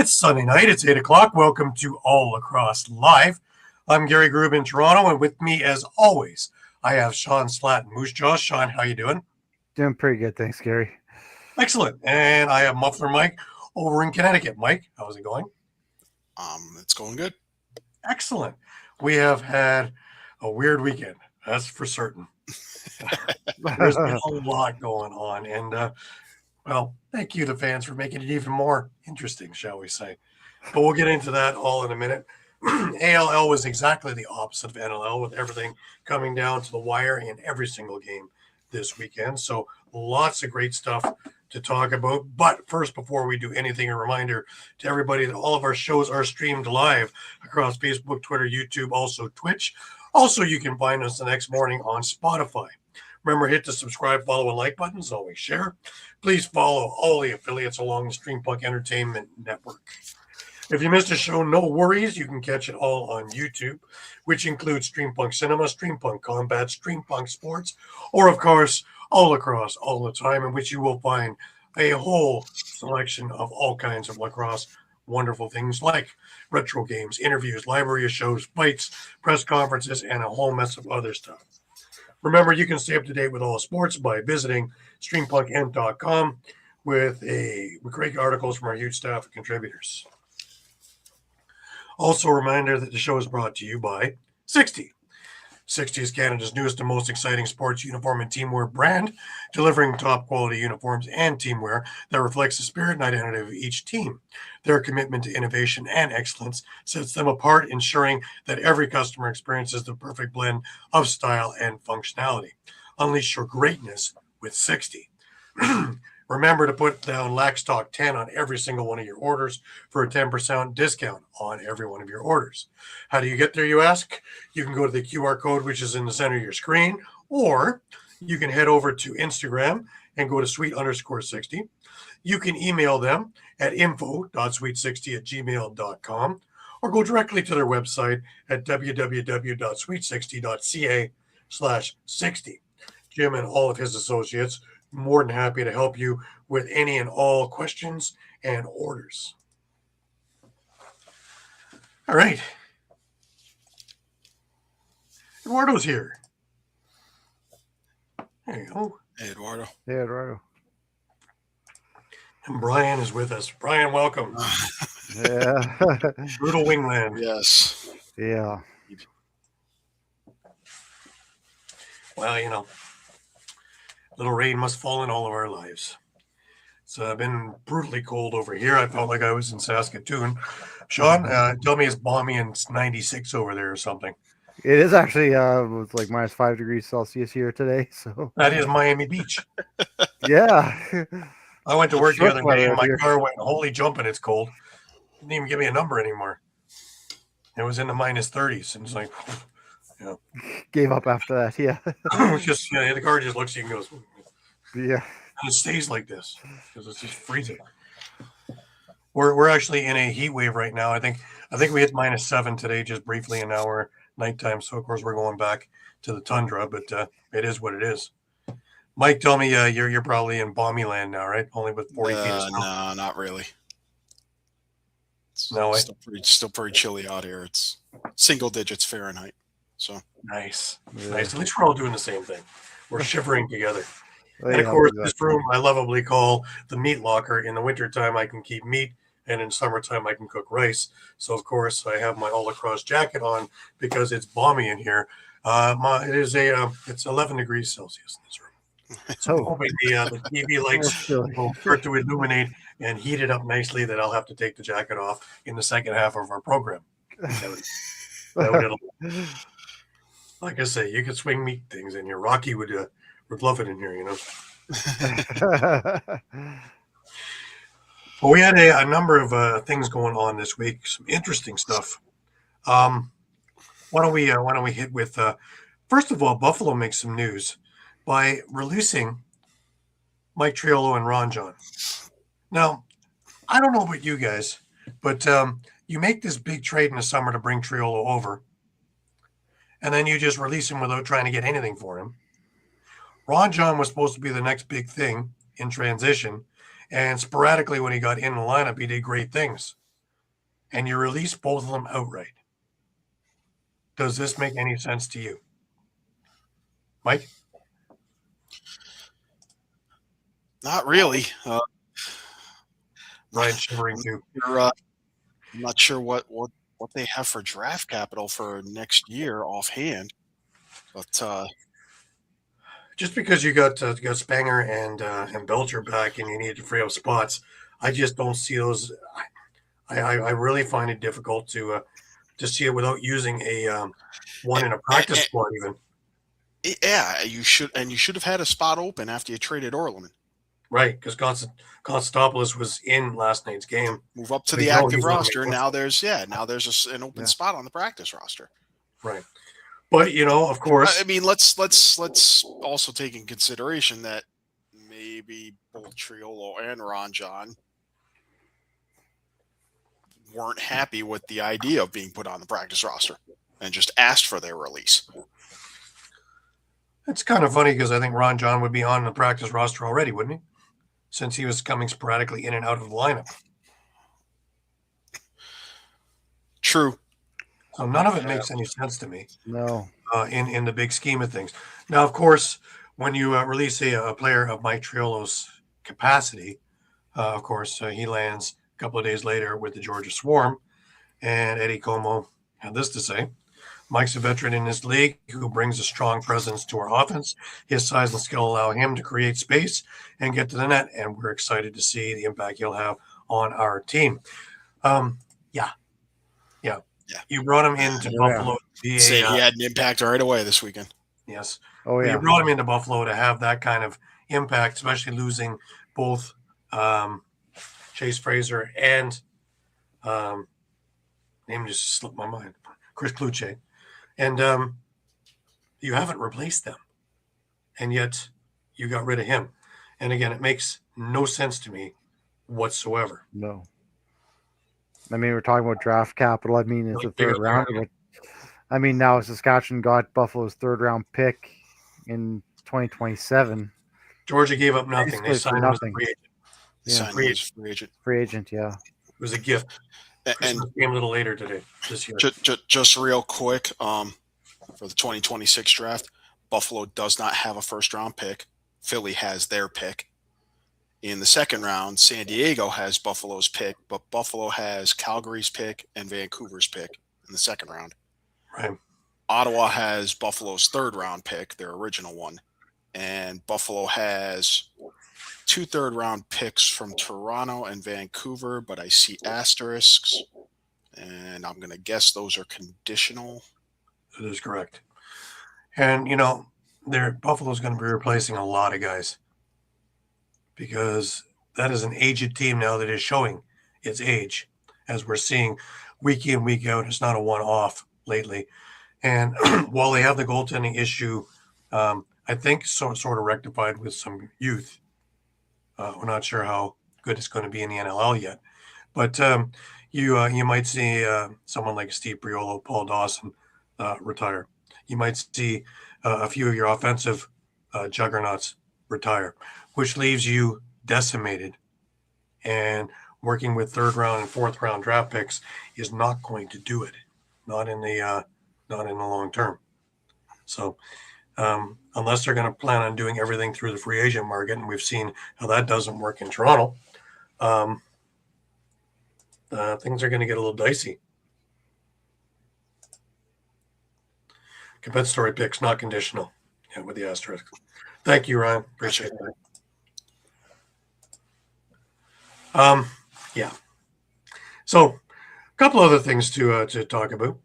It's Sunday night. It's 8 o'clock. Welcome to All Lacrosse Live. I'm Gary Groob in Toronto, and with me, as always, I have Shawn Slaght and Moose Jaw. Shawn, how you doing? Doing pretty good, thanks, Gary. Excellent. And I have Muffler Mike over in Connecticut. Mike, how's it going? It's going good. Excellent. We have had a weird weekend, that's for certain. There's been a lot going on, and well, thank you, the fans, for making it even more interesting, shall we say. But we'll get into that all in a minute. ALL was exactly the opposite of NLL, with everything coming down to the wire in every single game this weekend. So lots of great stuff to talk about. But first, before we do anything, a reminder to everybody that all of our shows are streamed live across Facebook, Twitter, YouTube, also Twitch. Also, you can find us the next morning on Spotify. Remember, hit the subscribe, follow, and like buttons. Always share. Please follow all the affiliates along the Streampunk Entertainment Network. If you missed a show, no worries. You can catch it all on YouTube, which includes Streampunk Cinema, Streampunk Combat, Streampunk Sports, or, of course, All Lacrosse all the time, in which you will find a whole selection of all kinds of lacrosse wonderful things like retro games, interviews, library of shows, fights, press conferences, and a whole mess of other stuff. Remember, you can stay up to date with all sports by visiting streampunkentertainment.com with great articles from our huge staff of contributors. Also, a reminder that the show is brought to you by 60. 60 is Canada's newest and most exciting sports uniform and teamwear brand, delivering top quality uniforms and teamwear that reflects the spirit and identity of each team. Their commitment to innovation and excellence sets them apart, ensuring that every customer experiences the perfect blend of style and functionality. Unleash your greatness with 60. Remember to put down Laxtalk 10 on every single one of your orders for a 10% discount on every one of your orders. How do you get there, you ask? You can go to the QR code, which is in the center of your screen, or you can head over to Instagram and go to sweet_60. You can email them at info.sweet60@gmail.com, or go directly to their website at www.sweet60.ca/60. Jim and all of his associates more than happy to help you with any and all questions and orders. All right. Eduardo's here. There you go. Hey, Eduardo. Hey, Eduardo. And Brian is with us. Brian, welcome. Yeah. Brutal Wingland. Yes. Yeah. Well, you know, little rain must fall in all of our lives. It's been brutally cold over here. I felt like I was in Saskatoon. Shawn, tell me it's balmy and it's 96 over there or something. It is actually it's like minus 5 degrees Celsius here today. So That is Miami Beach. yeah. I went to work the other day and my Here. car went, holy jumping, it's cold. Didn't even give me a number anymore. It was in the minus 30s. And it's like, yeah. Gave up after that. Yeah. It's just, the car just looks at you and goes, Yeah. and it stays like this because it's just freezing. We're actually in a heat wave right now. I think we hit minus 7 today, just briefly, and now we're nighttime. So of course we're going back to the tundra, but it is what it is. Mike, tell me you're probably in balmy land now, right? Only with 40 feet of snow. No, not really. It's No way. still pretty chilly out here. It's single digits Fahrenheit. So Nice. Yeah. Nice. At least we're all doing the same thing. We're shivering together. Well, And of yeah, course, exactly. this room I lovably call the meat locker. In the wintertime, I can keep meat, and in summertime, I can cook rice. So, of course, I have my All Lacrosse jacket on because it's balmy in here. It's 11 degrees Celsius in this room. So I'm hoping the TV lights will start to illuminate and heat it up nicely that I'll have to take the jacket off in the second half of our program. That would like I say, you could swing meat things in here. Rocky would love it in here, you know. Well, we had a number of things going on this week. Some interesting stuff. Why don't we hit with first of all, Buffalo makes some news by releasing Mike Triolo and Ron John. Now, I don't know about you guys, but you make this big trade in the summer to bring Triolo over, and then you just release him without trying to get anything for him. Ron John was supposed to be the next big thing in transition, and sporadically when he got in the lineup, he did great things. and you release both of them outright. Does this make any sense to you, Mike? Not really. Ryan shivering too. I'm not sure what they have for draft capital for next year offhand, but Just because you got Spanger and Belcher back and you need to free up spots, I just don't see those. I really find it difficult to see it without using a one in a practice squad even. yeah, you should have had a spot open after you traded Orleman. Right, because Konstantopoulos was in last night's game. Move up to We the know active he's on the roster. main Now there's an open spot on the practice roster. Right, but of course, I mean, let's also take in consideration that maybe both Triolo and Ron John weren't happy with the idea of being put on the practice roster and just asked for their release. it's kind of funny because I think Ron John would be on the practice roster already, wouldn't he? Since he was coming sporadically in and out of the lineup. True. So none of it makes any sense to me. No. In the big scheme of things. Now, of course, when you release a player of Mike Triolo's capacity, of course, he lands a couple of days later with the Georgia Swarm, and Eddie Como had this to say. Mike's a veteran in this league who brings a strong presence to our offense. His size and skill allow him to create space and get to the net, and we're excited to see the impact he'll have on our team. Yeah. You brought him into Buffalo. Say he had an impact right away this weekend. Yes. Oh, yeah. You brought him into Buffalo to have that kind of impact, especially losing both Chase Fraser and name just slipped my mind, Chris Kluche. And you haven't replaced them. And yet you got rid of him. And again, it makes no sense to me whatsoever. No. I mean, we're talking about draft capital. I mean, it's a third round. But I mean, now Saskatchewan got Buffalo's third round pick in 2027. Georgia gave up nothing. They signed him as a free agent. Yeah. Free agent, yeah. It was a gift. And came a little later today, this year. Just real quick, for the 2026 draft, Buffalo does not have a first round pick. Philly has their pick. In the second round, San Diego has Buffalo's pick, but Buffalo has Calgary's pick and Vancouver's pick in the second round. Right. Ottawa has Buffalo's third round pick, their original one. And Buffalo has 2 third-round picks from Toronto and Vancouver, but I see asterisks, and I'm going to guess those are conditional. That is correct. And, Buffalo's going to be replacing a lot of guys because that is an aged team now that is showing its age, as we're seeing week in, week out. It's not a one-off lately. And while they have the goaltending issue, I think sort of rectified with some youth. We're not sure how good it's going to be in the NLL yet, but you might see someone like Steve Priolo, Paul Dawson retire. You might see a few of your offensive juggernauts retire, which leaves you decimated. And working with third round and fourth round draft picks is not going to do it, not in the long term. So. Unless they're going to plan on doing everything through the free agent market, and we've seen how that doesn't work in Toronto, things are going to get a little dicey. Compensatory picks, not conditional. Yeah, with the asterisk. Thank you, Ryan. Appreciate that. Yeah. So, a couple other things to talk about.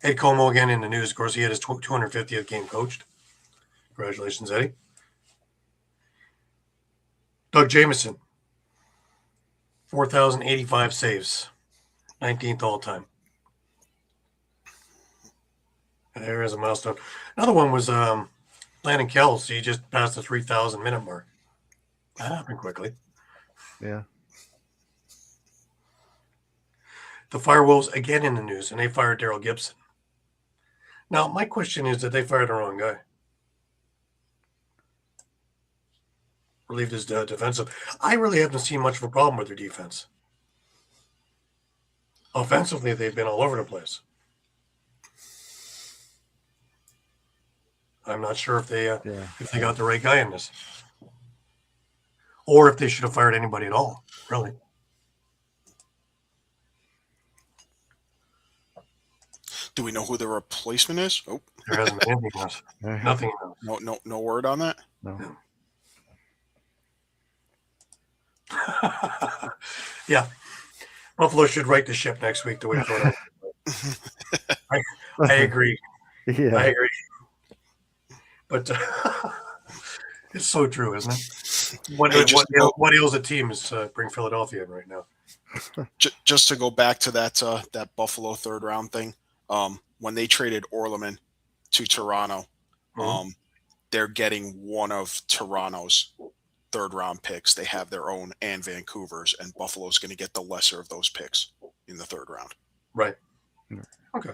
Ed Como again in the news. Of course, he had his 250th game coached. Congratulations, Eddie. Doug Jamieson, 4,085 saves, 19th all time. There is a milestone. Another one was Landon Kells. He just passed the 3,000 minute mark. That happened quickly. Yeah. The Firewolves again in the news, and they fired Daryl Gibson. Now, my question is, did they fire the wrong guy? relieved his defensive. I really haven't seen much of a problem with their defense. Offensively, they've been all over the place. I'm not sure if they got the right guy in this, or if they should have fired anybody at all. Really. Do we know who the replacement is? Oh, There hasn't been anything else. Nothing else. No word on that. No. Yeah. Buffalo should right the ship next week to wait for it. I agree. Yeah. I agree. But it's so true, isn't it? What ails a team is bring Philadelphia in right now. Just to go back to that Buffalo third round thing, when they traded Orleman to Toronto, they're getting one of Toronto's third round picks. They have their own and Vancouver's, and Buffalo's going to get the lesser of those picks in the third round. Right. Okay.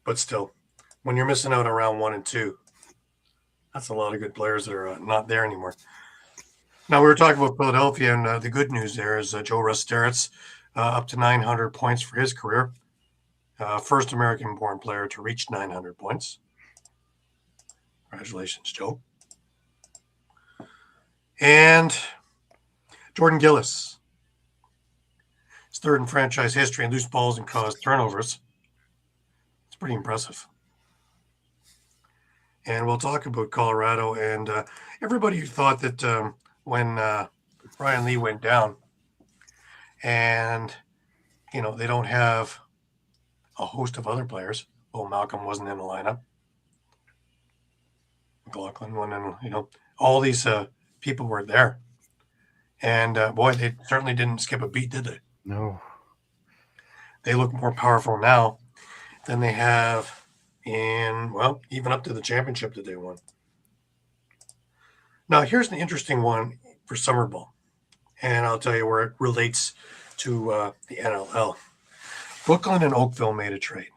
But still, when you're missing out on round 1 and 2, that's a lot of good players that are not there anymore. Now, we were talking about Philadelphia, and the good news there is Joe Resteritz up to 900 points for his career. First American-born player to reach 900 points. Congratulations, Joe. And Jordan Gillis. His third in franchise history in loose balls and caused turnovers. It's pretty impressive. And we'll talk about Colorado and everybody who thought that when Ryan Lee went down and, they don't have a host of other players. Well, Malcolm wasn't in the lineup. McLaughlin wasn't in, all these people were there. And, boy, they certainly didn't skip a beat, did they? No. They look more powerful now than they have even up to the championship that they won. Now, here's an interesting one for summer ball, and I'll tell you where it relates to the NLL. Brooklyn and Oakville made a trade.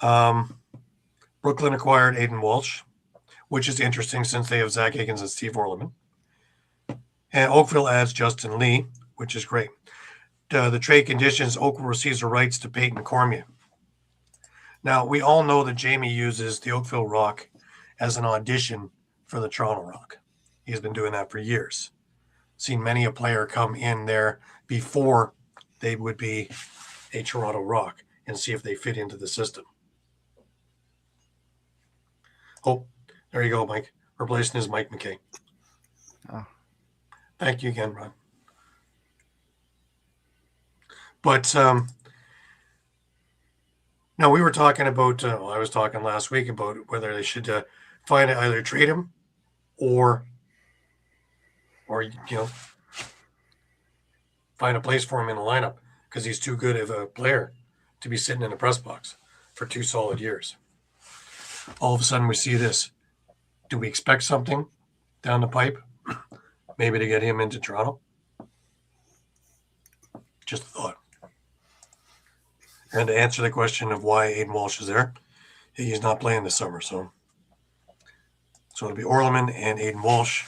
Brooklyn acquired Aiden Walsh, which is interesting since they have Zach Higgins and Steve Orleman. And Oakville adds Justin Lee, which is great. The trade conditions, Oakville receives the rights to Peyton Cormier. Now, we all know that Jamie uses the Oakville Rock as an audition for the Toronto Rock. He's been doing that for years. Seen many a player come in there before they would be a Toronto Rock and see if they fit into the system. Oh, there you go, Mike. Replacing his Mike McKay. Oh. Thank you again, Ron. But now we were talking about, I was talking last week about whether they should either trade him or find a place for him in the lineup because he's too good of a player to be sitting in the press box for 2 solid years. All of a sudden we see this. Do we expect something down the pipe? Maybe to get him into Toronto? Just a thought. And to answer the question of why Aiden Walsh is there, he's not playing this summer. So it'll be Orleman and Aiden Walsh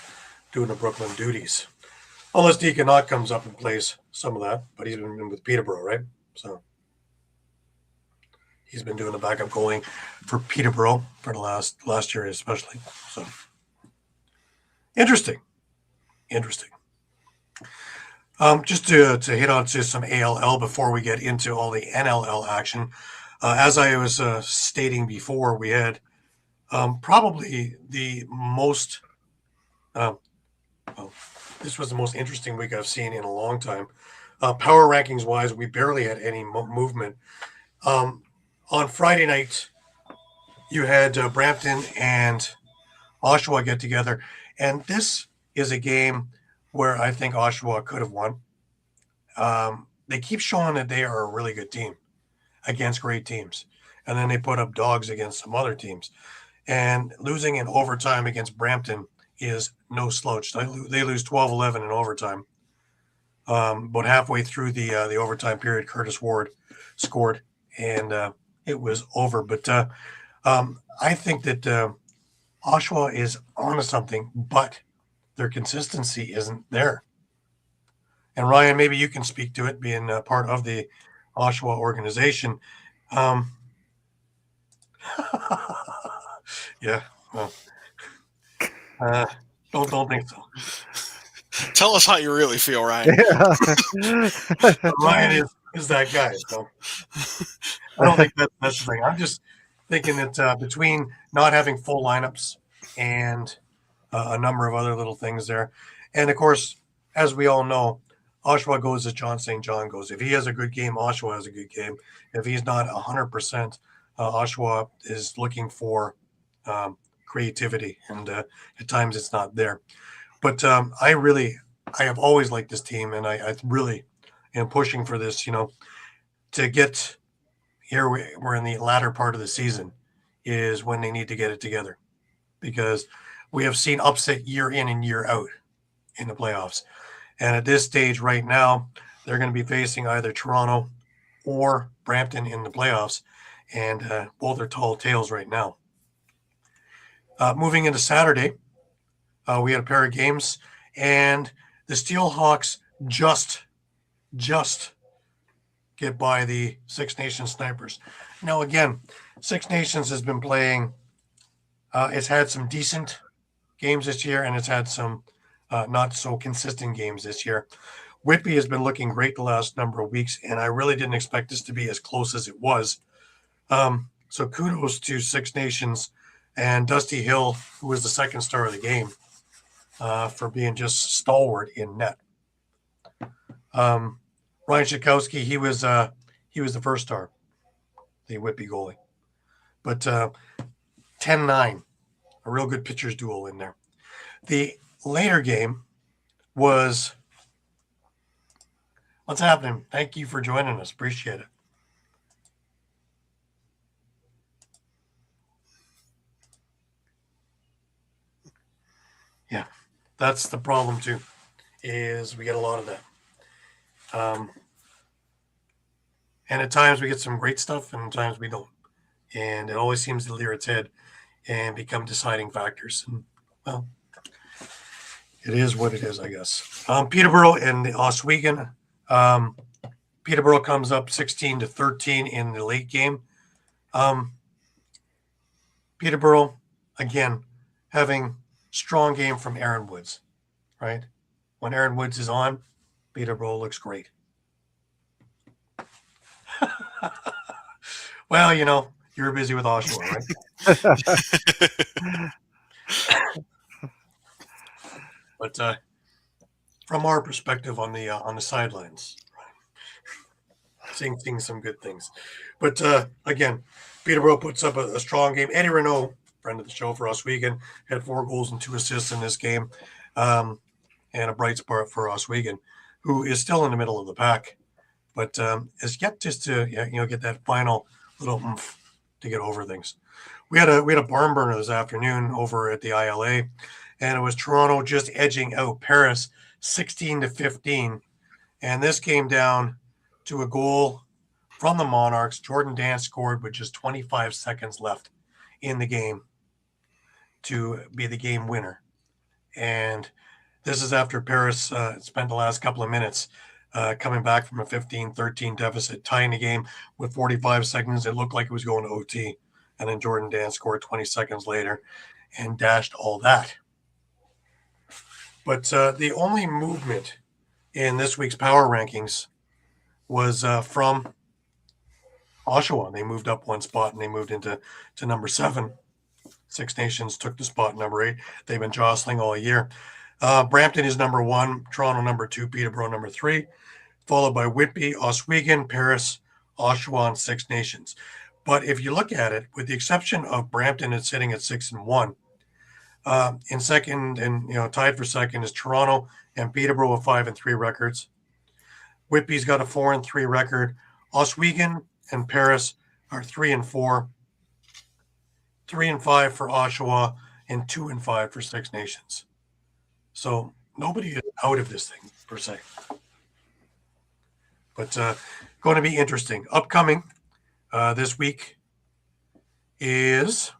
doing the Brooklyn duties. Unless Deacon Knott comes up and plays some of that, but he's been with Peterborough, right? So he's been doing the backup goalie for Peterborough for the last year especially. So interesting. Just to hit on to some ALL before we get into all the NLL action. As I was stating before, we had probably the most this was the most interesting week I've seen in a long time. Power rankings wise, we barely had any movement. On Friday night, you had Brampton and Oshawa get together, and this is a game where I think Oshawa could have won. They keep showing that they are a really good team against great teams, and then they put up dogs against some other teams. And losing in overtime against Brampton is no slouch. They lose 12-11 in overtime. About halfway through the overtime period, Curtis Ward scored, and it was over. But I think that Oshawa is onto something, but their consistency isn't there. And Ryan, maybe you can speak to it, being part of the Oshawa organization. Yeah, well, don't think so. Tell us how you really feel, Ryan. Ryan is that guy. So I don't think that's the thing. I'm just thinking that between not having full lineups and a number of other little things there, and of course, as we all know, Oshawa goes as John St. John goes. If he has a good game, Oshawa has a good game. If he's not 100%, Oshawa is looking for creativity, and at times it's not there. But I have always liked this team, and I really am pushing for this, to get here. We're in the latter part of the season is when they need to get it together, because we have seen upset year in and year out in the playoffs. And at this stage right now, they're going to be facing either Toronto or Brampton in the playoffs, and both are tall tales right now. Moving into Saturday, we had a pair of games, and the Steelhawks just get by the Six Nations Snipers. Now, again, Six Nations has been playing. It's had some decent games this year, and it's had some not so consistent games this year. Whitby has been looking great the last number of weeks, and I really didn't expect this to be as close as it was. So kudos to Six Nations and Dusty Hill, who was the second star of the game, for being just stalwart in net. Ryan Shikowski, he was the first star, the Whitby goalie. But 10-9, a real good pitcher's duel in there. The later game was what's happening. Thank you for joining us. Appreciate it. Yeah, that's the problem too, is we get a lot of that. And at times we get some great stuff, and at times we don't. And it always seems to rear its head and become deciding factors. And, well, it is what it is, I guess. Peterborough and the Oswego. Peterborough comes up 16-13 in the late game. Peterborough, again, having strong game from Aaron Woods, right? When Aaron Woods is on, Peterborough looks great. Well, you're busy with Oshawa, right? But from our perspective on the sidelines, seeing some good things. But again, Peterborough puts up a strong game. Eddie Renault, friend of the show for Oswego, had 4 goals and 2 assists in this game, and a bright spot for Oswego, who is still in the middle of the pack, but is yet just to get that final little oomph to get over things. We had a barn burner this afternoon over at the ILA, and it was Toronto just edging out Paris 16-15, and this came down to a goal from the Monarchs. Jordan Dance scored with just 25 seconds left in the game to be the game winner. And this is after Paris spent the last couple of minutes coming back from a 15-13 deficit, tying the game with 45 seconds. It looked like it was going to OT. And then Jordan Dance scored 20 seconds later and dashed all that. But the only movement in this week's power rankings was from Oshawa. They moved up 1 spot, and they moved into number 7. Six Nations took the spot number 8. They've been jostling all year. Brampton is number 1, Toronto number 2, Peterborough number 3, followed by Whitby, Oswego, Paris, Oshawa, and Six Nations. But if you look at it, with the exception of Brampton, it's sitting at 6-1. In second, and tied for second, is Toronto and Peterborough with 5-3 records. Whitby's got a 4-3 record. Oswego and Paris are 3-4. 3-5 for Oshawa, and 2-5 for Six Nations. So nobody is out of this thing per se. But going to be interesting. Upcoming this week is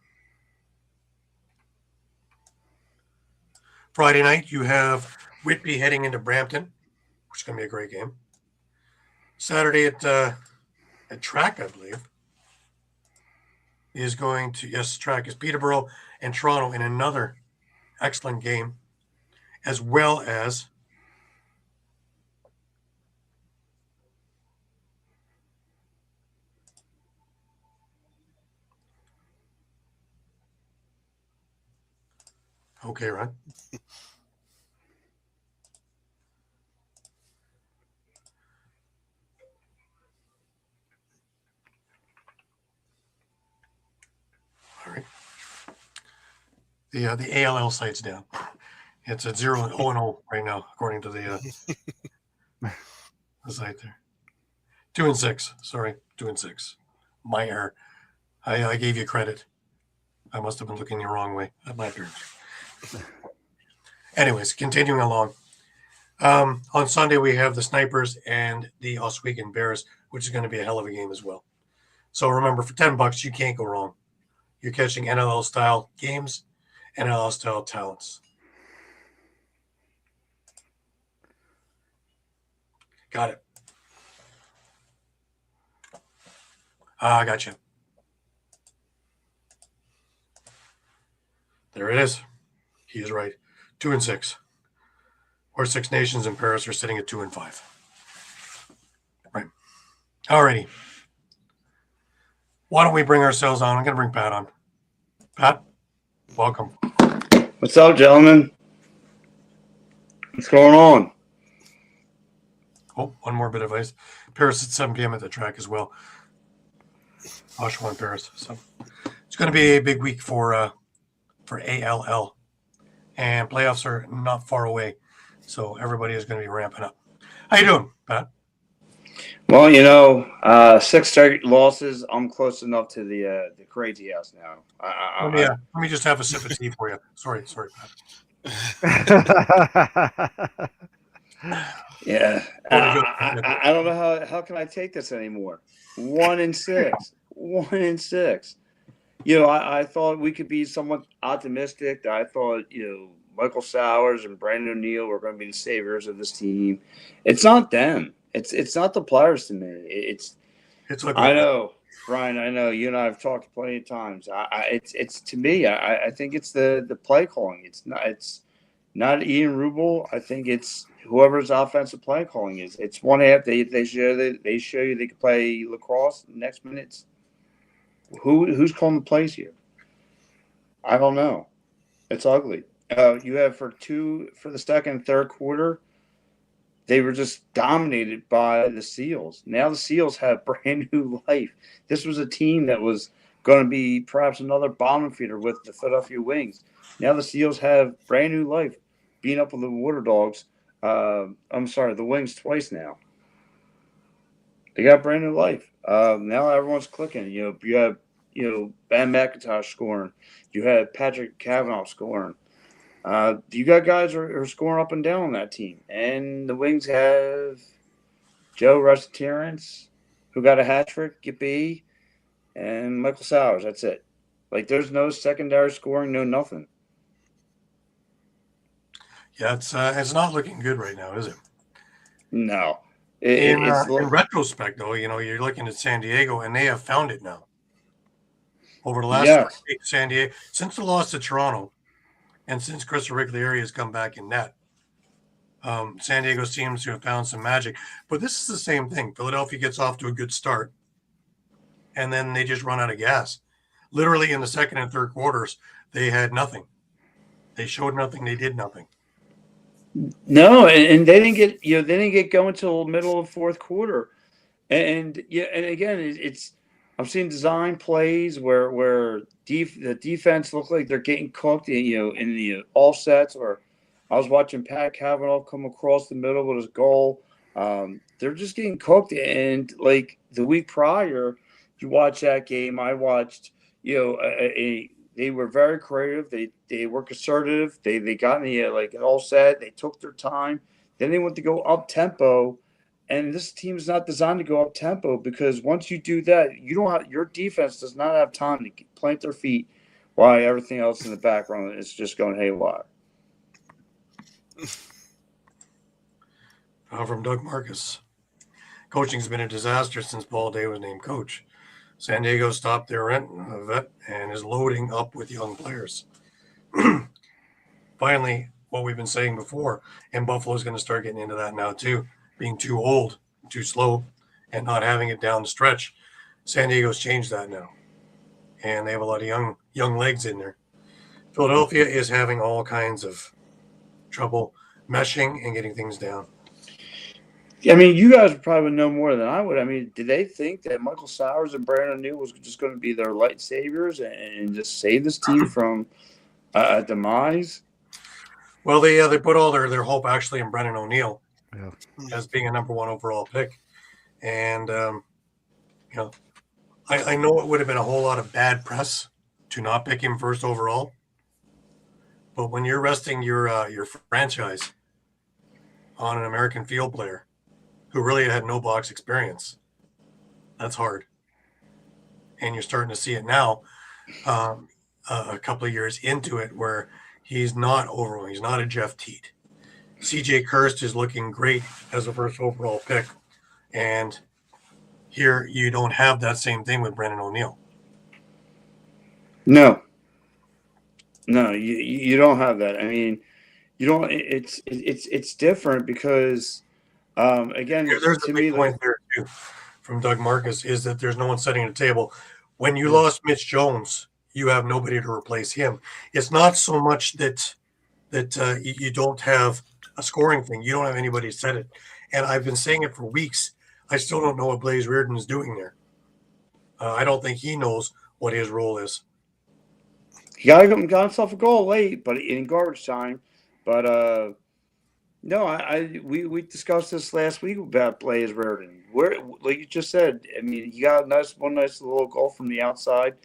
Friday night, you have Whitby heading into Brampton, which is going to be a great game. Saturday at track, I believe, is going to, yes, track is Peterborough and Toronto in another excellent game, as well as okay, Ron. All right. The ALL site's down. It's at 0-0 right now, according to the site there. 2-6. Sorry, 2-6. My error. I gave you credit. I must have been looking the wrong way at my turn. Anyways, continuing along. On Sunday, we have the Snipers and the Oswego Bears, which is going to be a hell of a game as well. So remember, for $10, you can't go wrong. You're catching NLL-style games, NLL-style talents. Got it. I got you. There it is. He is right. 2-6. Or Six Nations in Paris are sitting at 2-5. Right. Alrighty. Why don't we bring ourselves on? I'm going to bring Pat on. Pat, welcome. What's up, gentlemen? What's going on? Oh, one more bit of ice. Paris at 7 p.m. at the track as well. Oshawa and Paris. So it's going to be a big week for ALL. And playoffs are not far away. So everybody is going to be ramping up. How you doing, Pat? Well, you know, 6 straight losses. I'm close enough to the crazy house now. Let me just have a sip of tea for you. Sorry, Pat. Yeah, I don't know how can I take this anymore. 1-6, 1-6. You know, I thought we could be somewhat optimistic. I thought, you know, Michael Sowers and Brandon O'Neill were going to be the saviors of this team. It's not them. It's not the players to me. It's like I know, Brian. I know you and I have talked plenty of times. It's to me. I think it's the play calling. It's not Ian Rubel. I think it's whoever's offensive play calling is. It's one half they show you they can play lacrosse. Next minute, who's calling the plays here? I don't know. It's ugly. You have for the second and third quarter, they were just dominated by the Seals. Now the Seals have brand new life. This was a team that was going to be perhaps another bottom feeder with the Philadelphia Wings. Now the Seals have brand new life, beating up with the Water Dogs. The Wings twice now. They got brand new life. Now everyone's clicking. You have Ben McIntosh scoring. You had Patrick Kavanaugh scoring. You got guys who are scoring up and down on that team. And the Wings have Joe Terrence, who got a hat trick, Gippy, and Michael Sowers. That's it. Like, there's no secondary scoring, no nothing. Yeah, it's not looking good right now, is it? No. In retrospect, though, you know, you're looking at San Diego, and they have found it now. Over the last 3 weeks, San Diego, since the loss to Toronto, and since Chris Riglieri has come back in net, San Diego seems to have found some magic. But this is the same thing. Philadelphia gets off to a good start, and then they just run out of gas. Literally in the second and third quarters, they had nothing. They showed nothing. They did nothing. No, and they didn't get going until middle of fourth quarter, and again, it's I'm seeing design plays where the defense look like they're getting cooked, in the offsets. Or I was watching Pat Kavanaugh come across the middle with his goal. They're just getting cooked, and like the week prior, you watch that game. I watched, they were very creative. They were assertive. They got in the an all set. They took their time. Then they went to go up tempo, and this team is not designed to go up tempo, because once you do that, your defense does not have time to plant their feet while everything else in the background is just going haywire. From Doug Marcus. Coaching's been a disaster since Paul Day was named coach. San Diego stopped their vet and is loading up with young players. Finally, what we've been saying before, and Buffalo's going to start getting into that now too, being too old, too slow, and not having it down the stretch. San Diego's changed that now, and they have a lot of young legs in there. Philadelphia is having all kinds of trouble meshing and getting things down. I mean, you guys would probably know more than I would. I mean, did they think that Michael Sowers and Brandon O'Neill was just going to be their light saviors and just save this team from a demise? Well, they put all their hope actually in Brandon O'Neill as being a number 1 overall pick. And, I know it would have been a whole lot of bad press to not pick him first overall. But when you're resting your franchise on an American field player who really had no box experience, that's hard. And you're starting to see it now, a couple of years into it, where he's not overwhelming. He's not a Jeff Teat. CJ Kirst is looking great as a first overall pick. And here you don't have that same thing with Brandon O'Neill. No, you don't have that. I mean, you don't. It's different because, again, there's a big point there too from Doug Marcus is that there's no one setting the table. When you lost Mitch Jones, you have nobody to replace him. It's not so much that you don't have a scoring thing. You don't have anybody to set it. And I've been saying it for weeks. I still don't know what Blaze Reardon is doing there. I don't think he knows what his role is. He got himself a goal late, but in garbage time. But no, we discussed this last week about Blaze Reardon. Where, like you just said, I mean, he got one nice little goal from the outside.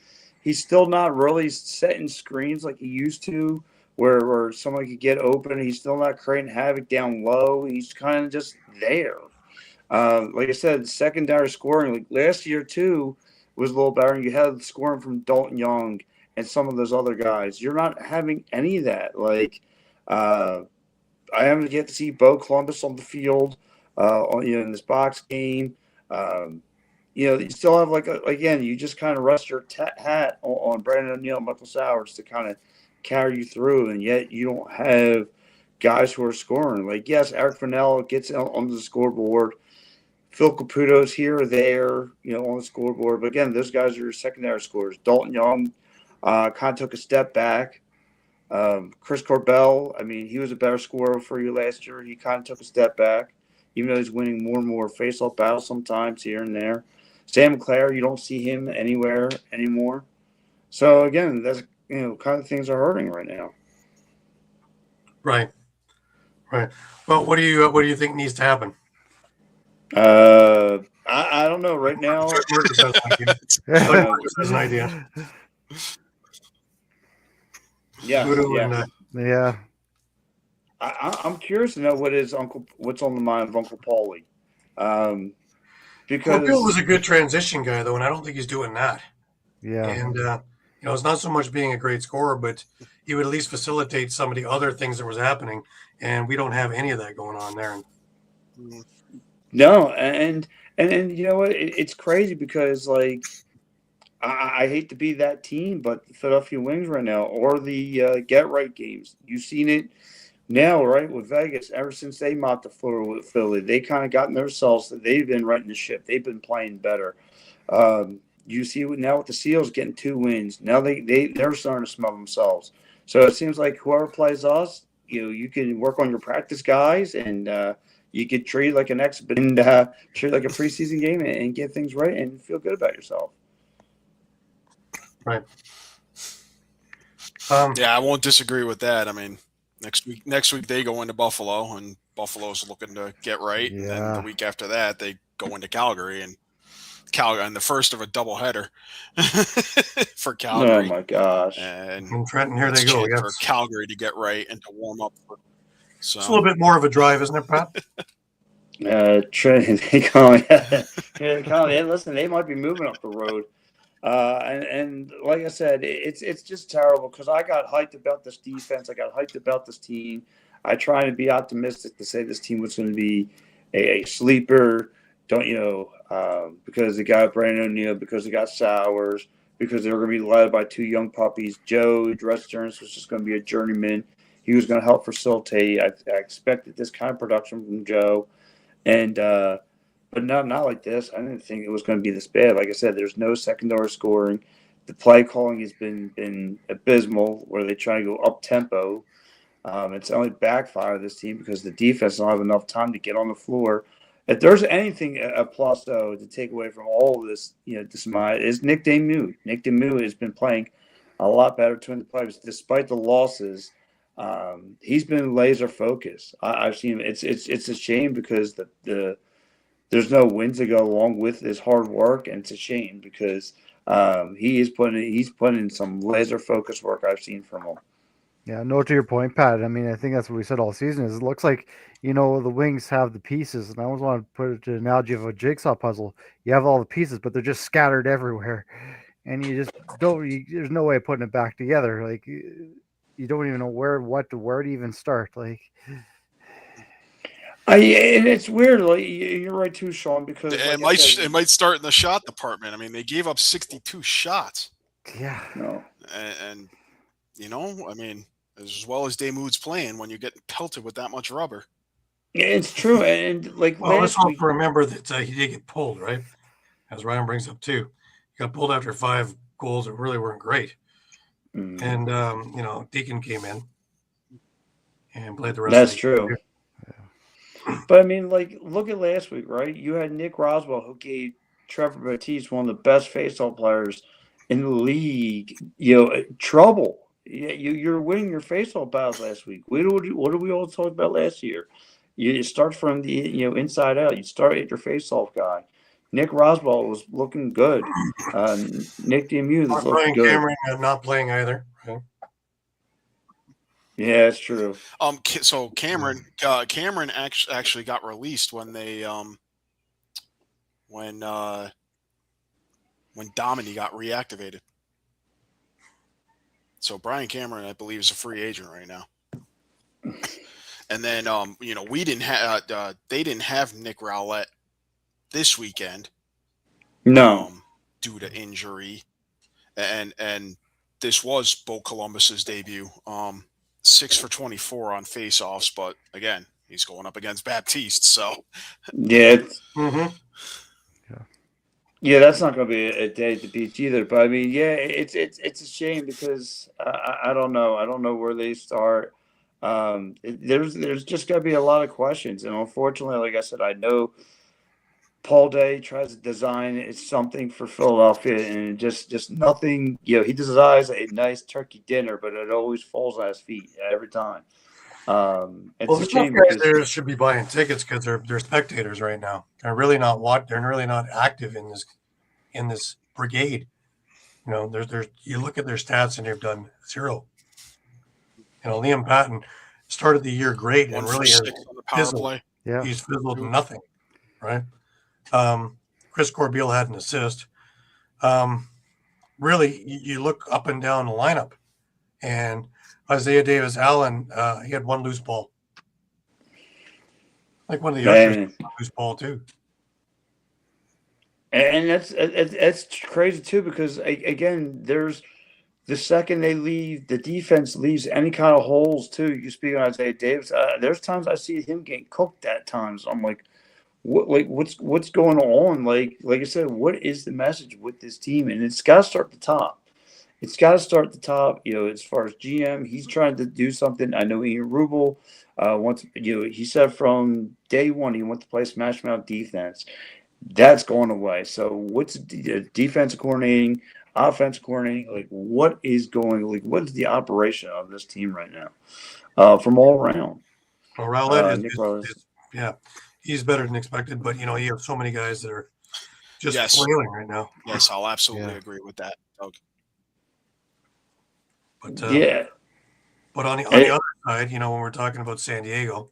He's still not really setting screens like he used to, where someone could get open. He's still not creating havoc down low. He's kind of just there. Like I said, secondary scoring, like last year too, was a little better. You had scoring from Dalton Young and some of those other guys. You're not having any of that. Like, I haven't get to see Bo Columbus on the field, in this box game. You still have again, you just kind of rest your hat on Brandon O'Neill and Michael Sowers to kind of carry you through, and yet you don't have guys who are scoring. Like, yes, Eric Fennell gets on the scoreboard. Phil Caputo's here or there, on the scoreboard. But again, those guys are your secondary scorers. Dalton Young kind of took a step back. Chris Corbell, I mean, he was a better scorer for you last year. He kind of took a step back, even though he's winning more and more face-off battles sometimes here and there. Sam Clare, you don't see him anywhere anymore. So again, that's kind of things are hurting right now. Right. Well, what do you think needs to happen? I don't know right now. Marcus has an idea. Yeah. I'm curious to know what's on the mind of Uncle Paulie. Because Bill was a good transition guy though, and I don't think he's doing that. Yeah. And it's not so much being a great scorer, but he would at least facilitate some of the other things that was happening, and we don't have any of that going on there. No, and you know what? It's crazy because I hate to be that team, but the Philadelphia Wings right now, or the Get Right games, you've seen it now, right, with Vegas. Ever since they mopped the floor with Philly, they kind of gotten themselves that they've been running the ship. They've been playing better. You see now with the Seals getting 2 wins. Now they're starting to smell themselves. So it seems like whoever plays us, you can work on your practice guys, and you could treat like an exhibit and treat like a preseason game and get things right and feel good about yourself. Right. Yeah, I won't disagree with that. I mean, next week they go into Buffalo, and Buffalo's looking to get right. Yeah. And then the week after that, they go into Calgary, and the first of a doubleheader for Calgary. Oh my gosh! And Trenton, here they go. For Calgary to get right and to warm up. So it's a little bit more of a drive, isn't it, Pat? Trenton, they call it. Listen, they might be moving up the road. And like I said, it's just terrible because I got hyped about this defense. I got hyped about this team. I try to be optimistic to say this team was going to be a sleeper. Because they got Brandon O'Neill, because they got Sowers, because they were going to be led by 2 young puppies. Joe Dress Stearns was just going to be a journeyman. He was going to help facilitate. I expected this kind of production from Joe, and but not like this. I didn't think it was going to be this bad. Like I said, there's no secondary scoring. The play calling has been abysmal, where they try to go up tempo. It's only backfired this team because the defense don't have enough time to get on the floor. If there's anything a plus though to take away from all of this, is Nick Demuth. Nick Demuth has been playing a lot better between the plays, despite the losses. He's been laser focused. I've seen him. It's a shame because there's no wins to go along with his hard work, and it's a shame because he's putting in some laser focused work I've seen from him. Yeah, no, to your point, Pat. I mean, I think that's what we said all season. Is it looks like the Wings have the pieces, and I always want to put it to the analogy of a jigsaw puzzle. You have all the pieces, but they're just scattered everywhere, and you just don't. There's no way of putting it back together. Like you don't even know where to even start. Like, and it's weird. Like you're right too, Shawn. Because it might start in the shot department. I mean, they gave up 62 shots. Yeah. No. And I mean, as well as Demuth's playing, when you get pelted with that much rubber. Yeah, it's true. And let's also remember that he did get pulled, right? As Ryan brings up too, he got pulled after 5 goals that really weren't great. And Deacon came in and played the rest. That's true. But I mean, look at last week, right? You had Nick Roswell, who gave Trevor Batiste, one of the best faceoff players in the league, trouble. You're winning your faceoff battles last week. What did we all talk about last year? You start from the inside out. You start at your faceoff guy. Nick Roswell was looking good. Nick Demuth is looking good. Cameron not playing either. Right? Yeah, it's true. So Cameron actually got released when they when Domini got reactivated. So Brian Cameron, I believe, is a free agent right now. And then we didn't have they didn't have Nick Rowlett this weekend. No. Due to injury. And this was Bo Columbus's debut. 6 for 24 on faceoffs, but again, he's going up against Baptiste, so yeah. Yeah, that's not going to be a day to beat either. But I mean, yeah, it's a shame because I don't know. I don't know where they start. There's just going to be a lot of questions, and unfortunately, like I said, I know Paul Day tries to design something for Philadelphia, and just nothing. He designs a nice turkey dinner, but it always falls on his feet every time. It's a shame guys there should be buying tickets because they're spectators right now. They're really not active in this brigade. You look at their stats and they've done 0. Liam Patton started the year great and really has fizzled. Yeah, he's fizzled nothing, right? Chris Corbeil had an assist. Really, you look up and down the lineup, and Isaiah Davis-Allen, he had 1 loose ball. Like one of the youngsters, loose ball too. And that's crazy too, because again, there's the second they leave, the defense leaves any kind of holes too. You speak on Isaiah Davis. There's times I see him getting cooked at times. I'm like, what's going on? Like I said, what is the message with this team? And it's got to start at the top. It's got to start at the top. As far as GM, he's trying to do something. I know Ian Rubel wants. He said from day one he wants to play smash mouth defense. That's going away. So what's the defensive coordinating, offensive coordinating? Like what is going? Like what is the operation of this team right now, from all around? Well, Rowlett is he's better than expected, but you have so many guys that are just flailing right now. Yes, I'll absolutely agree with that, Doug. But but on the other side, when we're talking about San Diego,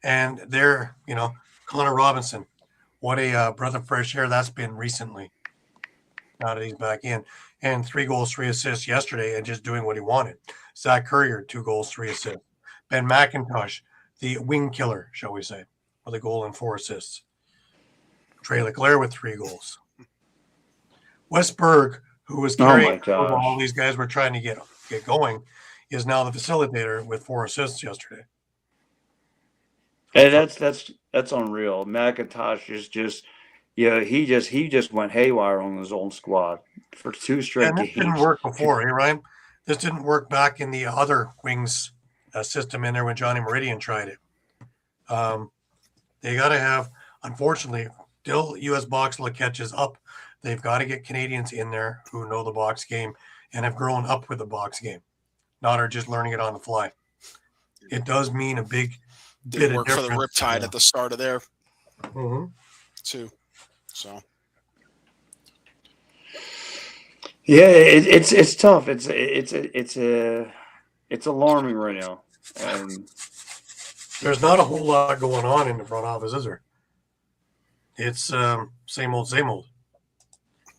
and they're Connor Robinson, what a breath of fresh air that's been recently. Now that he's back in, and 3 goals, 3 assists yesterday, and just doing what he wanted. Zach Currier, 2 goals, 3 assists. Ben McIntosh, the wing killer, shall we say, with a goal and 4 assists. Trey Leclerc with 3 goals. Westberg, who was carrying while all these guys were trying to get going, is now the facilitator with 4 assists yesterday. Hey, that's unreal. McIntosh is just, he just went haywire on his own squad for 2 straight games. This didn't work before, hey Ryan? This didn't work back in the other wings system in there when Johnny Meridian tried it. They got to have, unfortunately, till U.S. box luck catches up, they've got to get Canadians in there who know the box game and have grown up with the box game, not are just learning it on the fly. It does mean a big bit of difference. For the Riptide at the start of there, too. So, yeah, it's tough. It's alarming right now. There's not a whole lot going on in the front office, is there? It's same old.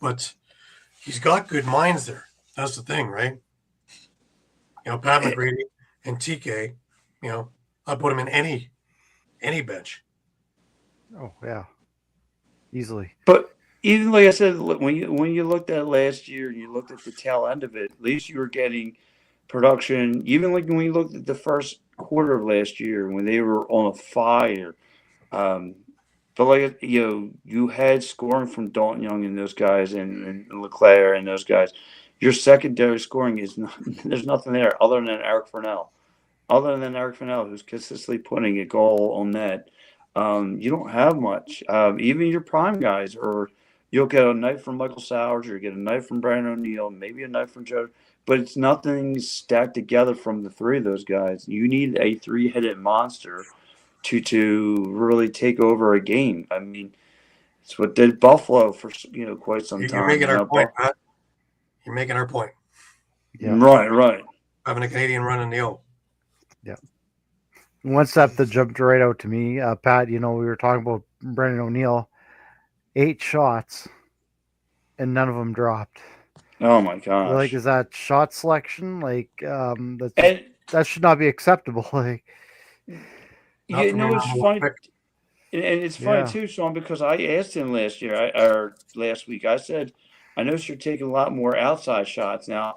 But he's got good minds there. That's the thing, right? Pat McGrady and TK, I put him in any bench. Oh yeah, easily. But even like I said, when you looked at last year and you looked at the tail end of it, at least you were getting production. Even like when you looked at the first quarter of last year when they were on a fire, but like you had scoring from Dalton Young and those guys and Leclerc and those guys. Your secondary scoring is there's nothing there other than Eric Furnell. Other than Eric Furnell, who's consistently putting a goal on net, you don't have much. Even your prime guys, or you'll get a night from Michael Sowers, or you get a night from Brandon O'Neill, maybe a night from Joe, but it's nothing stacked together from the 3 of those guys. You need a 3-headed monster to really take over a game. I mean, it's what did Buffalo for quite some time. You're making our point, Pat. You're making our point. Yeah. Right. Having a Canadian running the O. Yeah. One step that jumped right out to me, Pat, we were talking about Brendan O'Neill, 8 shots, and none of them dropped. Oh my gosh! Like, is that shot selection? Like, that should not be acceptable. Like, it's funny, and it's funny too, Shawn, because I asked him last week. I said, I noticed you're taking a lot more outside shots now.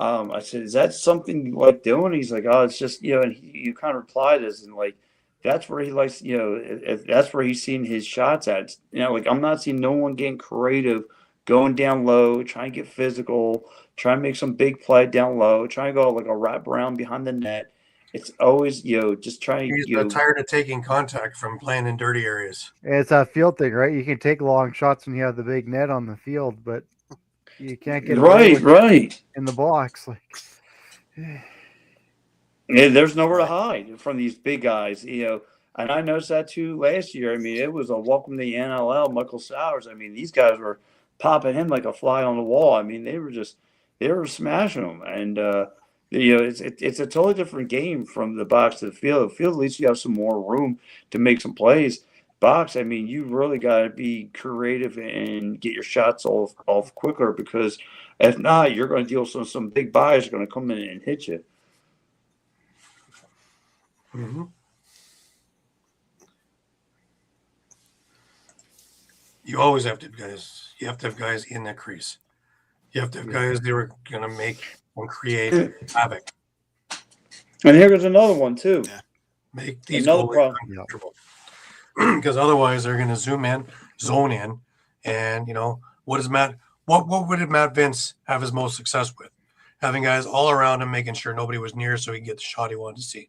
I said, is that something you like doing? He's like, oh, it's just, and you kind of replied this, and like, that's where he likes, that's where he's seeing his shots at. Like, I'm not seeing no one getting creative, going down low, trying to get physical, trying to make some big play down low, trying to go like a wrap around behind the net. It's always, just trying. He's tired of taking contact from playing in dirty areas. It's that field thing, right? You can take long shots when you have the big net on the field, but you can't get right in the box. Like, there's nowhere to hide from these big guys, and I noticed that too last year. I mean, it was a welcome to the NLL. Michael Sowers. I mean, these guys were popping him like a fly on the wall. I mean, they were smashing him, and it's a totally different game from the box to the field. The field, at least you have some more room to make some plays. Box, I mean, you really got to be creative and get your shots off quicker, because if not, you're going to deal with some big buyers are going to come in and hit you. Mm-hmm. You always have to have guys. You have to have guys in that crease. You have to have guys that are going to make and create havoc. And here goes another one too. Yeah. Make these goalies uncomfortable. Because otherwise they're going to zone in, and what is Matt? What did Matt Vince have his most success with? Having guys all around him, making sure nobody was near, so he could get the shot he wanted to see.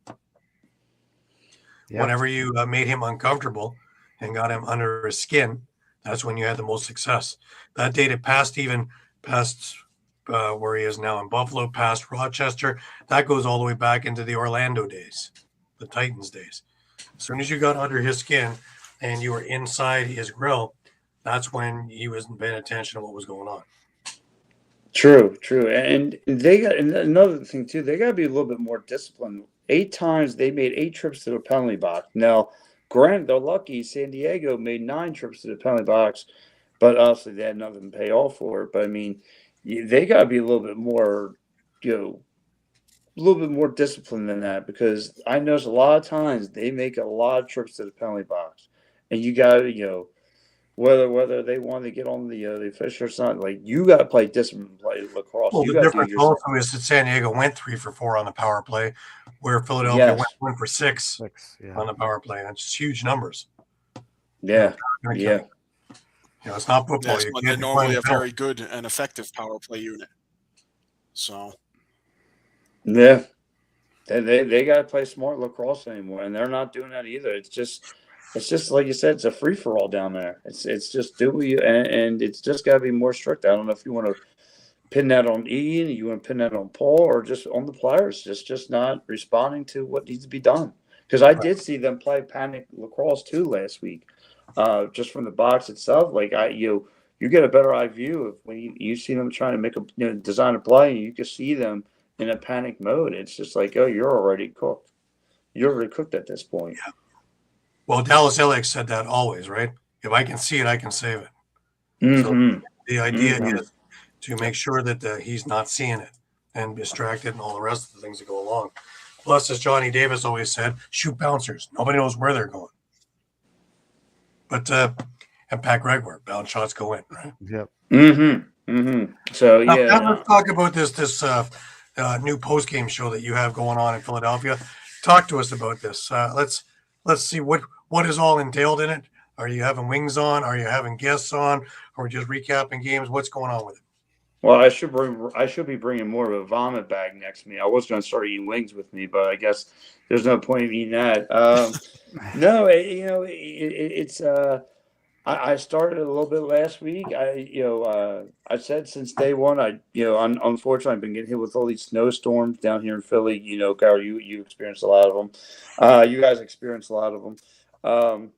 Yeah. Whenever you made him uncomfortable and got him under his skin, that's when you had the most success. That dated past where he is now in Buffalo, past Rochester. That goes all the way back into the Orlando days, the Titans days. As soon as you got under his skin and you were inside his grill, that's when he wasn't paying attention to what was going on. True. And they got another thing too. They got to be a little bit more disciplined. 8 times they made 8 trips to the penalty box. Now, granted, they're lucky. San Diego made 9 trips to the penalty box, but obviously they had nothing to pay off for it. But I mean, they got to be a little bit more, little bit more disciplined than that, because I notice a lot of times they make a lot of trips to the penalty box, and you got to, whether they want to get on the fish or not, like you got to play disciplined play lacrosse. Well, You the got to do difference your also is that San Diego went 3 for 4 on the power play, where Philadelphia Yes. went 1 for 6 6. Yeah. on the power play. That's huge numbers. yeah. It's not football. Yes, You but can't they're be normally playing a penalty. very good and effective power play unit. So Yeah. They got to play smart lacrosse anymore, and they're not doing that either. It's just like you said, it's a free for all down there. It's just do you, and it's just got to be more strict. I don't know if you want to pin that on Ian, you want to pin that on Paul, or just on the players, just not responding to what needs to be done. Because I did see them play panic lacrosse too last week, just from the box itself. Like you get a better eye view of when you see them trying to make design a play, and you can see them in a panic mode. It's just like, oh, you're already cooked. You're already cooked at this point. Yeah. Well, Dallas Alex said that always, right? If I can see it, I can save it. Mm-hmm. So the idea is to make sure that he's not seeing it and distracted and all the rest of the things that go along. Plus, as Johnny Davis always said, shoot bouncers. Nobody knows where they're going. But and Pat Gregoire, bounce shots go in, right? Yep. Mm-hmm. Mm-hmm. So Now, yeah. let's talk about this new post game show that you have going on in Philadelphia. Talk to us about this. Let's see what is all entailed in it. Are you having wings on? Are you having guests on? Or just recapping games? What's going on with it? Well, I should be bringing more of a vomit bag next to me. I was going to start eating wings with me, but I guess there's no point in eating that. No, it's. I started a little bit last week. I said since day one, unfortunately, I've been getting hit with all these snowstorms down here in Philly. Gary, you experienced a lot of them. You guys experienced a lot of them.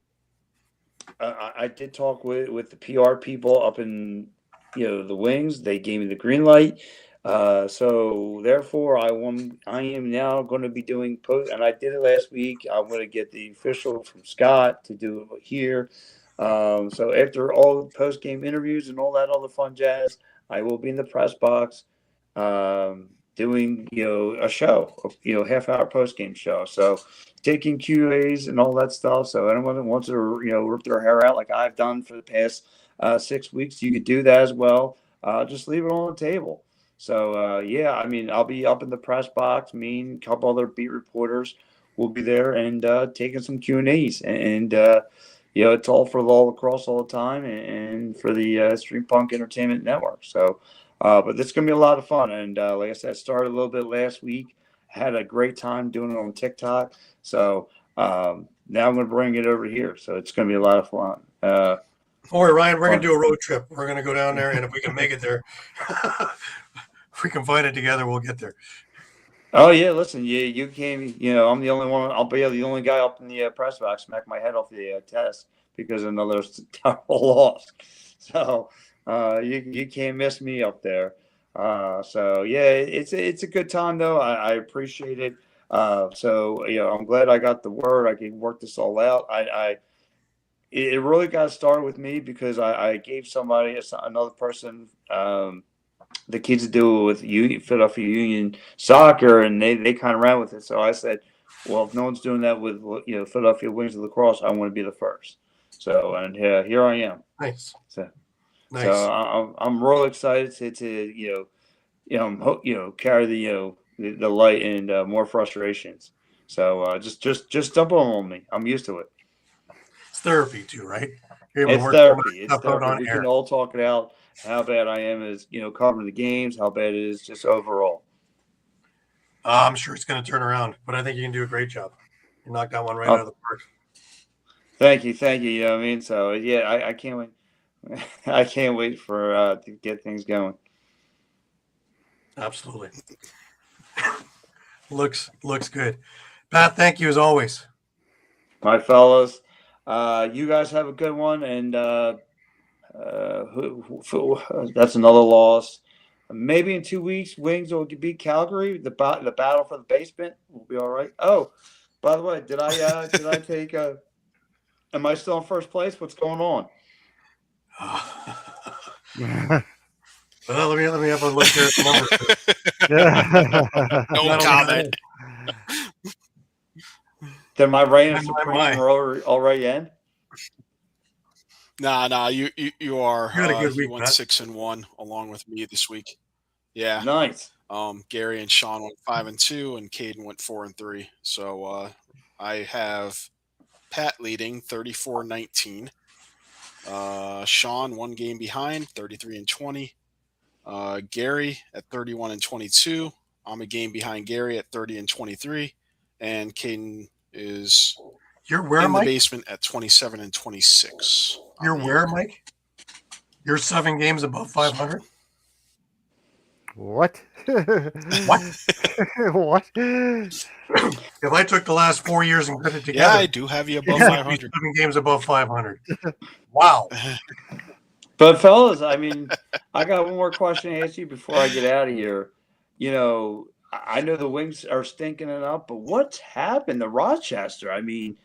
I did talk with the PR people up in the wings. They gave me the green light. So therefore, I am now going to be doing post, and I did it last week. I'm going to get the official from Scott to do it here. So after all the post game interviews and all that other fun jazz, I will be in the press box, doing a show, half-hour post game show. So taking QAs and all that stuff. So anyone that wants to rip their hair out like I've done for the past 6 weeks, you could do that as well. Just leave it on the table. So I'll be up in the press box. Me and a couple other beat reporters will be there and taking some Q&As, and it's all for the lacrosse all the time and for the Stream Punk Entertainment Network. So, but this is gonna be a lot of fun. And like I said, I started a little bit last week. Had a great time doing it on TikTok. So now I'm gonna bring it over here. So it's gonna be a lot of fun. Don't worry, Ryan, we're going to do a road trip. We're going to go down there, and if we can make it there, if we can find it together, we'll get there. Oh, yeah, listen, you came, I'm the only one. I'll be the only guy up in the press box, smack my head off the test because of another terrible loss. So you can't miss me up there. So, yeah, it's a good time, though. I appreciate it. So, I'm glad I got the word. I can work this all out. It really got started with me because I gave somebody, another person, the kids do it with Philadelphia Union Soccer, and they kind of ran with it. So I said, well, if no one's doing that with Philadelphia Wings of Lacrosse, I want to be the first. So and here I am. Nice. So, Nice. so I'm real excited to carry the light and more frustrations. So just dump them on me. I'm used to it. It's therapy too, right? It's therapy. We can all talk it out. How bad I am is, covering the games, how bad it is just overall. I'm sure it's going to turn around, but I think you can do a great job. You knocked that one right out of the park. Thank you. You know what I mean? So, yeah, I can't wait. I can't wait for to get things going. Absolutely. looks good. Pat, thank you as always. My fellows, you guys have a good one, and that's another loss. Maybe in 2 weeks, Wings will beat Calgary. The battle for the basement will be all right. Oh, by the way, did I take? Am I still in first place? What's going on? Well, let me have a look here at the numbers. No comment. Then my reign of My. supreme already end? Nah. You are. You had a good You week, went Matt. 6-1 along with me this week. Yeah. Nice. Gary and Shawn went 5-2, and Caden went 4-3. So I have Pat leading 34-19. Shawn 1 game behind, 33-20. Gary at 31-22. I'm a game behind Gary at 30-23, and Caden is You're where, in the Mike? basement at 27-26. You're where, Mike? You're 7 games above 500. What? What? What? If I took the last 4 years and put it together, Yeah, I do have you above you'd be 500. 7 games above 500. Wow. But fellas, I mean, I got one more question to ask you before I get out of here. You know, I know the Wings are stinking it up, but what's happened to Rochester? I mean,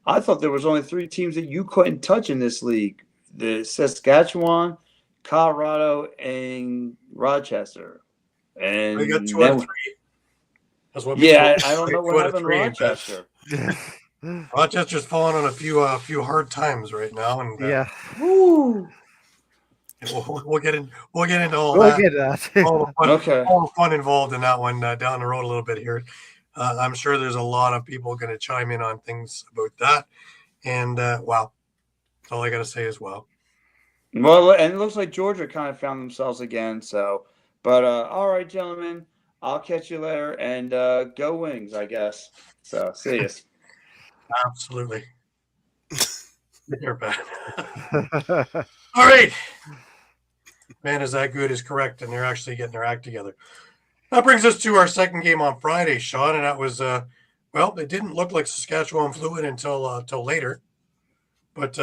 I thought there was only 3 teams that you couldn't touch in this league: the Saskatchewan, Colorado, and Rochester. And They got 2 out of 3. That's what. yeah, I don't know 2 what out of happened to 3, Rochester. Rochester's falling on a few hard times right now, and Yeah. Woo. we'll get into all We'll that. get that. All the fun, Okay. all the fun involved in that one down the road a little bit here. I'm sure there's a lot of people going to chime in on things about that, and wow, that's all I got to say is wow. Well, and it looks like Georgia kind of found themselves again. So, but all right, gentlemen, I'll catch you later, and go Wings, I guess. So, see you. Absolutely. You're bad. All right. Man, is that good is correct, and they're actually getting their act together. That brings us to our second game on Friday, Shawn, and that was well, it didn't look like Saskatchewan flew in until later, but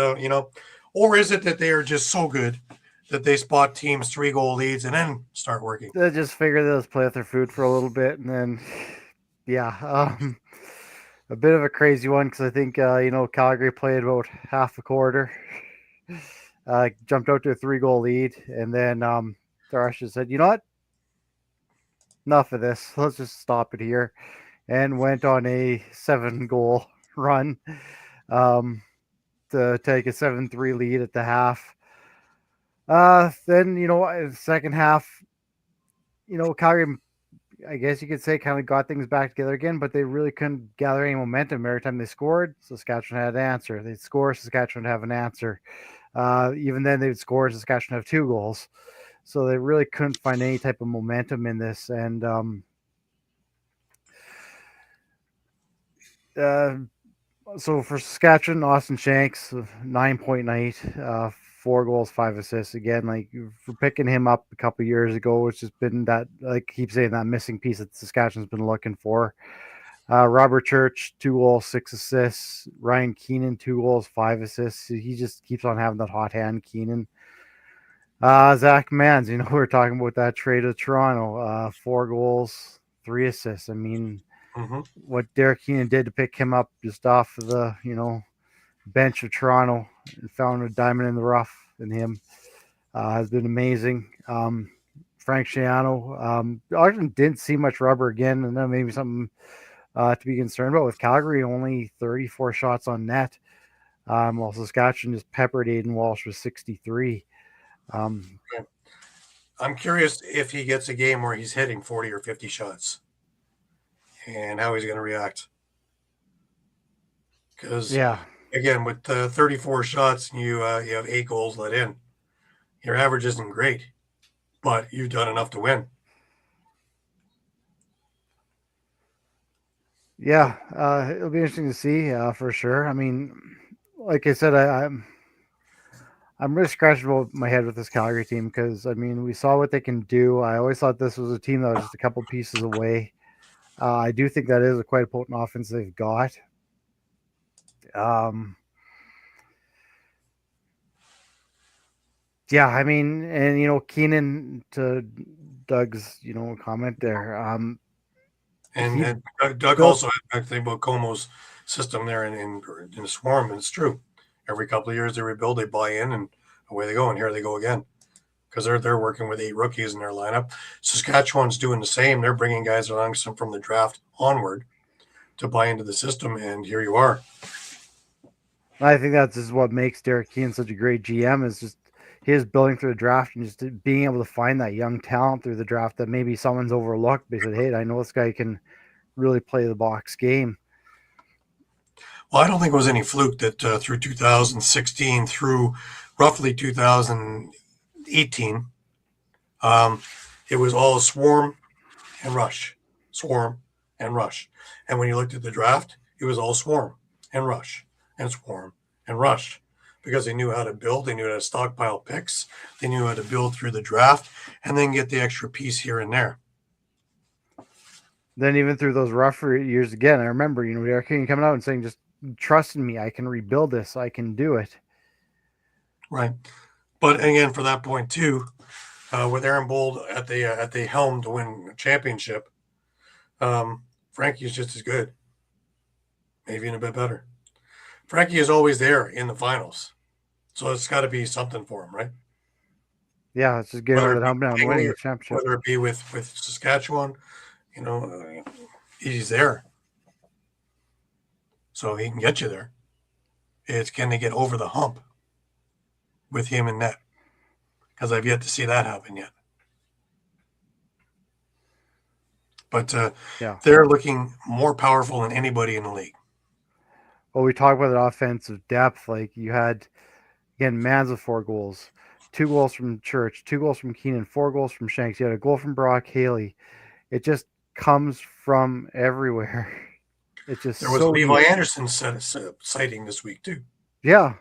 or is it that they are just so good that they spot teams 3-goal leads and then start working? They just figured they'll play with their food for a little bit, and then, yeah, a bit of a crazy one because I think Calgary played about half a quarter, jumped out to a 3-goal lead, and then the Russians said, "You know what? Enough of this. Let's just stop it here," and went on a 7-goal run to take a 7-3 lead at the half. Then second half, Calgary, I guess you could say, kind of got things back together again, but they really couldn't gather any momentum. Every time they scored, Saskatchewan had an answer. They'd score, Saskatchewan would have an answer. Even then, they would score, Saskatchewan have 2 goals. So they really couldn't find any type of momentum in this. And so for Saskatchewan, Austin Shanks, 9-point night, 4 goals, 5 assists. Again, like, for picking him up a couple years ago, it's just been that, like, keep saying, that missing piece that Saskatchewan's been looking for. Robert Church, 2 goals, 6 assists. Ryan Keenan, 2 goals, 5 assists. He just keeps on having that hot hand, Keenan. Zach Mans, we were talking about that trade to Toronto. 4 goals, 3 assists. I mean, what Derek Keenan did to pick him up just off of the, bench of Toronto and found a diamond in the rough in him has been amazing. Frank Shiano, Arjun didn't see much rubber again, and that may be something to be concerned about with Calgary. Only 34 shots on net, while Saskatchewan just peppered Aiden Walsh with 63. I'm curious if he gets a game where he's hitting 40 or 50 shots and how he's going to react. Because, again, with 34 shots and you have 8 goals let in, your average isn't great, but you've done enough to win. Yeah, it'll be interesting to see for sure. I mean, like I said, I'm really scratching about my head with this Calgary team because, I mean, we saw what they can do. I always thought this was a team that was just a couple pieces away. I do think that is quite a potent offense they've got. Yeah, I mean, and, Keenan, to Doug's, comment there. And Doug also had to think about Como's system there in the Swarm, and it's true. Every couple of years they rebuild, they buy in, and away they go, and here they go again. because they're working with 8 rookies in their lineup. Saskatchewan's doing the same. They're bringing guys along some from the draft onward to buy into the system, and here you are. I think that's just what makes Derek Keane such a great GM, is just his building through the draft and just being able to find that young talent through the draft that maybe someone's overlooked because, hey, I know this guy can really play the box game. Well, I don't think it was any fluke that through 2016 through roughly 2018, it was all swarm and rush, swarm and rush. And when you looked at the draft, it was all swarm and rush and swarm and rush, because they knew how to build, they knew how to stockpile picks, they knew how to build through the draft, and then get the extra piece here and there. Then even through those rougher years again, I remember, Derek King coming out and saying, just trust in me, I can rebuild this, I can do it. Right. But again, for that point too, with Aaron Bold at the helm to win a championship, Frankie's just as good, maybe even a bit better. Frankie is always there in the finals, so it's got to be something for him, right? Yeah, it's just getting over that hump now and winning a championship. Whether it be with Saskatchewan, he's there, so he can get you there. It's can they get over the hump with him in net? Because I've yet to see that happen yet. But they're looking more powerful than anybody in the league. Well, we talk about the offensive depth. Like you had, again, Mans with 4 goals, 2 goals from Church, 2 goals from Keenan, 4 goals from Shanks. You had a goal from Brock Haley. It just comes from everywhere. It's just there was so Levi easy. Anderson sighting this week too. Yeah.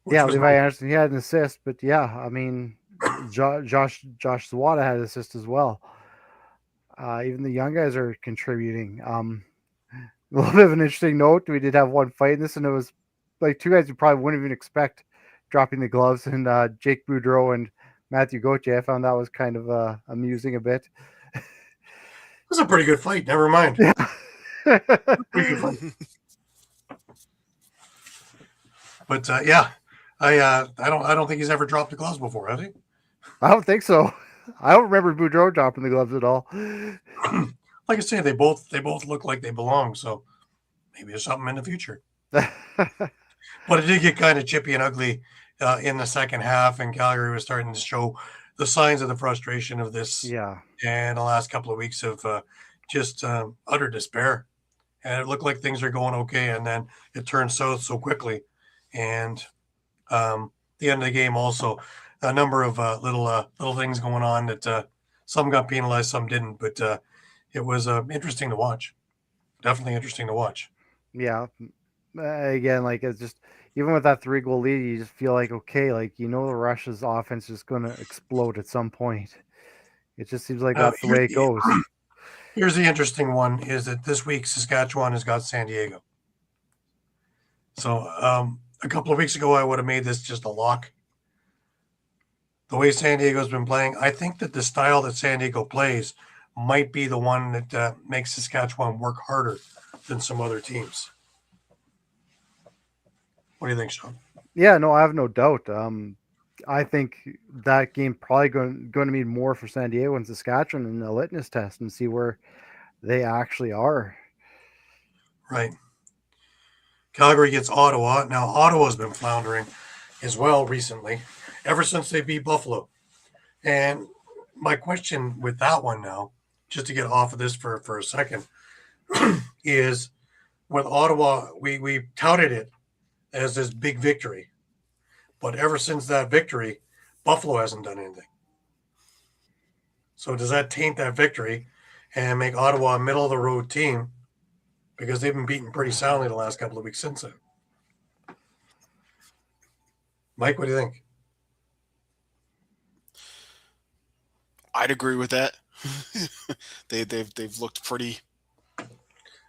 Which was Levi nice. Anderson, he had an assist, but I mean, Josh Zawada had an assist as well. Even the young guys are contributing. A little bit of an interesting note, we did have one fight in this, and it was like 2 guys you probably wouldn't even expect dropping the gloves, and Jake Boudreau and Matthew Gauthier. I found that was kind of amusing a bit. It was a pretty good fight. Never mind. Yeah. Pretty good fight. But I don't think he's ever dropped the gloves before, has he? I don't think so. I don't remember Boudreau dropping the gloves at all. Like I say, they both look like they belong. So maybe there's something in the future. But it did get kind of chippy and ugly in the second half, and Calgary was starting to show the signs of the frustration of this. Yeah. And the last couple of weeks of just utter despair. And it looked like things are going okay, and then it turned south so quickly. And the end of the game also, a number of little things going on that some got penalized, some didn't. But it was interesting to watch. Definitely interesting to watch. Yeah. Again, like it's just even with that 3-goal lead, you just feel like okay, like the Russia's offense is going to explode at some point. It just seems like that's the way it goes. Here's the interesting one: is that this week Saskatchewan has got San Diego. So a couple of weeks ago, I would have made this just a lock. The way San Diego's been playing, I think that the style that San Diego plays might be the one that makes Saskatchewan work harder than some other teams. What do you think, Shawn? Yeah, no, I have no doubt. I think that game probably going to mean more for San Diego and Saskatchewan in the litmus test and see where they actually are. Right. Calgary gets Ottawa. Now, Ottawa's been floundering as well recently, ever since they beat Buffalo. And my question with that one now, just to get off of this for a second, is with Ottawa, we touted it as this big victory. But ever since that victory, Buffalo hasn't done anything. So does that taint that victory and make Ottawa a middle-of-the-road team? Because they've been beaten pretty soundly the last couple of weeks since then. Mike, what do you think? I'd agree with that. They've looked pretty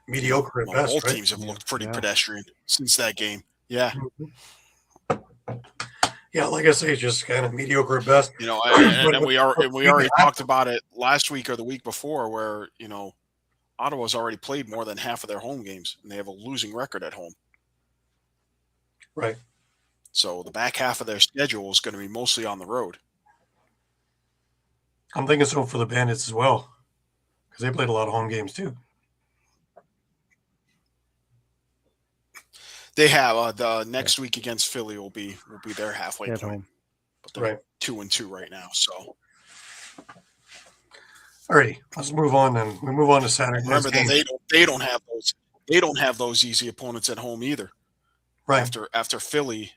Mediocre at well, best, both right? teams have looked pretty Yeah. pedestrian since that game. Yeah. Yeah, like I say, just kind of mediocre at best. And we already talked about it last week or the week before, where Ottawa's already played more than half of their home games, and they have a losing record at home. Right. So the back half of their schedule is going to be mostly on the road. I'm thinking so for the Bandits as well, because they played a lot of home games too. They have the next week against Philly will be their halfway At point. home. But they're 2-2 right now. So alrighty, let's move on then. We move on to Saturday. remember that they don't have those easy opponents at home either. Right. After Philly,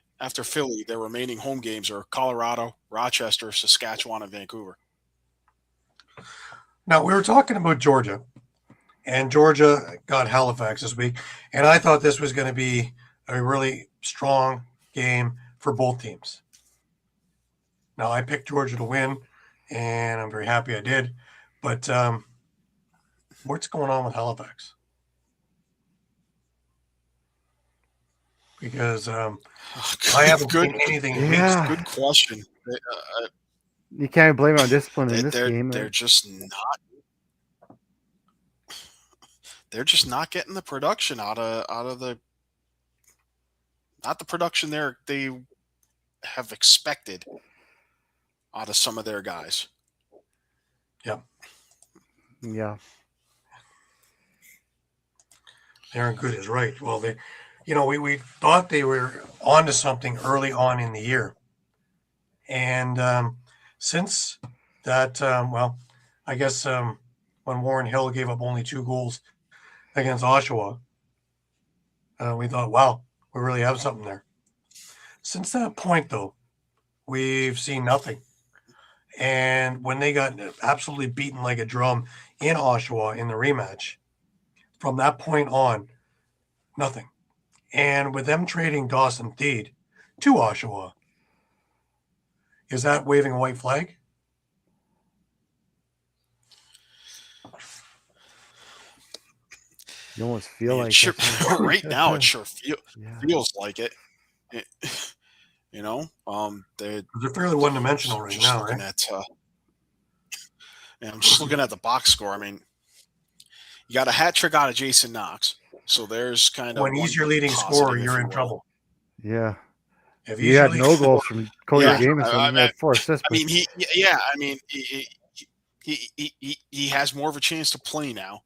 their remaining home games are Colorado, Rochester, Saskatchewan, and Vancouver. Now, we were talking about Georgia, and Georgia got Halifax this week, and I thought this was going to be a really strong game for both teams. Now, I picked Georgia to win, and I'm very happy I did, but what's going on with Halifax? Because I haven't seen anything. Yeah. Good question. You can't blame it on discipline in this game. They're just not. They're just not getting the production out of the. Not the production they have expected out of some of their guys. Yeah. Aaron Good is right. Well, we thought they were onto something early on in the year, and since that, I guess when Warren Hill gave up only 2 goals against Oshawa, we thought, wow, we really have something there. Since that point, though, we've seen nothing. And when they got absolutely beaten like a drum in Oshawa in the rematch, from that point on, nothing. And with them trading Dawson Theed to Oshawa, is that waving a white flag? You almost feel like sure, it. right now it sure feels like it. They're fairly one-dimensional right now, looking right? I'm just looking at the box score. I mean, you got a hat trick out of Jason Knox, so there's kind of when he's your leading scorer, you're in trouble. Yeah. If you had no goals from Cody Jamieson. He had 4 assists. I mean, he has more of a chance to play now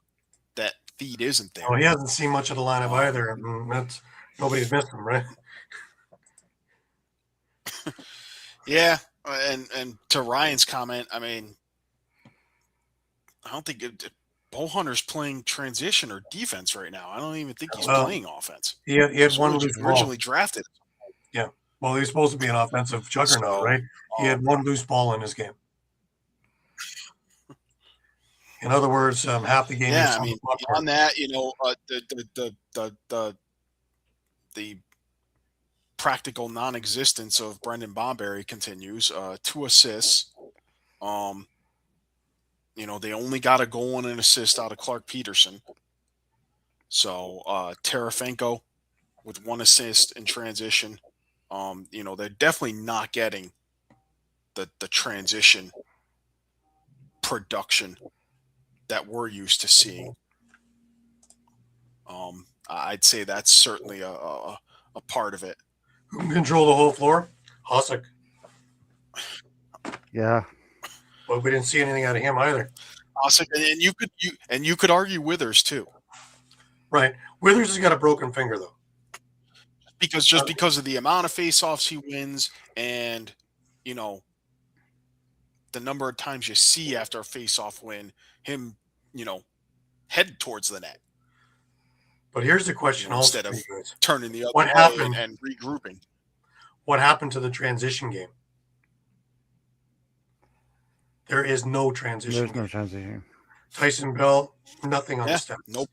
that Theed isn't there. Oh, he hasn't seen much of the lineup either. Nobody's missed him, right? Yeah, and to Ryan's comment, I mean, I don't think Bowhunter's playing transition or defense right now. I don't even think he's playing offense. He had one loose ball. Originally drafted. Yeah. Well, he was supposed to be an offensive juggernaut, right? He had one loose ball in his game. In other words, half the game. Yeah, I mean, beyond that, the practical non-existence of Brendan Bomberry continues. 2 assists. They only got a goal and an assist out of Clark Peterson. So Tarafenko with 1 assist in transition. They're definitely not getting the transition production that we're used to seeing. I'd say that's certainly a part of it. Who can control the whole floor? Kostiuk. Yeah. But we didn't see anything out of him either. Kostiuk, and you could argue Withers too. Right. Withers has got a broken finger though. Because of the amount of face-offs he wins and the number of times you see after a face-off win him, head towards the net. But here's the question also. Instead of turning the other what way happened, and regrouping. What happened to the transition game? There is no transition. There's no transition. Tyson Bell, nothing on the step. No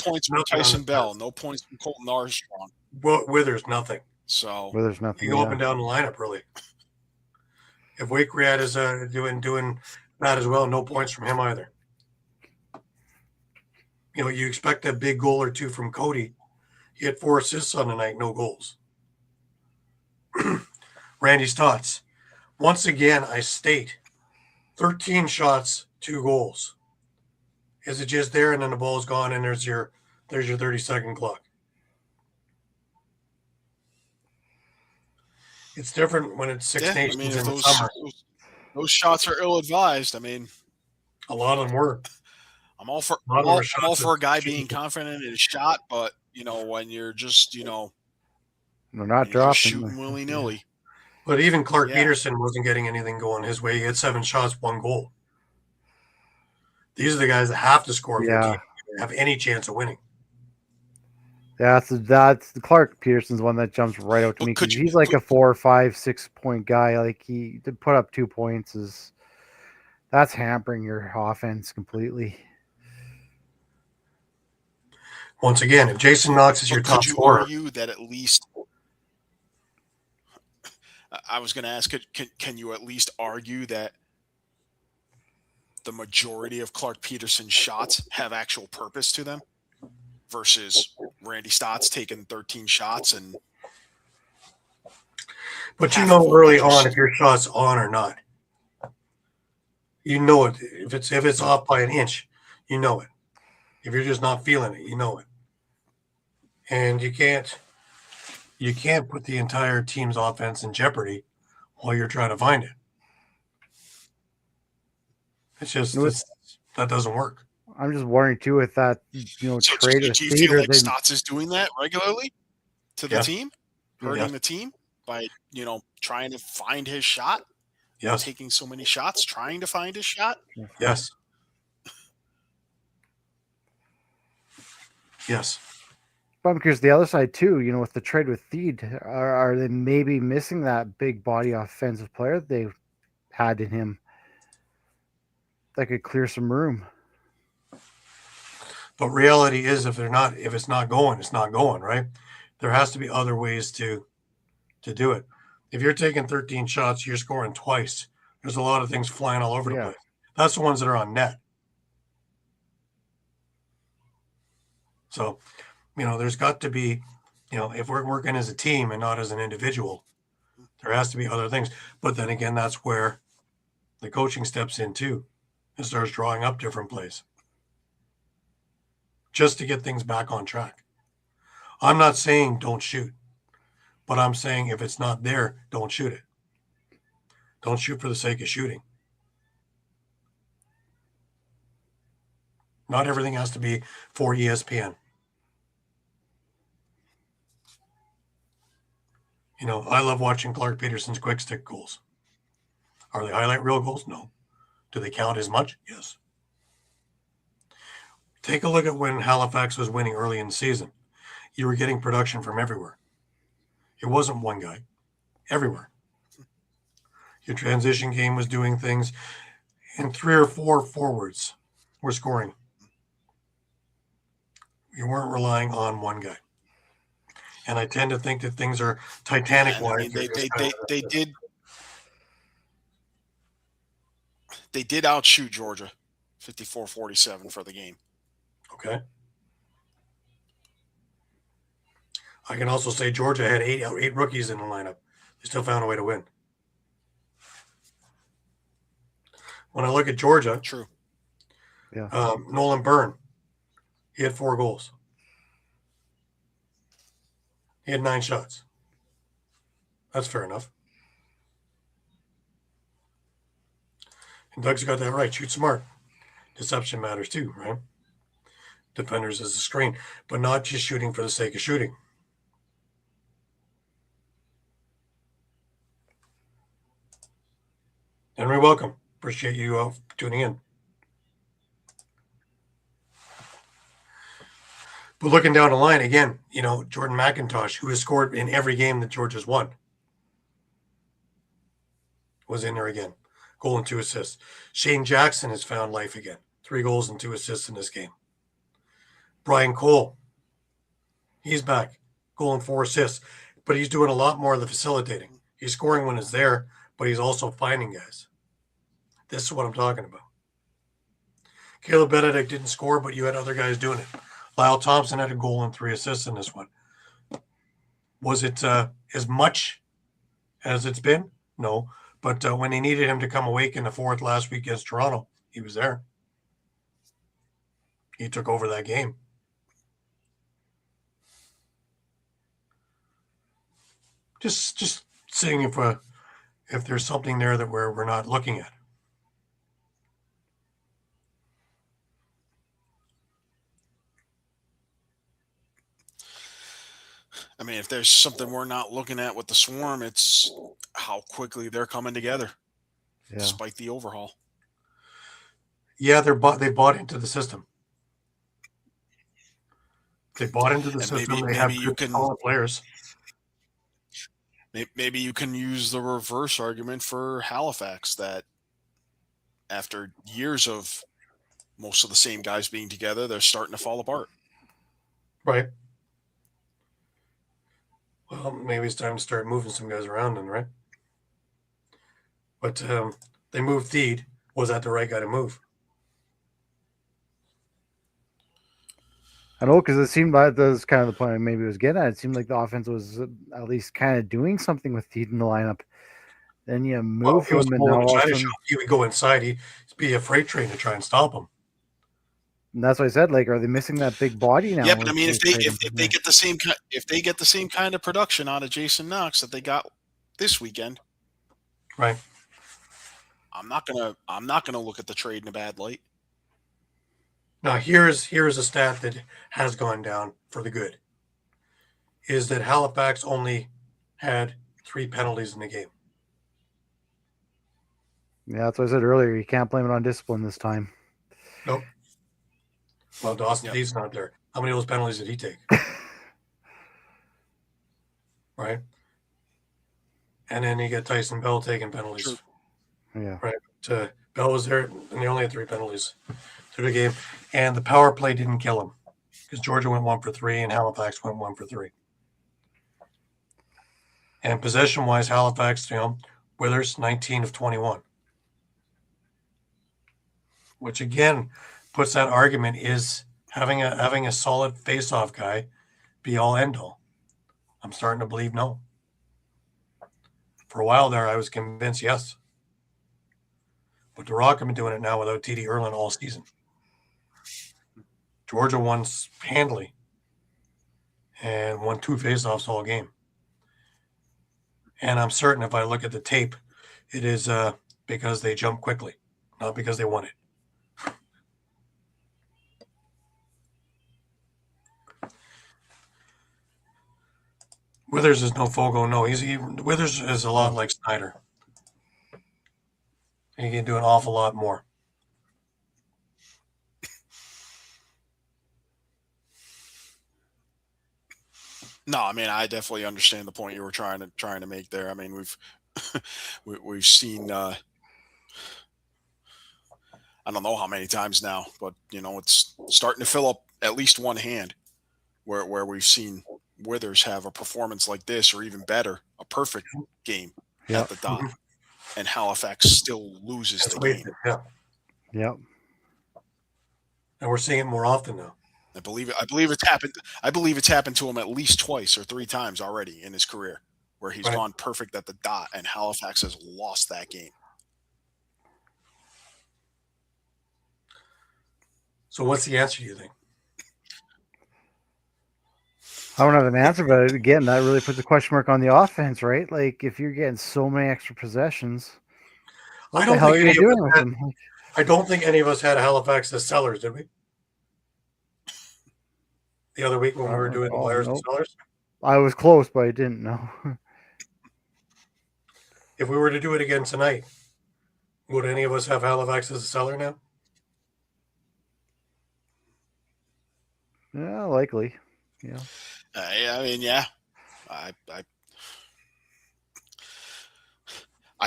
points from Tyson Bell. No points from Colton Armstrong. Withers, nothing. So Withers, nothing. You go up and down the lineup, really. If Wake Riad is doing that as well, no points from him either. You expect a big goal or 2 from Cody. He had 4 assists on the night, no goals. Randy's thoughts. Once again, I state 13 shots, 2 goals. Is it just there and then the ball's gone and there's your 30-second clock? It's different when it's Six Nations if in the summer. those shots are ill-advised, A lot of them were. I'm all for A lot of them were I'm all shots for a guy that- being confident in his shot, but when you're just They're not you're just dropping. shooting willy-nilly. But even Clark Yeah. Peterson wasn't getting anything going his way. He had 7 shots, 1 goal. These are the guys that have to score if their team have any chance of winning. That's the Clark Peterson's one that jumps right out to me because he's like a 4, 5, 6 point guy. Like he to put up 2 points that's hampering your offense completely. Once again, if Jason Knox is your top Could you scorer, argue that at least? I was going to ask, can you at least argue that the majority of Clark Peterson's shots have actual purpose to them versus Randy Stott's taking 13 shots and? but you know early on if your shot's on or not. You know it. If it's off by an inch, you know it. If you're just not feeling it, you know it. And you can't put the entire team's offense in jeopardy while you're trying to find it. It's just that doesn't work. I'm just wondering too with that So trade do of you feel Theater. like Stotts is doing that regularly to the Yeah. team, hurting the team by trying to find his shot? Yes. Taking so many shots, trying to find his shot. Yes. Yes. But I'm curious the other side too. With the trade with Theed, are they maybe missing that big body offensive player that they had in him that could clear some room? But reality is, if it's not going, it's not going, right? There has to be other ways to do it. If you're taking 13 shots, you're scoring twice. There's a lot of things flying all over the place. That's the ones that are on net. So, there's got to be, if we're working as a team and not as an individual, there has to be other things. But then again, that's where the coaching steps in too and starts drawing up different plays just to get things back on track. I'm not saying don't shoot, but I'm saying if it's not there, don't shoot it. Don't shoot for the sake of shooting. Not everything has to be for ESPN. I love watching Clark Peterson's quick stick goals. Are they highlight reel goals? No. Do they count as much? Yes. Take a look at when Halifax was winning early in the season. You were getting production from everywhere. It wasn't one guy. Everywhere. Your transition game was doing things, and 3 or 4 forwards were scoring. You weren't relying on one guy. And I tend to think that things are Titanic-wise. They did outshoot Georgia 54-47 for the game. Okay. I can also say Georgia had 8 rookies in the lineup. They still found a way to win. When I look at Georgia, True. Yeah. Nolan Byrne, he had 4 goals. He had 9 shots. That's fair enough. And Doug's got that right. Shoot smart. Deception matters too, right? Defenders as a screen, but not just shooting for the sake of shooting. Henry, welcome. Appreciate you tuning in. But looking down the line again, Jordan McIntosh, who has scored in every game that Georgia's won, was in there again. Goal and 2 assists. Shane Jackson has found life again. 3 goals and 2 assists in this game. Brian Cole, he's back. Goal and 4 assists. But he's doing a lot more of the facilitating. He's scoring when it's there, but he's also finding guys. This is what I'm talking about. Caleb Benedict didn't score, but you had other guys doing it. Lyle Thompson had a goal and 3 assists in this one. Was it as much as it's been? No. But when they needed him to come awake in the 4th last week against Toronto, he was there. He took over that game. Just seeing if there's something there that we're not looking at. I mean, if there's something we're not looking at with the Swarm, it's how quickly they're coming together, despite the overhaul. Yeah, they bought into the system. They bought into the system. They have good solid players. Maybe you can use the reverse argument for Halifax that after years of most of the same guys being together, they're starting to fall apart. Right. Well, maybe it's time to start moving some guys around then, right? But they moved Theed. Was that the right guy to move? I know, because it seemed like that was kind of the point I maybe was getting at. It seemed like the offense was at least kind of doing something with Theed in the lineup. Then you move him, and now he would go inside. He'd be a freight train to try and stop him. And that's what I said. Like, are they missing that big body now? Yeah, but I mean, if they get the same kind of production out of Jason Knox that they got this weekend, right? I'm not gonna look at the trade in a bad light. Now, here's a stat that has gone down for the good. Is that Halifax only had 3 penalties in the game. Yeah, that's what I said earlier. You can't blame it on discipline this time. Nope. Well, Dawson Theed's not there. How many of those penalties did he take? Right? And then you get Tyson Bell taking penalties. True. Yeah. Right. Bell was there, and they only had 3 penalties through the game. And the power play didn't kill him because Georgia went 1 for 3 and Halifax went 1 for 3. And possession-wise, Halifax, Withers, 19 of 21. Which, again, puts that argument, is having a solid face-off guy be all end-all? I'm starting to believe no. For a while there, I was convinced yes. But the Rock have been doing it now without T.D. Erlin all season. Georgia won handily and won 2 faceoffs all game. And I'm certain if I look at the tape, it is because they jumped quickly, not because they won it. Withers is no Fogo. No, Withers is a lot like Snyder. He can do an awful lot more. No, I mean, I definitely understand the point you were trying to make there. I mean, we've seen I don't know how many times now, but it's starting to fill up at least one hand where we've seen Withers have a performance like this or even better, a perfect game at the dot, and Halifax still loses the game. Yeah. Yep. And we're seeing it more often now. I believe it's happened. I believe it's happened to him at least 2 or 3 times already in his career, where he's gone perfect at the dot, and Halifax has lost that game. So, what's the answer, you think? I don't have an answer, but again, that really puts a question mark on the offense, right? Like, if you're getting so many extra possessions, what the hell are you doing with them? I don't think any of us had Halifax as sellers, did we? The other week when we were doing the players and sellers? I was close, but I didn't know. If we were to do it again tonight, would any of us have Halifax as a seller now? Yeah, likely. Yeah. I mean, yeah. I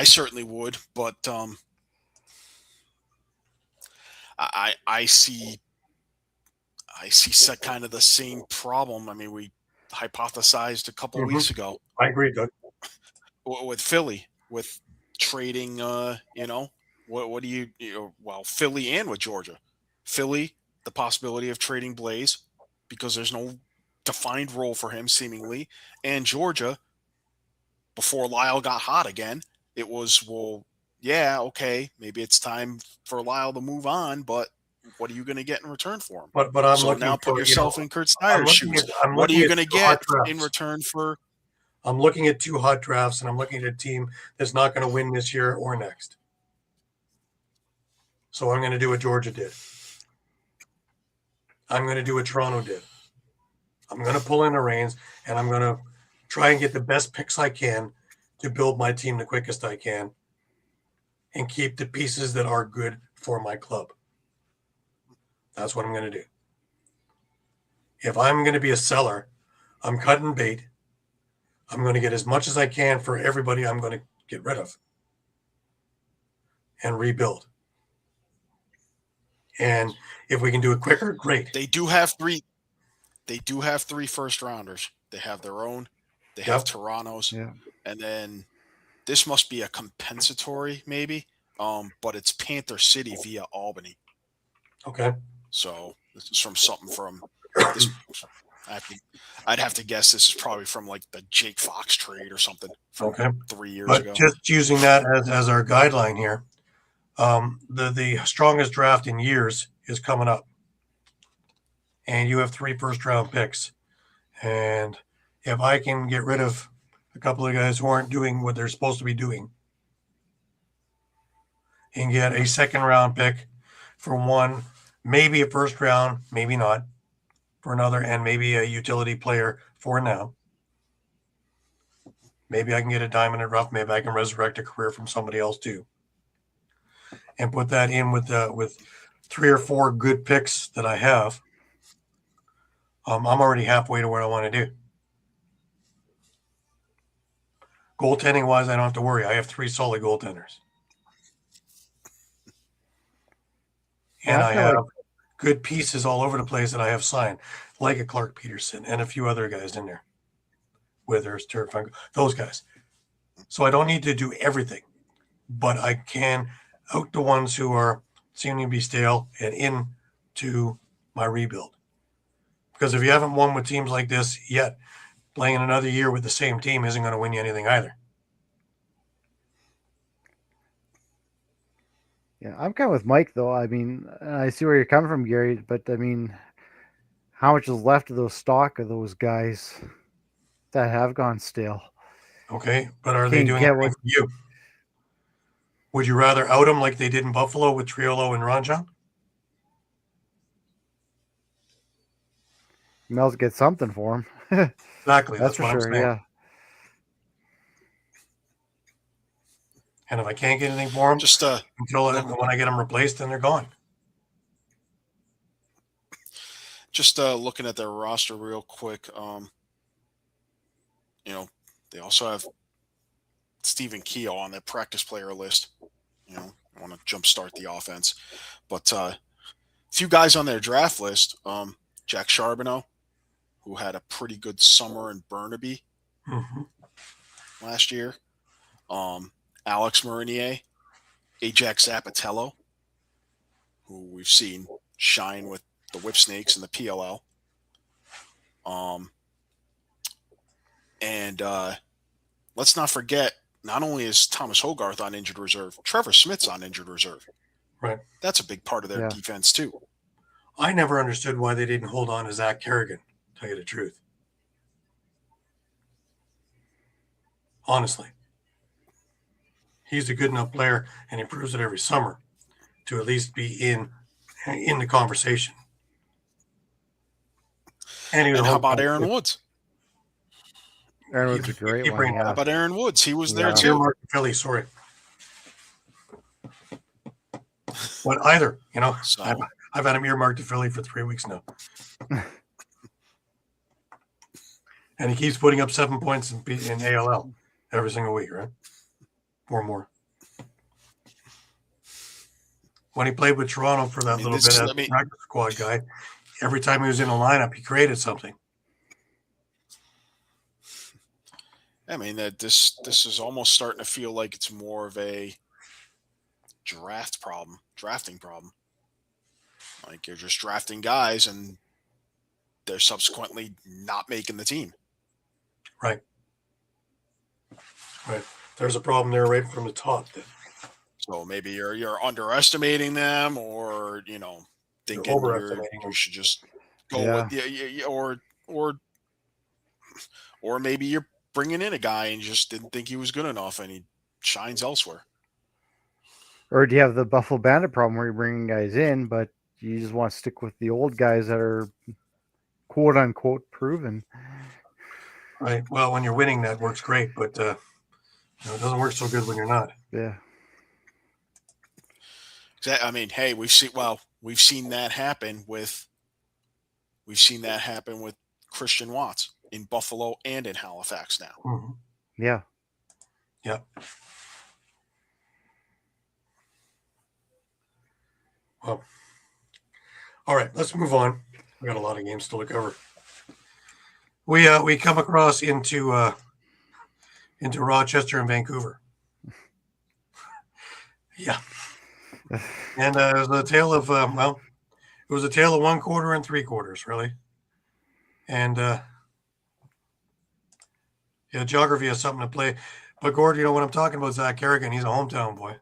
certainly would, but I see kind of the same problem. I mean, we hypothesized a couple of weeks ago. I agree, Doug. With Philly, with trading, what do you Philly and with Georgia. Philly, the possibility of trading Blaze because there's no defined role for him seemingly. And Georgia, before Lyle got hot again, it was, maybe it's time for Lyle to move on, but what are you going to get in return for him? But I'm so looking now put for, yourself in Kurt Snyder's shoes. What are you going to get in return for I'm looking at 2 hot drafts, and I'm looking at a team that's not going to win this year or next. So I'm going to do what Georgia did. I'm going to do what Toronto did. I'm going to pull in the reins, and I'm going to try and get the best picks I can to build my team the quickest I can and keep the pieces that are good for my club. That's what I'm going to do. If I'm going to be a seller, I'm cutting bait. I'm going to get as much as I can for everybody I'm going to get rid of and rebuild. And if we can do it quicker, great. They do have 3 first rounders. They have their own. They have Toronto's. Yeah. And then this must be a compensatory, maybe. But it's Panther City via Albany. Okay. So this is from something from this. I'd have to guess this is probably from like the Jake Fox trade or something from 3 years ago. But just using that as our guideline here, the strongest draft in years is coming up. And you have 3 first-round picks. And if I can get rid of a couple of guys who aren't doing what they're supposed to be doing and get a second-round pick for one, maybe a first round, maybe not, for another, and maybe a utility player for now. Maybe I can get a diamond in the rough. Maybe I can resurrect a career from somebody else too. And put that in with 3 or 4 good picks that I have. I'm already halfway to where I want to do. Goaltending wise, I don't have to worry. I have 3 solid goaltenders. And I have good pieces all over the place that I have signed, like a Clark Peterson and a few other guys in there. Withers, Turfang, those guys. So I don't need to do everything, but I can out the ones who are seeming to be stale and into my rebuild. Because if you haven't won with teams like this yet, playing another year with the same team isn't going to win you anything either. Yeah, I'm kind of with Mike, though. I mean, I see where you're coming from, Gary, but I mean, how much is left of those stock of those guys that have gone stale? Okay, but are they doing anything for you? Would you rather out them like they did in Buffalo with Triolo and Ranjan? Mel's get something for him. Exactly, That's for what sure. I'm saying. Yeah. And if I can't get anything for them, until when I get them replaced, then they're gone. Just looking at their roster real quick, they also have Stephen Keogh on their practice player list. I want to jumpstart the offense. But a few guys on their draft list, Jack Charbonneau, who had a pretty good summer in Burnaby last year. Alex Marinier, Ajax Zapatello, who we've seen shine with the Whipsnakes in the PLL. And let's not forget, not only is Thomas Hogarth on injured reserve, Trevor Smith's on injured reserve. Right. That's a big part of their defense, too. I never understood why they didn't hold on to Zach Kerrigan, to tell you the truth. Honestly. He's a good enough player, and he proves it every summer to at least be in the conversation. And how about Aaron Woods? Aaron Woods is a great one. How about Aaron Woods? He was there too. Philly, sorry. But either, so. I've had him earmarked to Philly for 3 weeks now. And he keeps putting up 7 points in ALL every single week, right? 4 more. When he played with Toronto for that little bit as a practice squad guy, every time he was in a lineup, he created something. I mean, that this is almost starting to feel like it's more of a drafting problem. Like you're just drafting guys and they're subsequently not making the team. Right. There's a problem there right from the top. Then. So maybe you're underestimating them, or thinking you should just go with or maybe you're bringing in a guy and just didn't think he was good enough, and he shines elsewhere. Or do you have the Buffalo Bandit problem where you're bringing guys in, but you just want to stick with the old guys that are quote unquote proven? Right. Well, when you're winning, that works great, but it doesn't work so good when you're not. Yeah. I mean, hey, we've seen that happen with Christian Watts in Buffalo and in Halifax now. Mm-hmm. Yeah. Yeah. Well, all right, let's move on. We got a lot of games still to cover. We come across into Rochester and Vancouver. Yeah. And it was a tale of it was a tale of 1 quarter and 3 quarters, really. And geography has something to play. But Gord, when I'm talking about Zach Kerrigan, he's a hometown boy,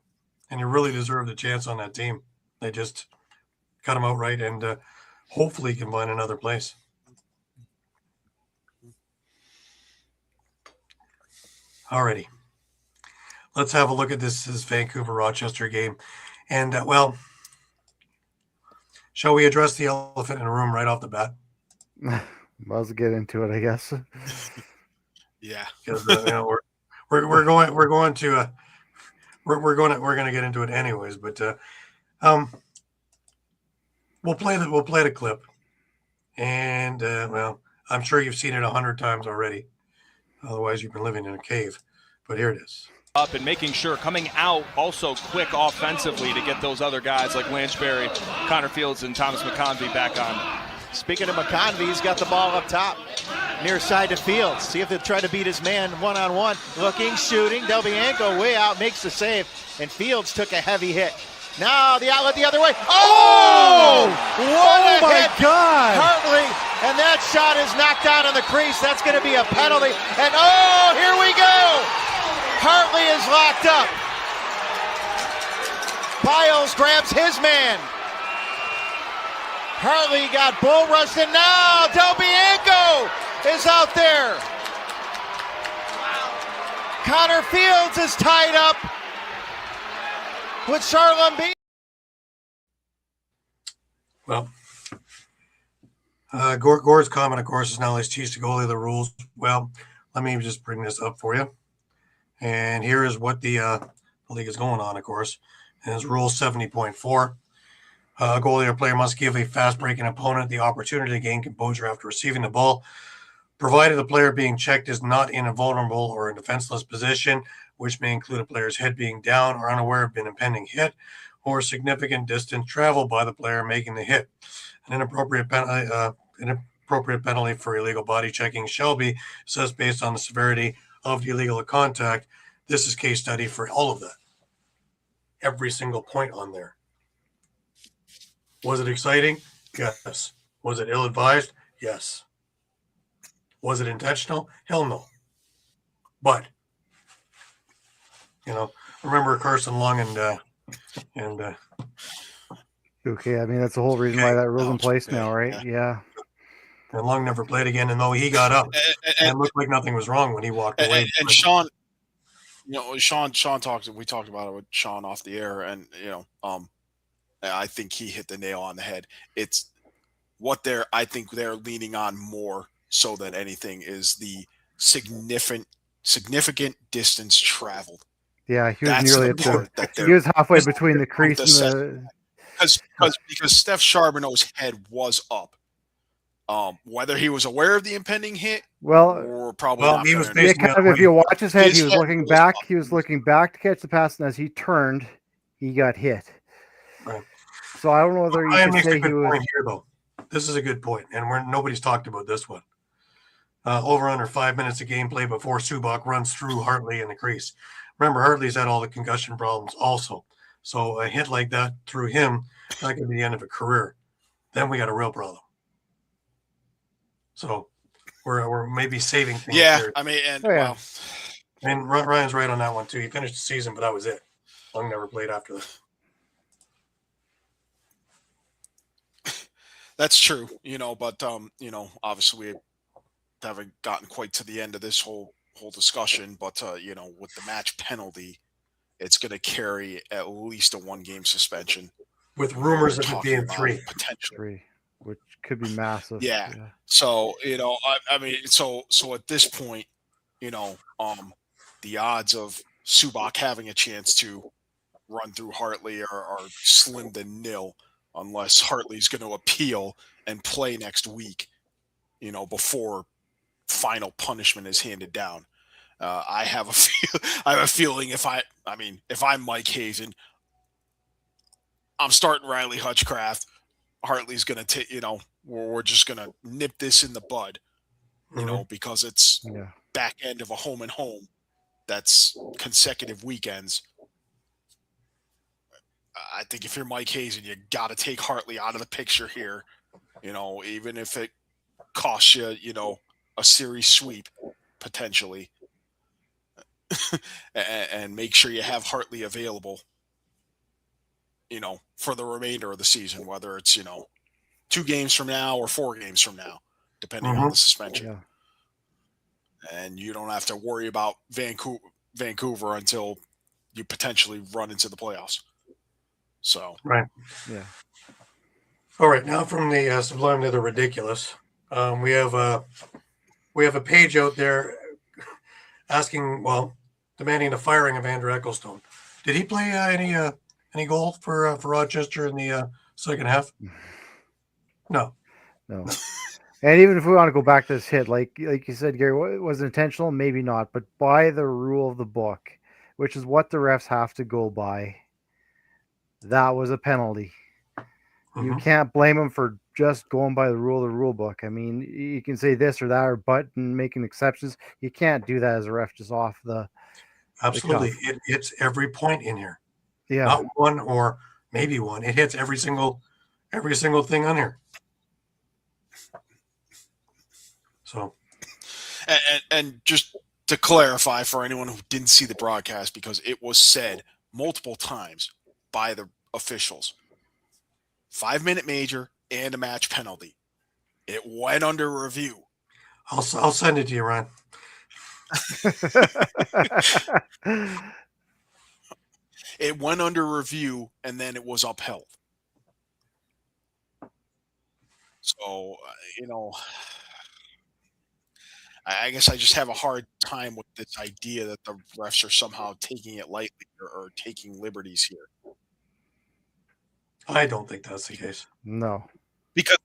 and he really deserved a chance on that team. They just cut him outright, and hopefully he can find another place. Alrighty. Let's have a look at this Vancouver-Rochester game. And, shall we address the elephant in the room right off the bat? Let's get into it, I guess. Yeah. Because we're going to get into it anyways, but we'll play the clip. And I'm sure you've seen it 100 times already. Otherwise, you've been living in a cave. But here it is. Up and making sure coming out also quick offensively to get those other guys like Lanchberry, Connor Fields, and Thomas McConvey back on. Speaking of McConvey, he's got the ball up top, near side to Fields. See if they'll try to beat his man one-on-one. Looking, shooting. Delbianco way out, makes the save, and Fields took a heavy hit. Now the outlet the other way. Oh! What a hit! God! Hartley, and that shot is knocked out on the crease. That's going to be a penalty. And oh, here we go! Hartley is locked up. Biles grabs his man. Hartley got bull rushed, and now Delbianco is out there. Connor Fields is tied up with Charlon B. Well, Gore's comment, of course, is now let's teach the goalie the rules. Well, let me just bring this up for you. And here is what the league is going on, of course. And it's Rule 70.4. A goalie or player must give a fast-breaking opponent the opportunity to gain composure after receiving the ball, provided the player being checked is not in a vulnerable or a defenseless position, which may include a player's head being down or unaware of an impending hit or significant distance traveled by the player making the hit. An inappropriate penalty for illegal body checking shall be assessed based on the severity of the illegal contact. This is case study for all of that. Every single point on there. Was it exciting? Yes. Was it ill-advised? Yes. Was it intentional? Hell no. But, remember Carson Long and okay, I mean, that's the whole reason why that rule's in place now, right? Yeah. And Long never played again, and though he got up and it looked like nothing was wrong when he walked away. And Shawn, Shawn talked. We talked about it with Shawn off the air, and I think he hit the nail on the head. It's what I think they're leaning on more so than anything is the significant distance traveled. Yeah, he was nearly he was halfway between the crease and because Steph Charbonneau's head was up. Whether he was aware of the impending hit, or probably not. He was if you watch his head, he was looking back. He was looking back to catch the pass, and as he turned, he got hit. Right. So I don't know whether you can say he was. Point here, though. This is a good point, and nobody's talked about this one. Over under 5 minutes of gameplay before Subak runs through Hartley in the crease. Remember, Hartley's had all the concussion problems also. So a hit like that through him, that could be the end of a career. Then we got a real problem. So we're maybe saving things. Yeah, here. I mean, and well, and Ryan's right on that one too. He finished the season, but that was it. Long never played after that. That's true, but obviously we haven't gotten quite to the end of this whole whole discussion, but with the match penalty, it's going to carry at least a 1-game suspension. with rumors We're of it talking being about 3. potentially. 3, which could be massive. Yeah. So I mean, so at this point, the odds of Subak having a chance to run through Hartley are slim to nil, unless Hartley's going to appeal and play next week, before final punishment is handed down. I have a feeling if I'm Mike Hazen, I'm starting Riley Hutchcraft. Hartley's going to take, we're just going to nip this in the bud, because it's back end of a home and home. That's consecutive weekends. I think if you're Mike Hazen, you got to take Hartley out of the picture here, even if it costs you, a series sweep potentially, and make sure you have Hartley available, for the remainder of the season, whether it's, 2 games from now or 4 games from now, depending on the suspension. Yeah. And you don't have to worry about Vancouver until you potentially run into the playoffs. So, Right. Yeah. All right. Now from the sublime to the ridiculous, we have a page out there demanding the firing of Andrew Ecclestone. Did he play any goal for Rochester in the second half? No. And even if we want to go back to this hit, like you said, Gary, was it intentional? Maybe not. But by the rule of the book, which is what the refs have to go by, that was a penalty. You can't blame them for just going by the rule book. I mean, you can say this or that or but and making exceptions. You can't do that as a ref just off the. Absolutely. It hits every point in here. Yeah. Not one or maybe one. It hits every single thing on here. So, and just to clarify for anyone who didn't see the broadcast, because it was said multiple times by the officials, 5-minute major and a match penalty. It went under review. I'll send it to you, Ron. It went under review and then it was upheld. So, I guess I just have a hard time with this idea that the refs are somehow taking it lightly or taking liberties here. I don't think that's the case. No. Because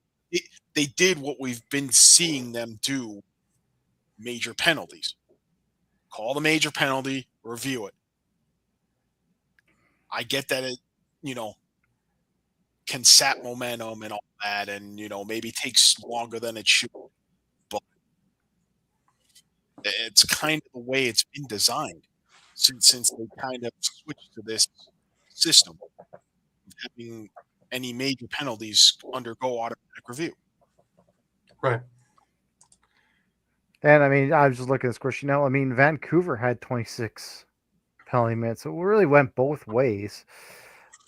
they did what we've been seeing them do, major penalties. Call the major penalty, review it. I get that it, can sap momentum and all that, and, maybe takes longer than it should. But it's kind of the way it's been designed since they kind of switched to this system of having any major penalties undergo automatic review. Right. And I mean, I was just looking at this question. Vancouver had 26 penalty minutes, so it really went both ways.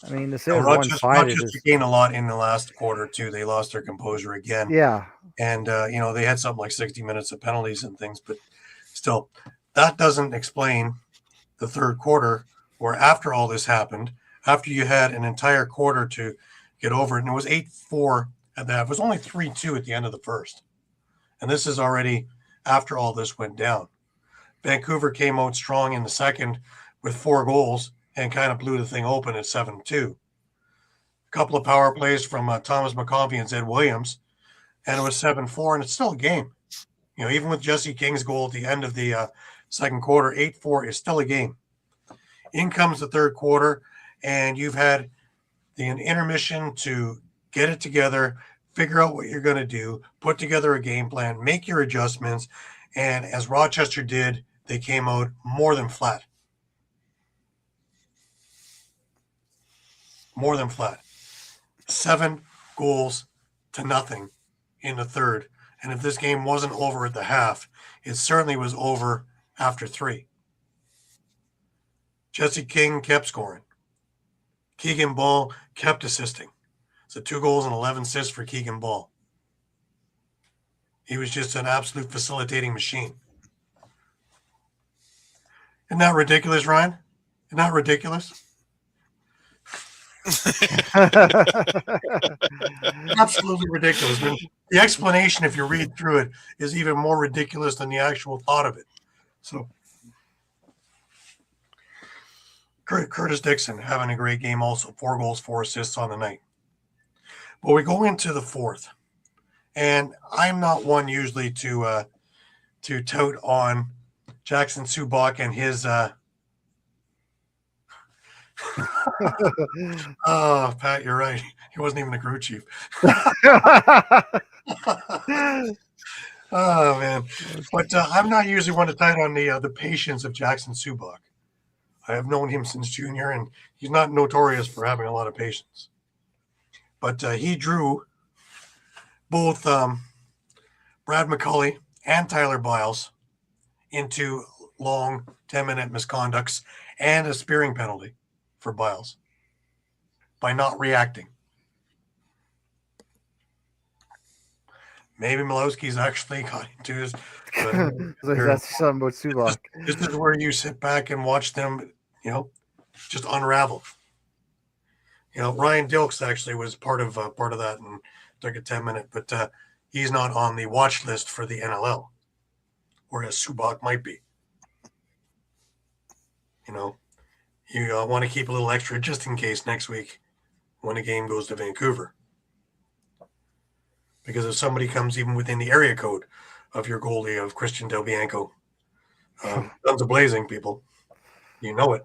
I mean, to say it was one-sided Rochester gained a lot in the last quarter too. They lost their composure again. Yeah. And they had something like 60 minutes of penalties and things, but still, that doesn't explain the third quarter, where after all this happened, after you had an entire quarter to get over it, and it was 8-4 at that. It was only 3-2 at the end of the first. And this is already after all this went down. Vancouver came out strong in the second with 4 goals and kind of blew the thing open at 7-2. A couple of power plays from Thomas McCompy and Zed Williams, and it was 7-4, and it's still a game. Even with Jesse King's goal at the end of the second quarter, 8-4 is still a game. In comes the third quarter, and you've had an intermission to get it together, figure out what you're going to do, put together a game plan, make your adjustments, and as Rochester did, they came out more than flat. More than flat. 7 goals to nothing in the third. And if this game wasn't over at the half, it certainly was over after 3. Jesse King kept scoring. Keegan Ball kept assisting. So 2 goals and 11 assists for Keegan Ball. He was just an absolute facilitating machine. Isn't that ridiculous, Ryan? Isn't that ridiculous? Absolutely ridiculous. And the explanation, if you read through it, is even more ridiculous than the actual thought of it. So, Curtis Dixon having a great game also. 4 goals, 4 assists on the night. But we go into the fourth. And I'm not one usually to tout on Jackson Subak and his oh, Pat, you're right. He wasn't even a crew chief. Oh man, but I'm not usually one to tout on the patience of Jackson Subak. I have known him since junior, and he's not notorious for having a lot of patience. But he drew both Brad McCulley and Tyler Biles into long 10-minute misconducts and a spearing penalty for Biles by not reacting. Maybe Milowski's actually got into his. That's something about Subak. This is where you sit back and watch them, just unravel. Ryan Dilks actually was part of that and took a 10-minute, but he's not on the watch list for the NLL, whereas Subak might be. You want to keep a little extra just in case next week when a game goes to Vancouver. Because if somebody comes even within the area code of your goalie of Christian Del Bianco, guns are blazing, people. You know it.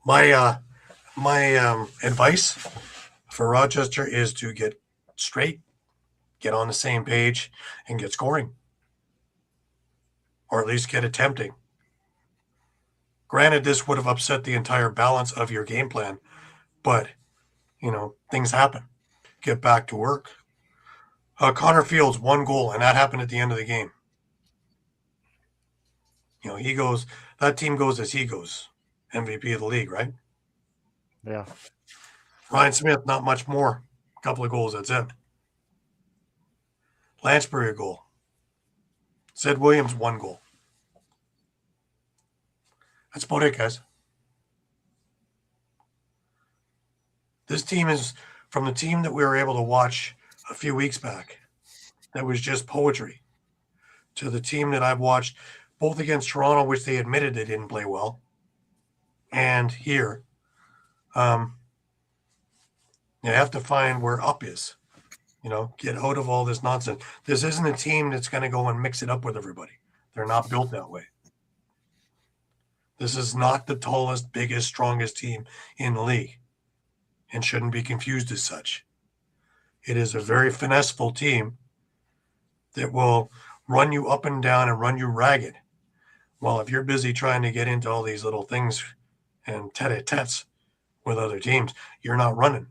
My advice for Rochester is to get straight, get on the same page, and get scoring. Or at least get attempting. Granted, this would have upset the entire balance of your game plan, but, things happen. Get back to work. Connor Fields, 1 goal, and that happened at the end of the game. He goes, that team goes as he goes. MVP of the league, right? Yeah. Ryan Smith, not much more. A couple of goals, that's it. Lansbury, a goal. Sid Williams, 1 goal. That's about it, guys. This team is from the team that we were able to watch a few weeks back that was just poetry to the team that I've watched both against Toronto, which they admitted they didn't play well, and here. You have to find where up is. Get out of all this nonsense. This isn't a team that's going to go and mix it up with everybody. They're not built that way. This is not the tallest, biggest, strongest team in the league and shouldn't be confused as such. It is a very finesseful team that will run you up and down and run you ragged. Well, if you're busy trying to get into all these little things and tete-a-tetes with other teams, you're not running.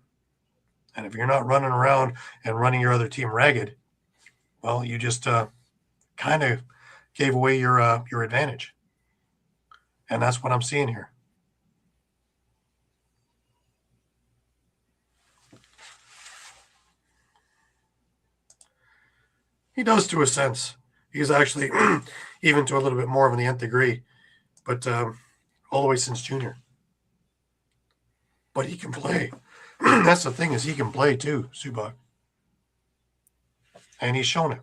And if you're not running around and running your other team ragged, well, you just kind of gave away your advantage. And that's what I'm seeing here. He does to a sense. He's actually even to a little bit more of an nth degree, but all the way since junior. But he can play. That's the thing, is he can play too, Subak. And he's shown it.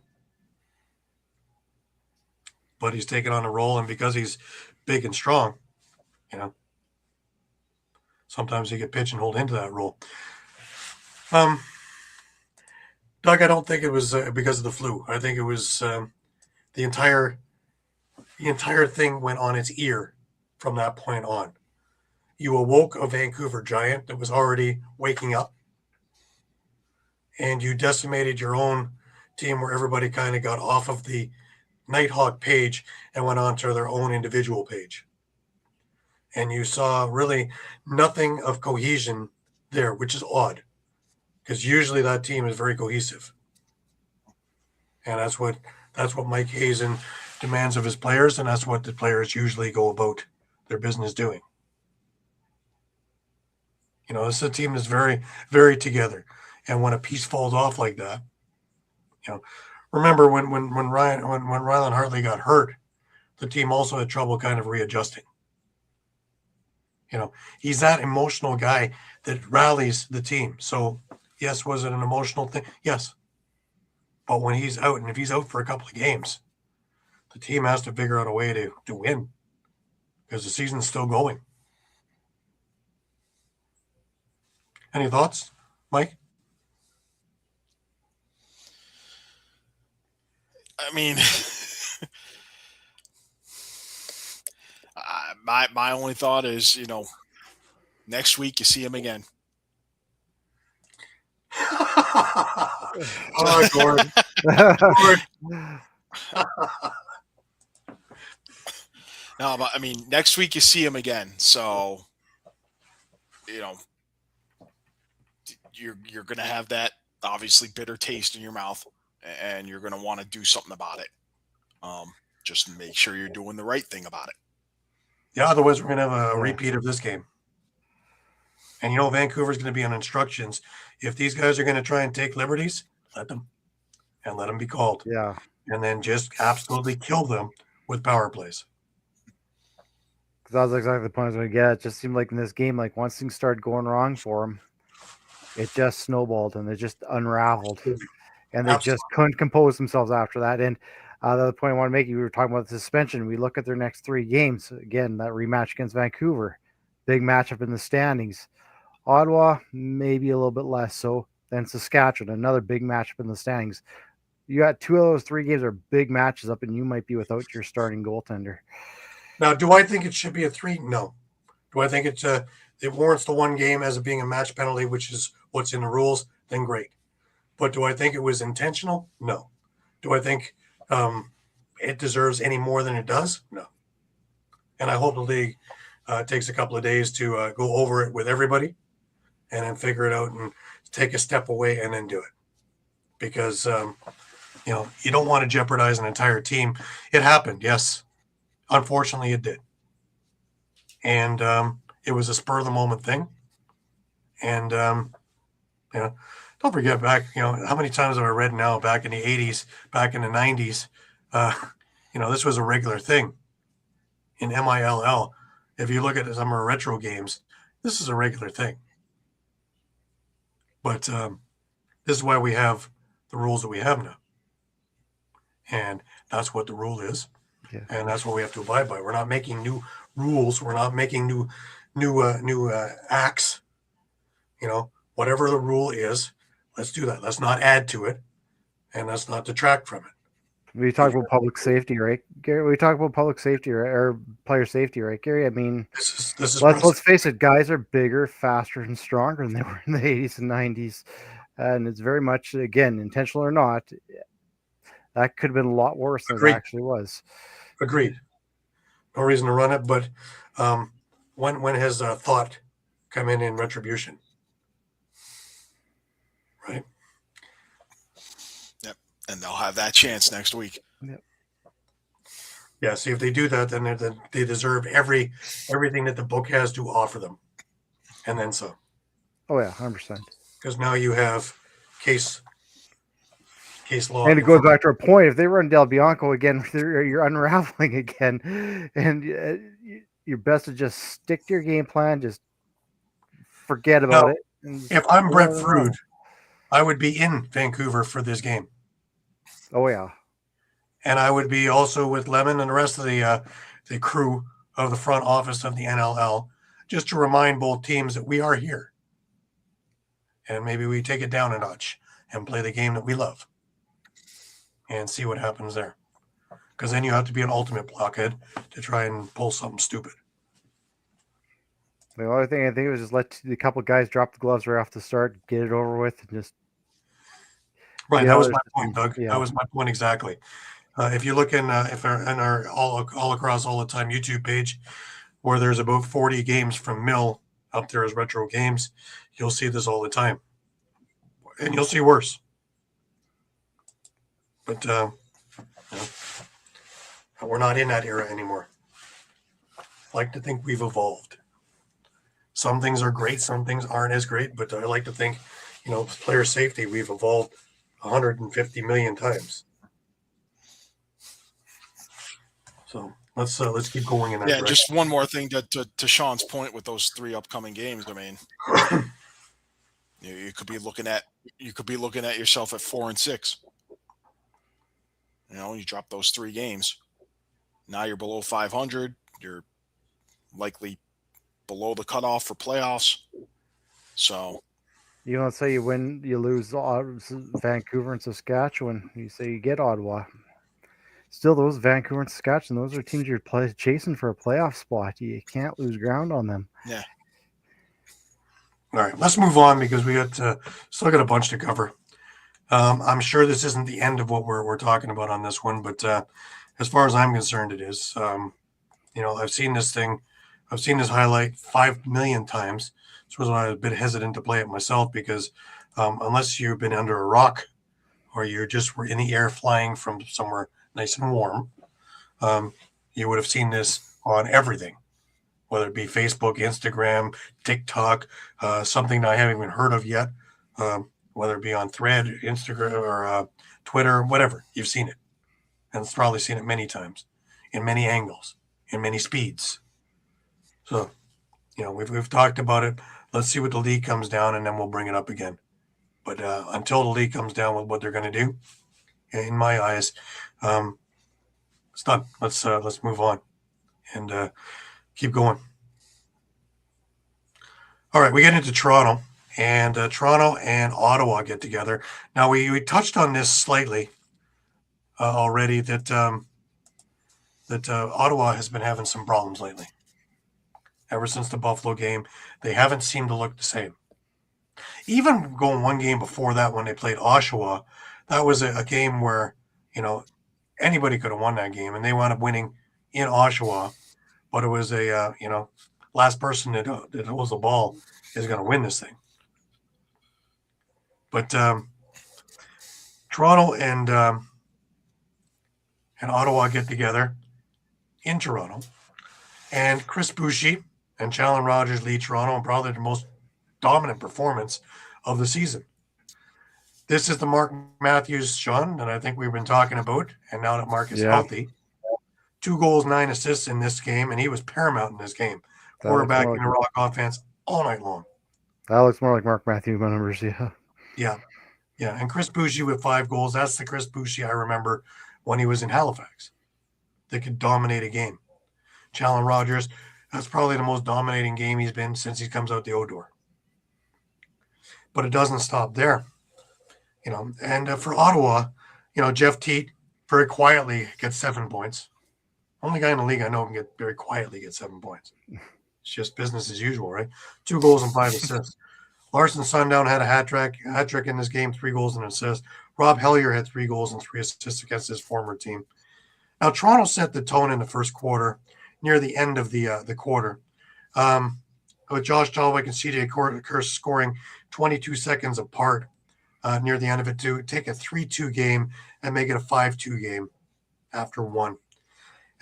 But he's taken on a role, and because he's big and strong, sometimes he get pigeonholed into that role. Doug, I don't think it was because of the flu. I think it was the entire thing went on its ear from that point on. You awoke a Vancouver Giant that was already waking up, and you decimated your own team where everybody kind of got off of the Nighthawk page and went on to their own individual page. And you saw really nothing of cohesion there, which is odd. Because usually that team is very cohesive. And that's what Mike Hazen demands of his players, and that's what the players usually go about their business doing. This is a team that's very, very together. And when a piece falls off like that, remember when Rylan Hartley got hurt, the team also had trouble kind of readjusting. He's that emotional guy that rallies the team. So, yes, was it an emotional thing? Yes. But when he's out, and if he's out for a couple of games, the team has to figure out a way to win because the season's still going. Any thoughts, Mike? I mean, my only thought is, next week you see him again. Oh, Gord. No, but I mean, next week you see him again. So, you're going to have that obviously bitter taste in your mouth, and you're going to want to do something about it. Just make sure you're doing the right thing about it. Yeah, otherwise we're going to have a repeat of this game. And Vancouver's going to be on instructions. If these guys are going to try and take liberties, let them be called. Yeah. And then just absolutely kill them with power plays. Because that was exactly the point I was going to get. It just seemed like in this game, like once things started going wrong for them, it just snowballed and it just unraveled. And they just couldn't compose themselves after that. And the other point I want to make, we were talking about the suspension. We look at their next 3 games. Again, that rematch against Vancouver. Big matchup in the standings. Ottawa, maybe a little bit less so. Then Saskatchewan, another big matchup in the standings. You got 2 of those 3 games are big matches up, and you might be without your starting goaltender. Now, do I think it should be a 3? No. Do I think it warrants the 1 game as it being a match penalty, which is what's in the rules? Then great. But do I think it was intentional? No. Do I think it deserves any more than it does? No. And I hope the league takes a couple of days to go over it with everybody and then figure it out and take a step away and then do it. Because, you don't want to jeopardize an entire team. It happened, yes. Unfortunately, it did. And it was a spur-of-the-moment thing. And, don't forget back, how many times have I read now back in the 80s, back in the 90s, this was a regular thing in MILL. If you look at some of our retro games, this is a regular thing. But this is why we have the rules that we have now. And that's what the rule is. Yeah. And that's what we have to abide by. We're not making new rules. We're not making new acts. Whatever the rule is, let's do that. Let's not add to it, and let's not detract from it. We talk about public safety, right, Gary? We talk about public safety or player safety, right, Gary? I mean, this is let's face it, guys are bigger, faster, and stronger than they were in the 80s and 90s. And it's very much, again, intentional or not, that could have been a lot worse than it actually was. Agreed. No reason to run it, but when has thought come in retribution? Right? Yep. And they'll have that chance next week. Yep. Yeah, see, if they do that, then they deserve everything that the book has to offer them. And then some. Oh, yeah, 100%. Because now you have case law. And it goes back to our point. If they run Del Bianco again, you're unraveling again. And you're best to just stick to your game plan. Just forget about it. If I'm Brett Frood, I would be in Vancouver for this game. Oh, yeah. And I would be also with Lemon and the rest of the crew of the front office of the NLL, just to remind both teams that we are here. And maybe we take it down a notch and play the game that we love and see what happens there. Because then you have to be an ultimate blockhead to try and pull something stupid. The only thing I think was just let a couple of guys drop the gloves right off the start, get it over with, and just. Right, that was my point, Doug. Yeah. That was my point exactly. If you look in our all across all the time YouTube page, where there's about 40 games from Mill up there as retro games, you'll see this all the time, and you'll see worse. But we're not in that era anymore. I like to think we've evolved. Some things are great, some things aren't as great, but I like to think, player safety, we've evolved 150 million times. So let's keep going in that Yeah, direction. just one more thing to Sean's point with those 3 upcoming games. I mean, you could be looking at yourself at 4-6. You drop those 3 games. Now you're below 500. You're likely below the cutoff for playoffs. So, Let's say you win, you lose Vancouver and Saskatchewan. You say you get Ottawa. Still, those Vancouver and Saskatchewan, those are teams you're chasing for a playoff spot. You can't lose ground on them. yeah. All right, let's move on because we still got a bunch to cover. I'm sure this isn't the end of what we're talking about on this one, but as far as I'm concerned, it is. I've seen this thing. I've seen this highlight 5 million times. This was why I was a bit hesitant to play it myself because unless you've been under a rock or you just were in the air flying from somewhere nice and warm, you would have seen this on everything, whether it be Facebook, Instagram, TikTok, something I haven't even heard of yet, whether it be on Thread, Instagram, or Twitter, whatever. You've seen it. And it's probably seen it many times, in many angles, in many speeds. So, we've talked about it. Let's see what the league comes down, and then we'll bring it up again. But until the league comes down with what they're going to do, in my eyes, it's done. Let's move on and keep going. All right, we get into Toronto, and Toronto and Ottawa get together. Now, we touched on this slightly already, that Ottawa has been having some problems lately. Ever since the Buffalo game, they haven't seemed to look the same. Even going one game before that when they played Oshawa, that was a game where, anybody could have won that game, and they wound up winning in Oshawa, but it was a, last person that holds the ball is going to win this thing. But Toronto and Ottawa get together in Toronto, and Chris Boucher and Challen Rogers lead Toronto in probably the most dominant performance of the season. This is the Mark Matthews, Sean, that I think we've been talking about, and now that Mark is healthy. 2 goals, 9 assists in this game, and he was paramount in this game. Quarterbacking the Rock offense all night long. That looks more like Mark Matthews numbers, yeah. Yeah, and Chris Boucher with 5 goals. That's the Chris Boucher I remember when he was in Halifax. They could dominate a game. Challen Rogers, that's probably the most dominating game he's been since he comes out the O-door. But it doesn't stop there. And for Ottawa, Jeff Teat very quietly gets 7 points. Only guy in the league I know can get very quietly get 7 points. It's just business as usual, right? 2 goals and 5 assists. Larson Sundown had a hat trick in this game, 3 goals and an assist. Rob Hellier had 3 goals and 3 assists against his former team. Now, Toronto set the tone in the first quarter, near the end of the quarter, with Josh Dalwick and CJ Kurse scoring 22 seconds apart near the end of it to take a 3-2 game and make it a 5-2 game after 1.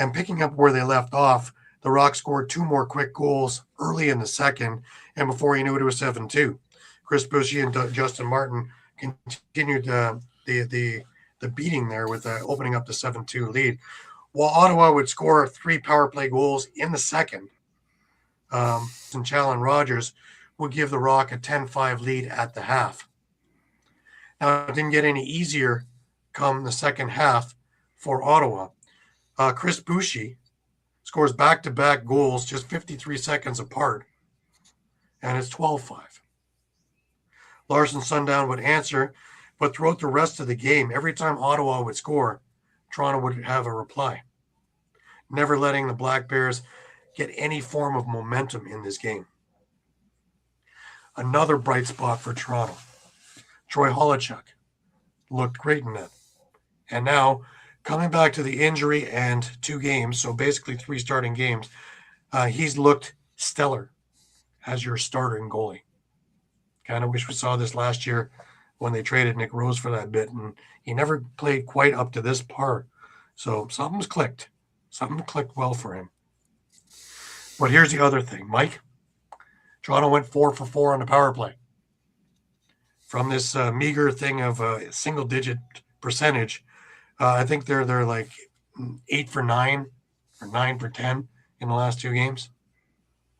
And picking up where they left off, the Rock scored 2 more quick goals early in the second, and before you knew it was 7-2. Chris Boucher and Justin Martin continued the beating there with opening up the 7-2 lead, while Ottawa would score 3 power play goals in the second. And Challen Rogers would give the Rock a 10-5 lead at the half. Now, it didn't get any easier come the second half for Ottawa. Chris Boucher scores back-to-back goals just 53 seconds apart, and it's 12-5. Larson Sundown would answer, but throughout the rest of the game, every time Ottawa would score, Toronto would have a reply, never letting the Black Bears get any form of momentum in this game. Another bright spot for Toronto. Troy Holochuk looked great in that. And now, coming back to the injury and 2 games, so basically 3 starting games, he's looked stellar as your starting goalie. Kind of wish we saw this last year when they traded Nick Rose for that bit, and he never played quite up to this par. So something's clicked. Something clicked well for him. But here's the other thing, Mike. Toronto went 4 for 4 on the power play. From this meager thing of a single-digit percentage, I think they're like 8 for 9 or 9 for 10 in the last 2 games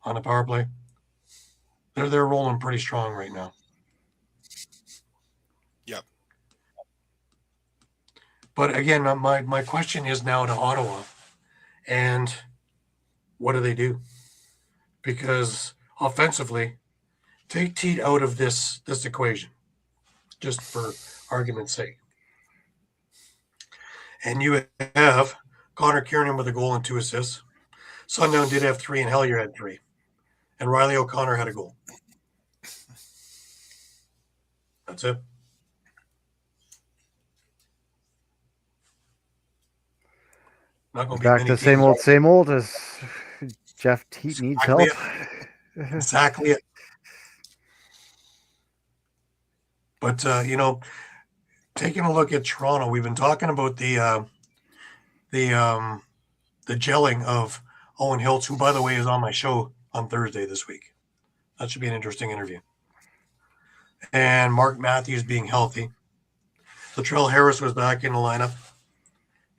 on the power play. They're rolling pretty strong right now. Yep. But again, my question is now to Ottawa, and what do they do? Because offensively, take Teat out of this equation, just for argument's sake. And you have Connor Kiernan with a goal and 2 assists. Sundown did have 3, and Hellier had 3. And Riley O'Connor had a goal. That's it. Not going to be Back many to teams. same old as Jeff Teat needs help. Exactly it. But, taking a look at Toronto, we've been talking about the gelling of Owen Hiltz, who, by the way, is on my show on Thursday this week. That should be an interesting interview. And Mark Matthews being healthy. Latrell Harris was back in the lineup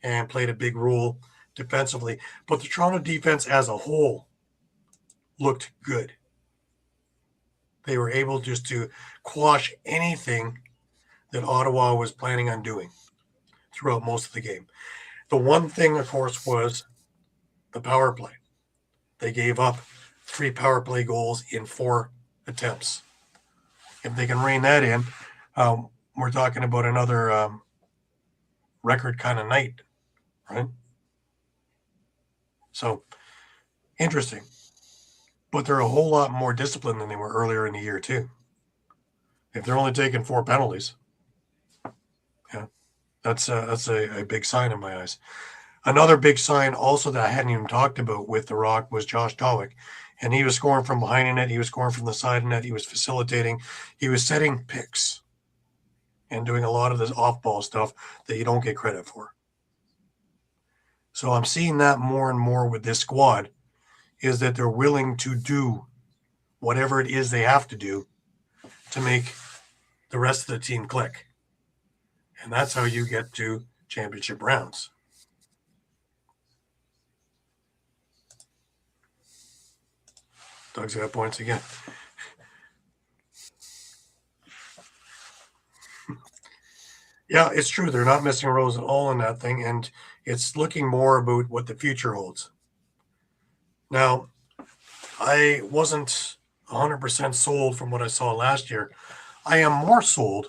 and played a big role defensively. But the Toronto defense as a whole looked good. They were able just to quash anything that Ottawa was planning on doing throughout most of the game. The one thing, of course, was the power play. They gave up 3 power play goals in 4 attempts. If they can rein that in, we're talking about another record kind of night, right? So, interesting. But they're a whole lot more disciplined than they were earlier in the year, too. If they're only taking 4 penalties, yeah, that's a big sign in my eyes. Another big sign also that I hadn't even talked about with the Rock was Josh Dawick. And he was scoring from behind the net. He was scoring from the side of the net. He was facilitating. He was setting picks and doing a lot of this off-ball stuff that you don't get credit for. So I'm seeing that more and more with this squad, is that they're willing to do whatever it is they have to do to make the rest of the team click. And that's how you get to championship rounds. Doug's got points again. Yeah, it's true. They're not missing rows at all in that thing, and it's looking more about what the future holds. Now, I wasn't 100% sold from what I saw last year. I am more sold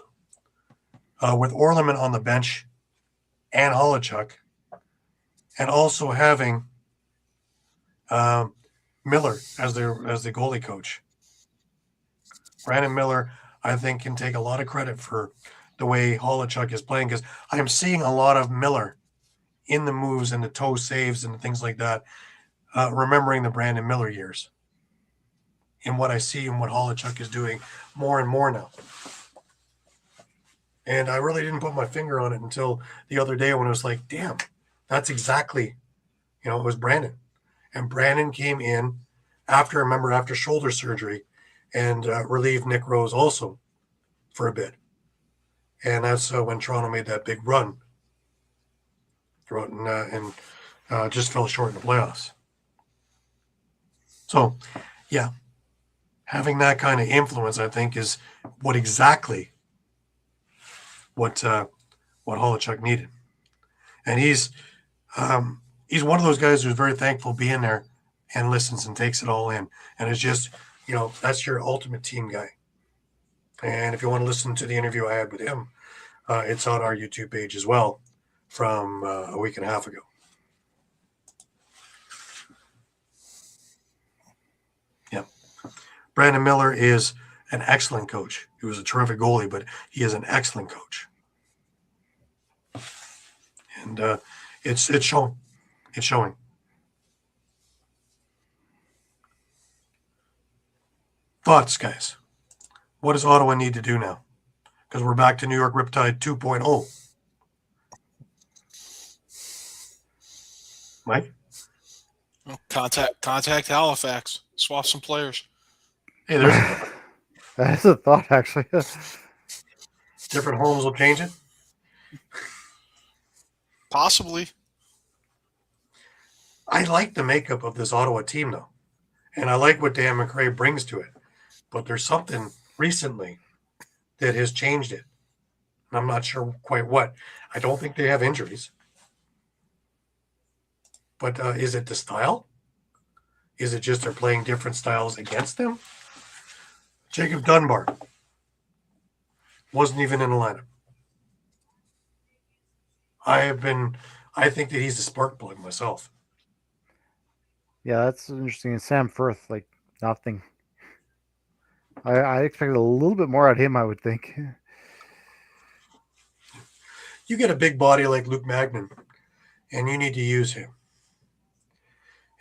with Orleman on the bench and Holochuk, and also having Miller as the goalie coach. Brandon Miller, I think, can take a lot of credit for the way Holochuk is playing, because I am seeing a lot of Miller in the moves and the toe saves and things like that, remembering the Brandon Miller years and what I see and what Holochuk is doing more and more now. And I really didn't put my finger on it until the other day when it was like, damn, that's exactly, it was Brandon. And Brandon came in after shoulder surgery and relieved Nick Rose also for a bit. And that's when Toronto made that big run throughout and just fell short in the playoffs. So, yeah, having that kind of influence, I think, is what Holochuk needed. And he's one of those guys who's very thankful being there and listens and takes it all in. And it's just, that's your ultimate team guy. And if you want to listen to the interview I had with him, it's on our YouTube page as well from a week and a half ago. Yeah. Brandon Miller is an excellent coach. He was a terrific goalie, but he is an excellent coach. And it's showing. It's showing. Thoughts, guys? What does Ottawa need to do now? Because we're back to New York Riptide 2.0. Mike? Well, contact Halifax. Swap some players. Hey, there's That's a thought, actually. different homes will change it. Possibly. I like the makeup of this Ottawa team, though. And I like what Dan McRae brings to it. But there's something recently that has changed it. And I'm not sure quite what. I don't think they have injuries. But is it the style? Is it just they're playing different styles against them? Jacob Dunbar wasn't even in the lineup. I think that he's a spark plug myself. Yeah, that's interesting. And Sam Firth, like nothing. I expected a little bit more out of him, I would think. You get a big body like Luke Magnan, and you need to use him.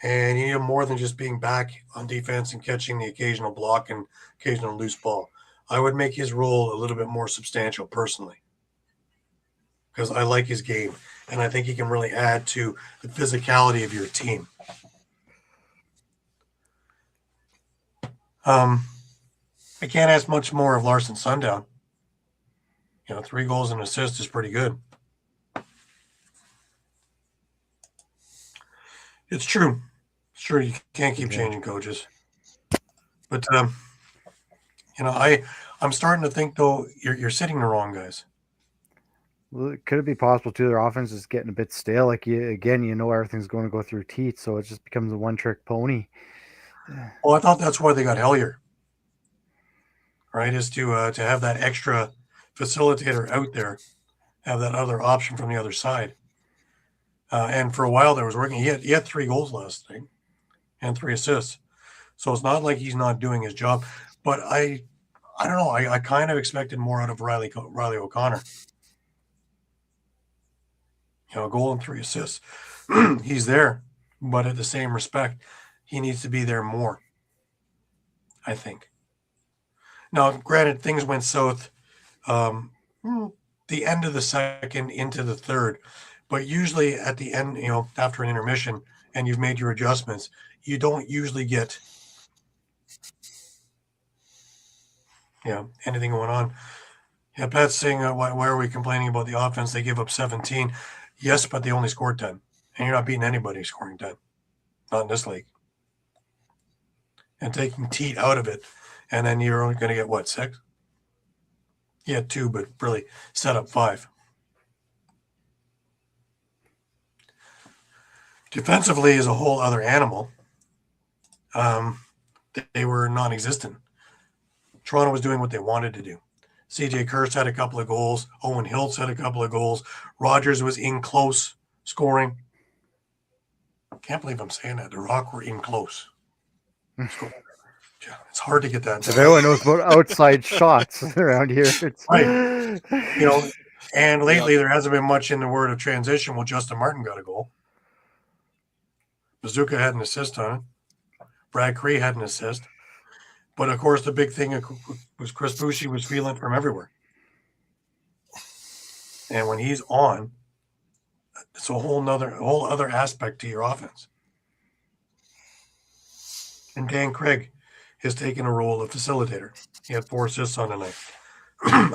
And you need him more than just being back on defense and catching the occasional block and occasional loose ball. I would make his role a little bit more substantial personally because I like his game, and I think he can really add to the physicality of your team. I can't ask much more of Larson Sundown. 3 goals and assist is pretty good. It's true. It's true. You can't keep changing coaches. But, I'm starting to think, though, you're sitting the wrong guys. Well, could it be possible, too, their offense is getting a bit stale? Like, everything's going to go through Teat, so it just becomes a one-trick pony. Well, I thought that's why they got Hellier, right, is to have that extra facilitator out there, have that other option from the other side. And for a while there was working. He had 3 goals last night and 3 assists. So it's not like he's not doing his job. But I don't know. I kind of expected more out of Riley O'Connor. A goal and 3 assists. He's there, but at the same respect, he needs to be there more, I think. Now, granted, things went south the end of the second into the third, but usually at the end, after an intermission and you've made your adjustments, you don't usually get anything going on. Yeah, Pat's saying, why are we complaining about the offense? They give up 17. Yes, but they only scored 10. And you're not beating anybody scoring 10. Not in this league. And taking Teat out of it, and then you're only going to get, 6? Yeah, 2, but really set up 5. Defensively is a whole other animal. They were non-existent. Toronto was doing what they wanted to do. CJ Kirst had a couple of goals. Owen Hiltz had a couple of goals. Rogers was in close scoring. Can't believe I'm saying that. The Rock were in close. It's hard to get that. Everyone knows about outside shots around here. Right. And lately there hasn't been much in the word of transition. Well, Justin Martin got a goal. Bazooka had an assist on it. Brad Cree had an assist. But, of course, the big thing was Chris Boucher was feeling from everywhere. And when he's on, it's a whole other aspect to your offense. And Dan Craig has taken a role of facilitator. He had 4 assists on the night.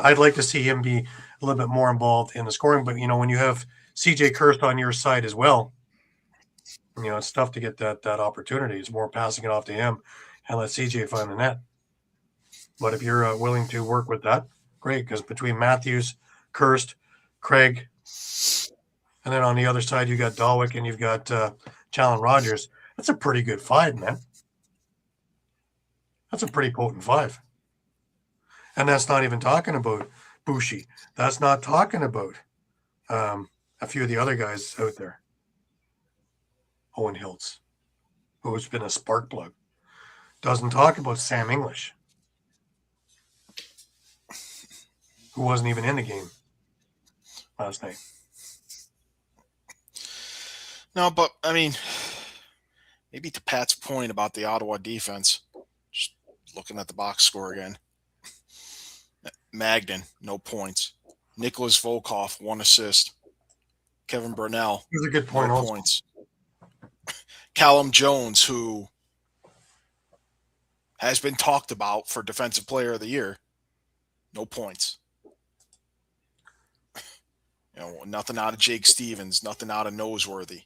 I'd like to see him be a little bit more involved in the scoring. But, when you have CJ Kirst on your side as well, it's tough to get that opportunity. It's more passing it off to him and let CJ find the net. But if you're willing to work with that, great. Because between Matthews, Kirst, Craig, and then on the other side, you got Dahlwick and you've got Challen Rogers. That's a pretty good 5, man. That's a pretty potent 5. And that's not even talking about Boucher. That's not talking about a few of the other guys out there. Owen Hiltz, who's been a spark plug. Doesn't talk about Sam English, who wasn't even in the game last night. No, but, I mean, maybe to Pat's point about the Ottawa defense, just looking at the box score again. Magnan, no points. Nicholas Volkov, 1 assist. Kevin Burnell, Here's a good point. no Also. points. Callum Jones, who has been talked about for Defensive Player of the Year, no points. Nothing out of Jake Stevens, nothing out of Noseworthy.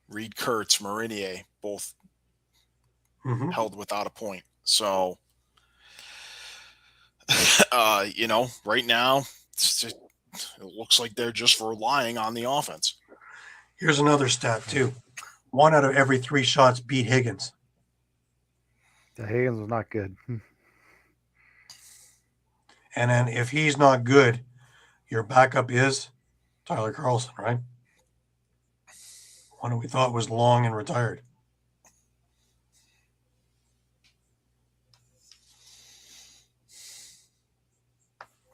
Reed Kurtz, Marinier, both Mhm. held without a point. So, right now, it looks like they're just relying on the offense. Here's another stat, too. 1 out of every 3 shots beat Higgins. The Higgins was not good. And then if he's not good, your backup is Tyler Carlson, right? One who we thought was long and retired.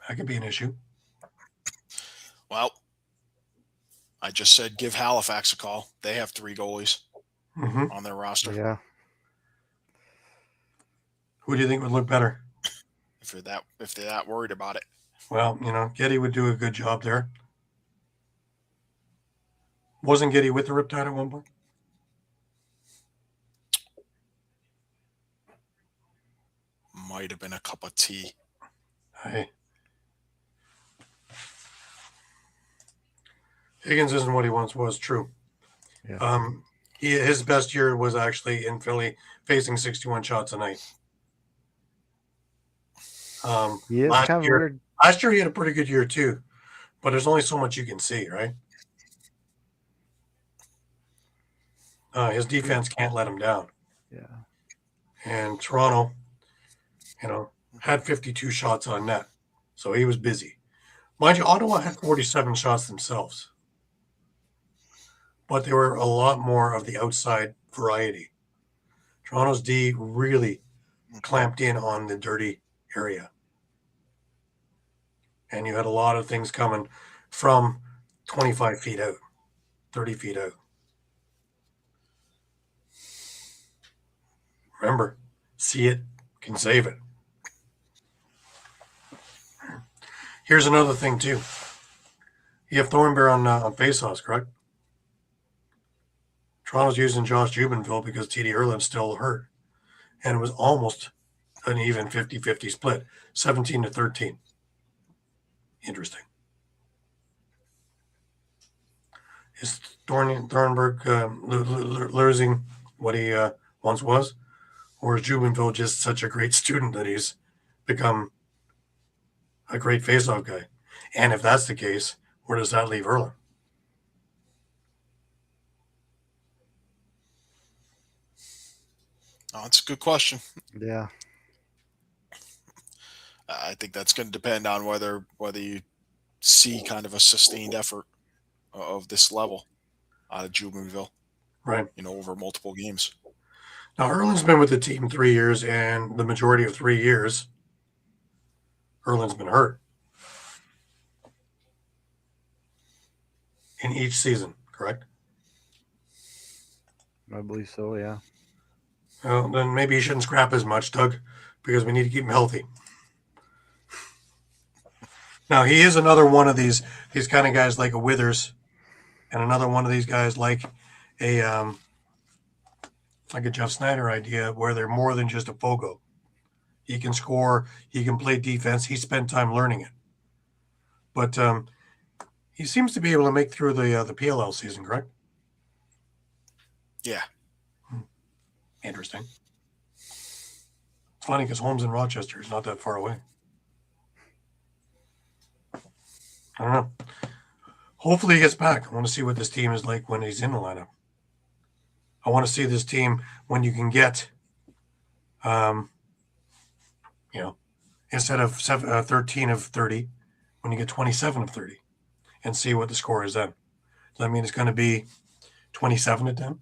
That could be an issue. Well, I just said give Halifax a call. They have 3 goalies Mm-hmm. on their roster. Yeah. Who do you think would look better? If they're that worried about it. Well, Getty would do a good job there. Wasn't Getty with the Riptide at one point? Might have been a cup of tea. Hey. Higgins isn't what he once was, true. Yeah. His best year was actually in Philly, facing 61 shots a night. He is last kind of year- weird. Last year he had a pretty good year too, but there's only so much you can see, right? His defense can't let him down. Yeah. And Toronto, had 52 shots on net, so he was busy. Mind you, Ottawa had 47 shots themselves, but they were a lot more of the outside variety. Toronto's D really clamped in on the dirty area. And you had a lot of things coming from 25 feet out, 30 feet out. Remember, see it, can save it. Here's another thing, too. You have Thornberry on faceoffs, correct? Toronto's using Josh Jubenville because TD Erlin's still hurt. And it was almost an even 50-50 split, 17-13. Interesting. Is Thornberg losing what he once was? Or is Jubenville just such a great student that he's become a great faceoff guy? And if that's the case, where does that leave Erlin? Oh, that's a good question. Yeah. I think that's going to depend on whether you see kind of a sustained effort of this level out of Jubenville, Right. over multiple games. Now, Erlin's been with the team 3 years, and the majority of 3 years, Erlin's been hurt in each season, correct? I believe so, yeah. Well, then maybe you shouldn't scrap as much, Doug, because we need to keep him healthy. Now, he is another one of these kind of guys like a Withers, and another one of these guys like a Jeff Snyder idea where they're more than just a Fogo. He can score, he can play defense. He spent time learning it. But he seems to be able to make through the PLL season, correct? Yeah. Interesting. It's funny because home's in Rochester. It's not that far away. I don't know. Hopefully he gets back. I want to see what this team is like when he's in the lineup. I want to see this team when you can get, instead of 13 of 30, when you get 27 of 30, and see what the score is then. Does that mean it's going to be 27 to 10?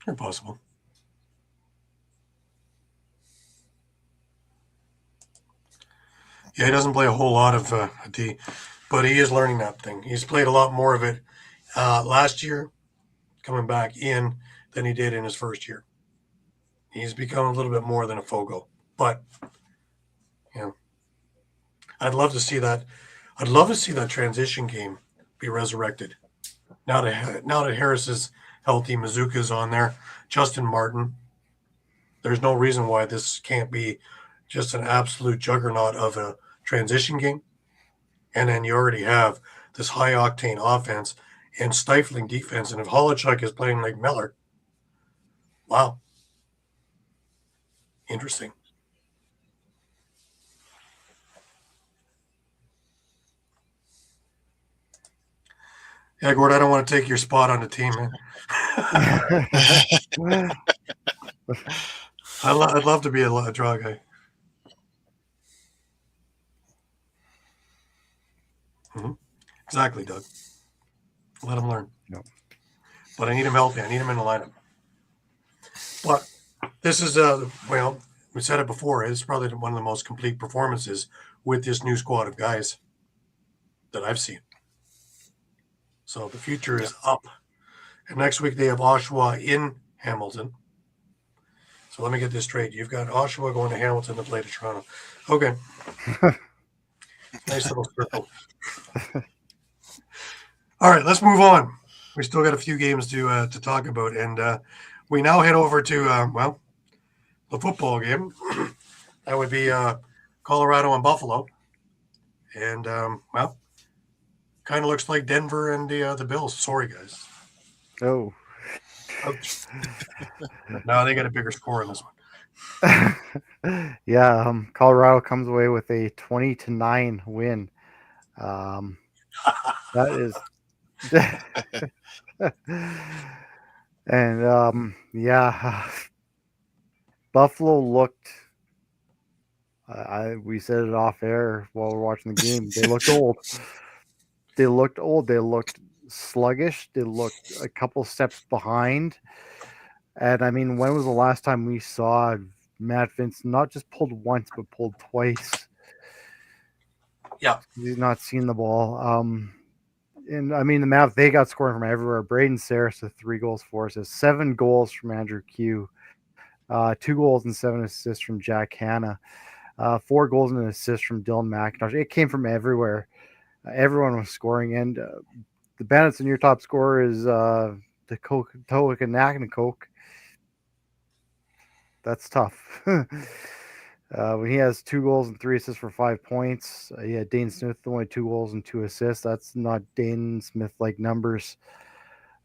Very possible. Yeah, he doesn't play a whole lot of D, but he is learning that thing. He's played a lot more of it last year, coming back in, than he did in his first year. He's become a little bit more than a Fogo, but I'd love to see that. I'd love to see that transition game be resurrected. Now that Harris is healthy, Mizuka's on there, Justin Martin. There's no reason why this can't be just an absolute juggernaut of a transition game, and then you already have this high octane offense and stifling defense. And if Holochuk is playing like Miller, wow, interesting. Yeah, Gord, I don't want to take your spot on the team, man. I'd love to be a draw guy. Mm-hmm. Exactly, Doug. Let him learn. No. But I need him healthy. I need him in the lineup. But this is, well, we said it before. It's probably one of the most complete performances with this new squad of guys that I've seen. So the future is up. And next week they have Oshawa in Hamilton. So let me get this straight. You've got Oshawa going to Hamilton to play to Toronto. Okay. Nice little circle. All right, let's move on. We still got a few games to talk about. And we now head over to, the football game. That would be Colorado and Buffalo. And, kind of looks like Denver and the Bills. Sorry, guys. Oh. Ouch. No, they got a bigger score in this one. Yeah, Colorado comes away with a 20-9 win. That is, and yeah, Buffalo looked. We said it off air while we're watching the game. They looked old. They looked old. They looked sluggish. They looked a couple steps behind. And I mean, when was the last time we saw Matt Vince not just pulled once, but pulled twice? Yeah. He's not seen the ball. And I mean, the Mavs, they got scoring from everywhere. Braden Saris with 3 goals, 4 assists, 7 goals from Andrew Q, 2 goals and 7 assists from Jack Hanna, 4 goals and an assist from Dylan McIntosh. It came from everywhere. Everyone was scoring. And the Bandits in your top scorer is the Kostiuk and Naknikok. That's tough. When he has 2 goals and 3 assists for 5 points. He had Dane Smith only 2 goals and 2 assists. That's not Dane Smith-like numbers.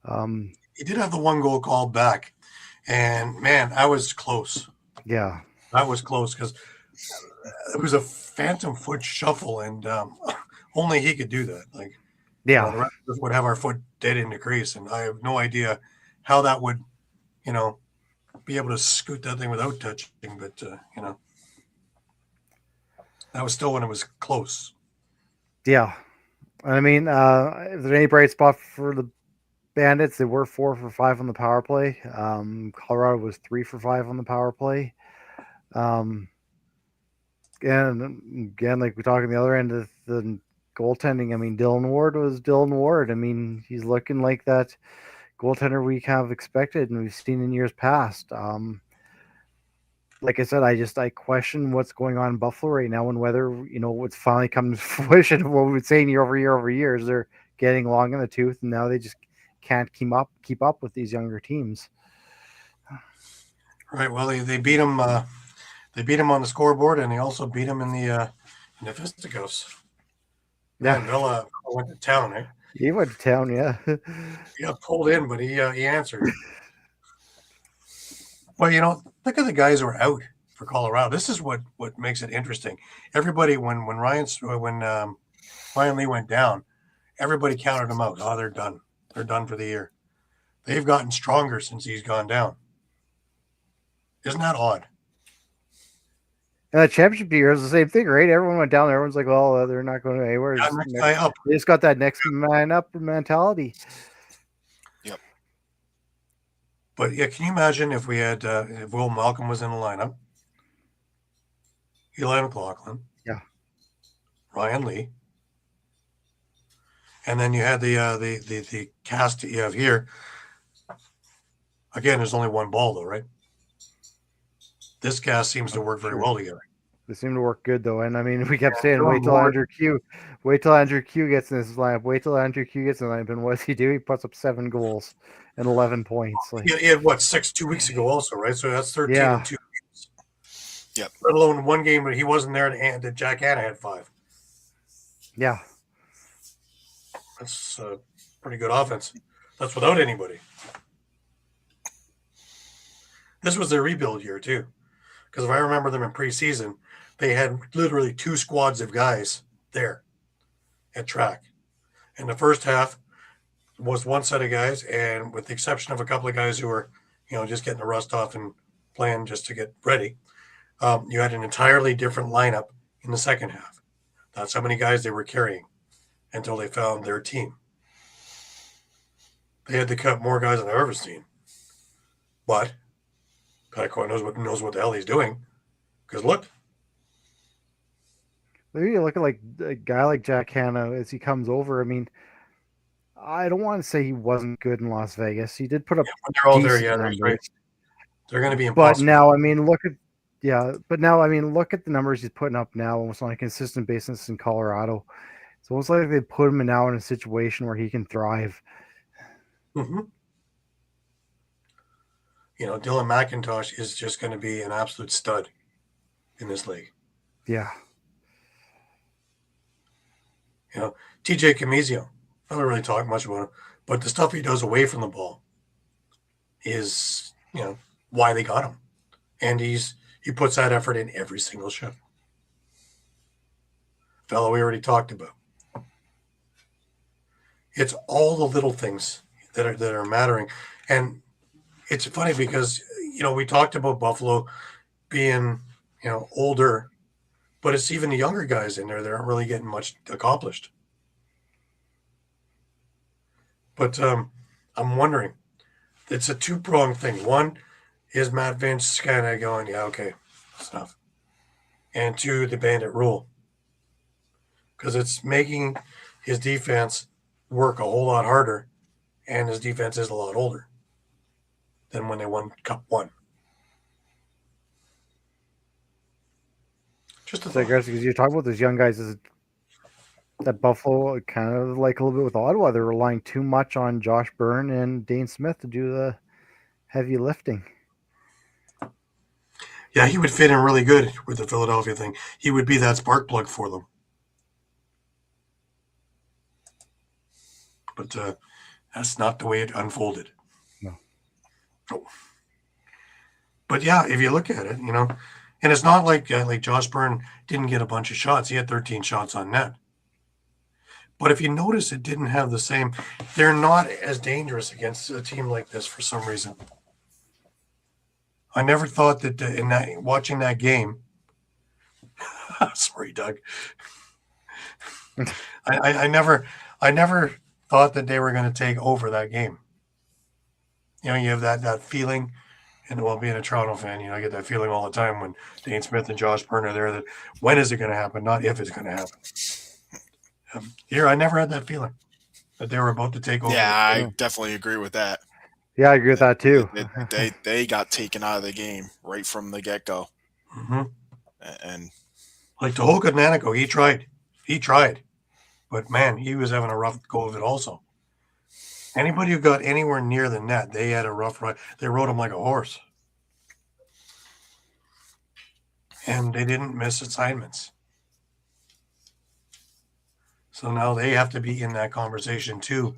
He did have the 1 goal called back. And, man, I was close. Yeah. I was close because it was a phantom foot shuffle, and only he could do that. Like, Yeah. the rest of us would have our foot dead in the crease, and I have no idea how that would, be able to scoot that thing without touching. But, that was still when it was close. Yeah. I mean, if there's any bright spot for the Bandits, they were 4 for 5 on the power play. Colorado was 3 for 5 on the power play. And again, like we talk on the other end of the goaltending, I mean, Dylan Ward was Dylan Ward. I mean, he's looking like that goaltender we kind of expected and we've seen in years past. Like I said, I question what's going on in Buffalo right now and whether, what's finally come to fruition of what we've been saying year over year is they're getting long in the tooth and now they just can't keep up with these younger teams. Right. Well, they beat him. They beat him on the scoreboard, and they also beat him in the fisticuffs. Yeah, and Villa went to town. Eh? He went to town. Yeah. He got pulled in, but he answered. Well, look at the guys who are out for Colorado. This is what makes it interesting. Everybody, when Ryan Lee went down, everybody counted him out. Oh, they're done. They're done for the year. They've gotten stronger since he's gone down. Isn't that odd? And the championship year is the same thing, right? Everyone went down there. Everyone's like, well, they're not going anywhere. Yeah, next guy up. They just got that next man up mentality. Yep. But yeah, can you imagine if we had if Will Malcolm was in the lineup? Eli McLaughlin. Yeah. Ryan Lee. And then you had the cast that you have here. Again, there's only one ball though, right? This cast seems to work very well together. They seem to work good though, and I mean, we kept saying, wait till Andrew Q gets in this lineup. Wait till Andrew Q gets in the lineup, and what does he do? He puts up 7 goals and 11 points. Like, he had 6 2 weeks ago, also, right? So that's 13 Yeah. in 2 games. Yep. Let alone one game where he wasn't there, and Jack Hanna had 5. Yeah. That's pretty good offense. That's without anybody. This was their rebuild year, too. Because if I remember them in preseason, they had literally 2 squads of guys there at track. In the first half was one set of guys, and with the exception of a couple of guys who were, just getting the rust off and playing just to get ready, you had an entirely different lineup in the second half. That's how many guys they were carrying until they found their team. They had to cut more guys than I've ever seen. But Petticoat knows what the hell he's doing. Because look. You look at like a guy like Jack Hanna as he comes over. I mean, I don't want to say he wasn't good in Las Vegas. He did put up when they're all there, decent that's numbers. right. They're going to be But impossible. now, I mean, look at the numbers he's putting up now, almost on a consistent basis in Colorado. It's almost like they put him now in a situation where he can thrive. Mm-hmm. Dylan McIntosh is just going to be an absolute stud in this league. Yeah. TJ Camizio, I don't really talk much about him, but the stuff he does away from the ball is, why they got him. And he puts that effort in every single shift. Fellow we already talked about. It's all the little things that are mattering. And it's funny because, we talked about Buffalo being, older, but it's even the younger guys in there that aren't really getting much accomplished. But I'm wondering, it's a 2-pronged thing. One is Matt Vince kind of going, yeah, okay, that's enough. And 2, the bandit rule. Because it's making his defense work a whole lot harder, and his defense is a lot older than when they won Cup 1. Just a thought. Because you're talking about those young guys that Buffalo kind of like a little bit with Ottawa. They're relying too much on Josh Byrne and Dane Smith to do the heavy lifting. Yeah, he would fit in really good with the Philadelphia thing. He would be that spark plug for them. But that's not the way it unfolded. No. Oh. But yeah, if you look at it, and it's not like Josh Byrne didn't get a bunch of shots. He had 13 shots on net. But if you notice, it didn't have the same. They're not as dangerous against a team like this for some reason. I never thought that watching that game. Sorry, Doug. I never thought that they were going to take over that game. You have that feeling, and being a Toronto fan, I get that feeling all the time when Dane Smith and Josh Byrne are there. That when is it going to happen, not if it's going to happen. Here, I never had that feeling that they were about to take over. Yeah, I definitely agree with that. Yeah, I agree with that too. They got taken out of the game right from the get-go. Mm-hmm. And like Tehoka Nanako, he tried, but man, he was having a rough go of it also. Anybody who got anywhere near the net, they had a rough ride. They rode him like a horse, and they didn't miss assignments. So now they have to be in that conversation too.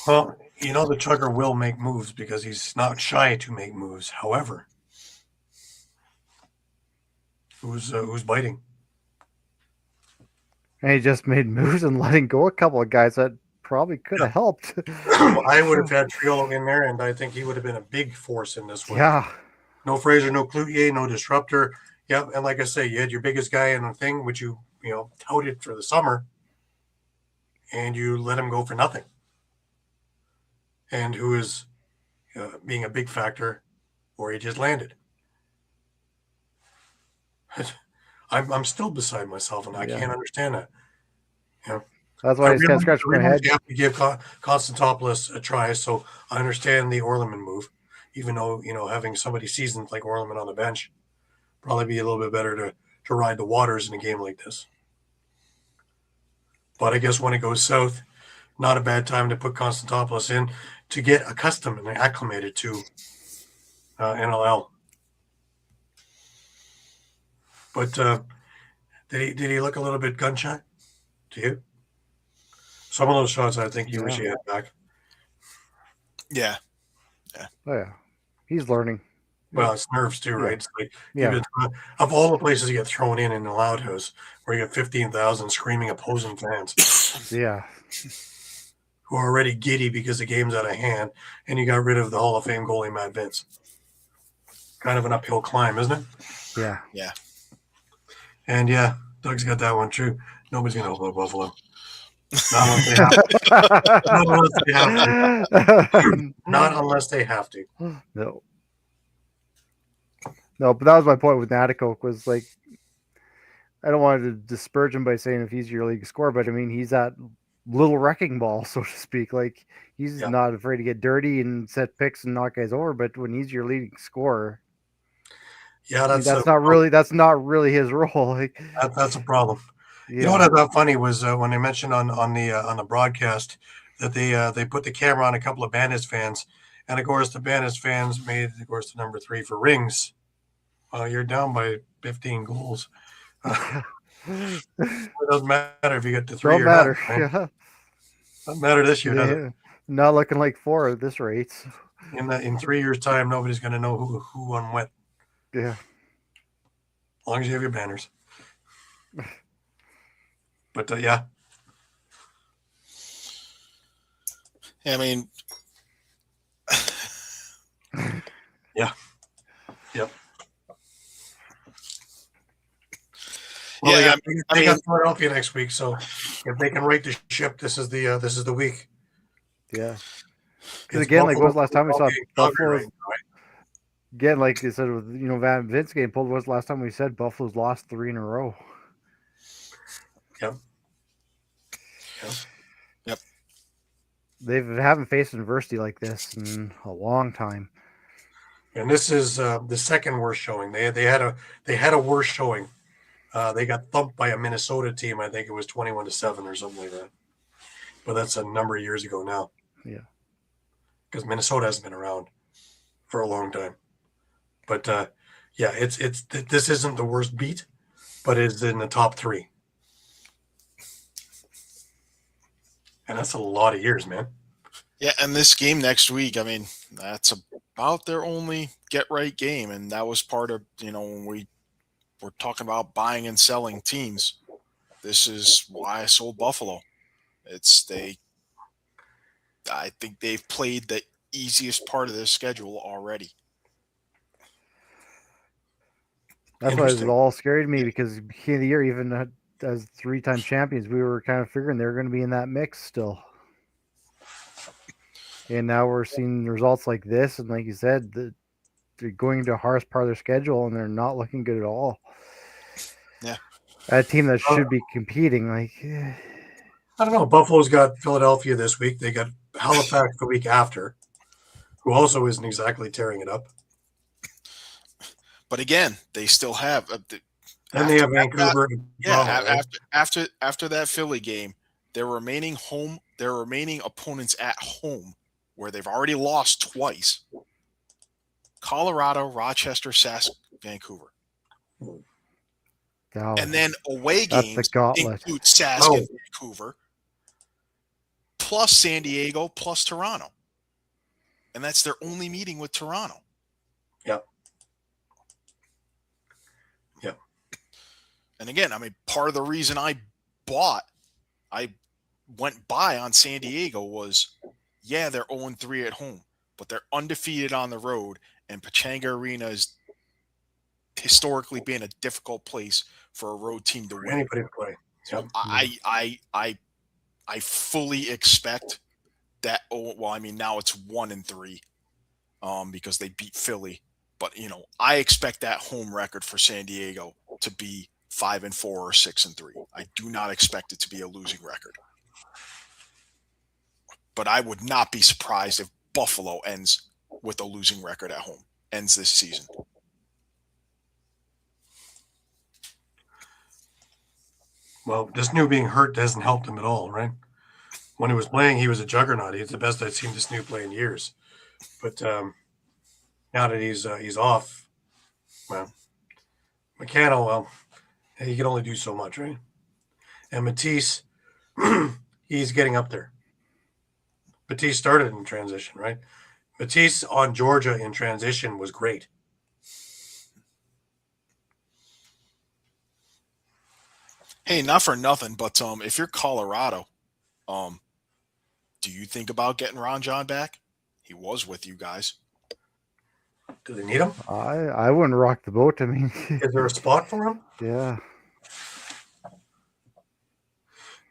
Well, the Chugger will make moves because he's not shy to make moves. However, who's biting? And he just made moves and letting go a couple of guys that probably could have helped. I would have had Triolo in there, and I think he would have been a big force in this one. Yeah. No Fraser, no Cloutier, no disruptor. Yeah, and like I say, you had your biggest guy in the thing, which you touted for the summer, and you let him go for nothing. And who is being a big factor where he just landed. I'm still beside myself, and I can't understand that. That's why I just got scratched my head. You have to give Konstantopoulos a try, so I understand the Orleman move, even though having somebody seasoned like Orleman on the bench probably be a little bit better to ride the waters in a game like this. But I guess when it goes south, not a bad time to put Konstantopoulos in to get accustomed and acclimated to NLL. But did he look a little bit gun shy to you? Some of those shots, I think you wish he had back. Yeah. Oh yeah, he's learning. Well, it's nerves too, right? It's like Yeah. of all the places you get thrown in the Loud House, where you have 15,000 screaming opposing fans Yeah. who are already giddy because the game's out of hand, and you got rid of the Hall of Fame goalie Matt Vince. Kind of an uphill climb, isn't it? Yeah. Yeah. And yeah, Doug's got that one true. Nobody's going to hold up Buffalo. Not unless they have to. Not unless they have to. Not unless they have to. No. No, but that was my point with Natikoke was like, I don't want to disparage him by saying if he's your league scorer, but I mean, he's that little wrecking ball, so to speak. Like, he's not afraid to get dirty and set picks and knock guys over, but when he's your leading scorer, yeah, that's not really his role. Like, that's a problem. Yeah. You know what I thought funny was when they mentioned on the broadcast that they put the camera on a couple of Bandits fans, and of course the Bandits fans made, of course, the number 3 for rings. Well, you're down by 15 goals. It doesn't matter if you get to 3 don't or matter. not. Right? Yeah. Doesn't matter this year, does it? Not looking like 4 at this rate. In 3 years' time, nobody's going to know who won what. Yeah. As long as you have your banners. But yeah. I mean, yeah. Yep. Well, Well, yeah, they got Philadelphia next week, so if they can right the ship, this is the week. Yeah. Because again, like, when was the last time we saw Buffalo? Right? Again, like you said, with Van Vince game pulled, was the last time we said Buffalo's lost 3 in a row? Yep. They haven't faced adversity like this in a long time. And this is the second worst showing. They had a worse showing. They got thumped by a Minnesota team. I think it was 21-7 or something like that. But that's a number of years ago now. Yeah. Because Minnesota hasn't been around for a long time. But yeah, this isn't the worst beat, but it's in the top 3. And that's a lot of years, man. yeah, and this game next week, I mean, that's about their only get-right game, and that was part of, when we were talking about buying and selling teams, this is why I sold Buffalo. I think they've played the easiest part of their schedule already. That's why it all scared me, because beginning of the year, even as 3-time champions, we were kind of figuring they were going to be in that mix still. And now we're seeing results like this, and like you said, they're going into a harsh part of their schedule, and they're not looking good at all. Yeah, a team that should be competing, like, I don't know. Buffalo's got Philadelphia this week. They got Halifax the week after, who also isn't exactly tearing it up. but again, they still have. And they have Vancouver. After that Philly game, their remaining opponents at home, where they've already lost twice: Colorado, Rochester, Vancouver. And then away games include Sask and Vancouver, plus San Diego, plus Toronto. And that's their only meeting with Toronto. Yep. And again, I mean, part of the reason I went by on San Diego was, yeah, they're 0-3 at home, but they're undefeated on the road, and Pechanga Arena is historically been a difficult place for a road team to win. Anybody to play. So I fully expect that. Well, I mean, now it's 1-3 because they beat Philly, but I expect that home record for San Diego to be 5-4 or 6-3. I do not expect it to be a losing record. But I would not be surprised if Buffalo ends with a losing record at home, ends this season. Well, this new being hurt doesn't help them at all, right? When he was playing, he was a juggernaut. He's the best I've seen this new play in years. But now that he's off, well, McCannell, well, he can only do so much, right? And Matisse, he's getting up there. Matisse started in transition, right? Matisse on Georgia in transition was great. Hey, not for nothing, but if you're Colorado, do you think about getting Ron John back? He was with you guys. Do they need him? I wouldn't rock the boat. I mean, Is there a spot for him? yeah.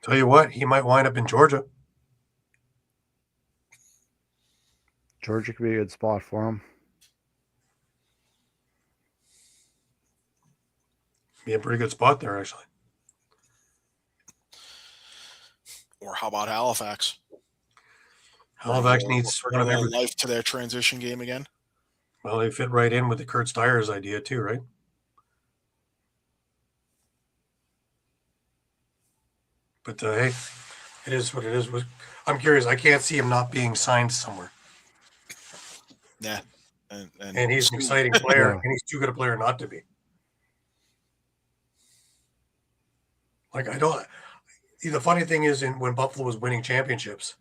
Tell you what, he might wind up in Georgia. Georgia could be a good spot for him. Be a pretty good spot there, actually. Or how about Halifax? Halifax needs one of every life to their transition game again. Well, they fit right in with the Kurt Steyer's idea too, right? But hey, it is what it is. I'm curious. I can't see him not being signed somewhere. Yeah, and he's an exciting player, Yeah. and he's too good a player not to be. Like I don't. The funny thing is, when Buffalo was winning championships,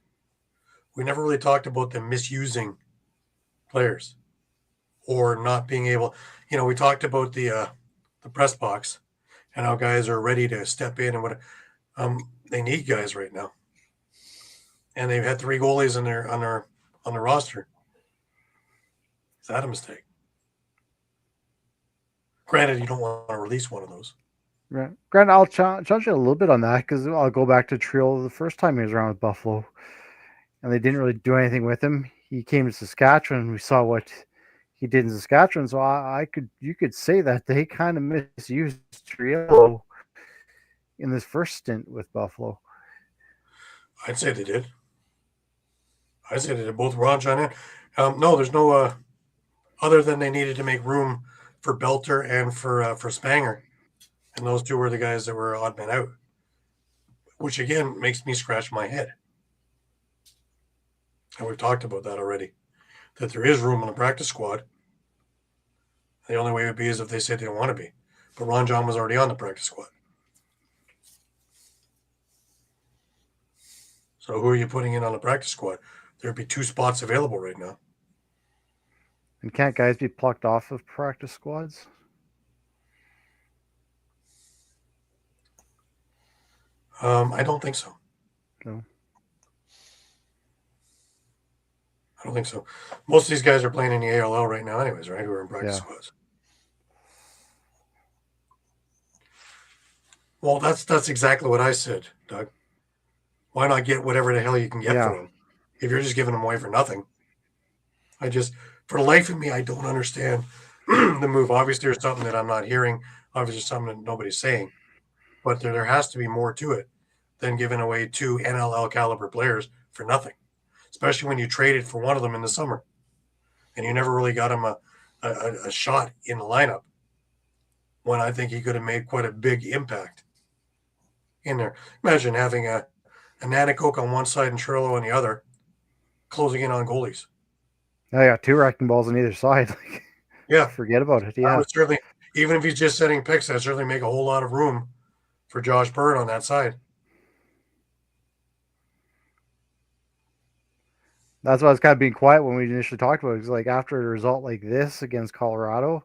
we never really talked about them misusing players or not being able. You know, we talked about the press box and how guys are ready to step in and what. They need guys right now, and they've had 3 goalies on the roster. Is that a mistake? Granted, you don't want to release one of those. Right. Grant, I'll challenge you a little bit on that because I'll go back to Trill the first time he was around with Buffalo, and they didn't really do anything with him. He came to Saskatchewan, and we saw what he did in Saskatchewan. So you could say that they kind of misused Trill in this first stint with Buffalo. I'd say they did. I'd say they did both Ron John and no, there's no other than they needed to make room for Belter and for Spanger. And those 2 were the guys that were odd men out, which again makes me scratch my head. And we've talked about that already, that there is room on the practice squad. The only way it would be is if they said they don't want to be. But Ron John was already on the practice squad. So who are you putting in on the practice squad? There'd be 2 spots available right now. And can't guys be plucked off of practice squads? I don't think so. No. I don't think so. Most of these guys are playing in the ALL right now anyways, right? Who are in practice squads. Well, that's exactly what I said, Doug. Why not get whatever the hell you can get for them if you're just giving them away for nothing? For the life of me, I don't understand the move. Obviously, there's something that I'm not hearing. Obviously, there's something that nobody's saying. But there has to be more to it than giving away 2 NLL caliber players for nothing, especially when you traded for one of them in the summer and you never really got him a shot in the lineup when I think he could have made quite a big impact in there. Imagine having a Nanticoke on one side and Trillo on the other, closing in on goalies. I got 2 wrecking balls on either side. Yeah. Forget about it. I Yeah. would certainly, even if he's just setting picks, I'd certainly make a whole lot of room for Josh Bird on that side. That's why I was kind of being quiet when we initially talked about it. Because like after a result like this against Colorado,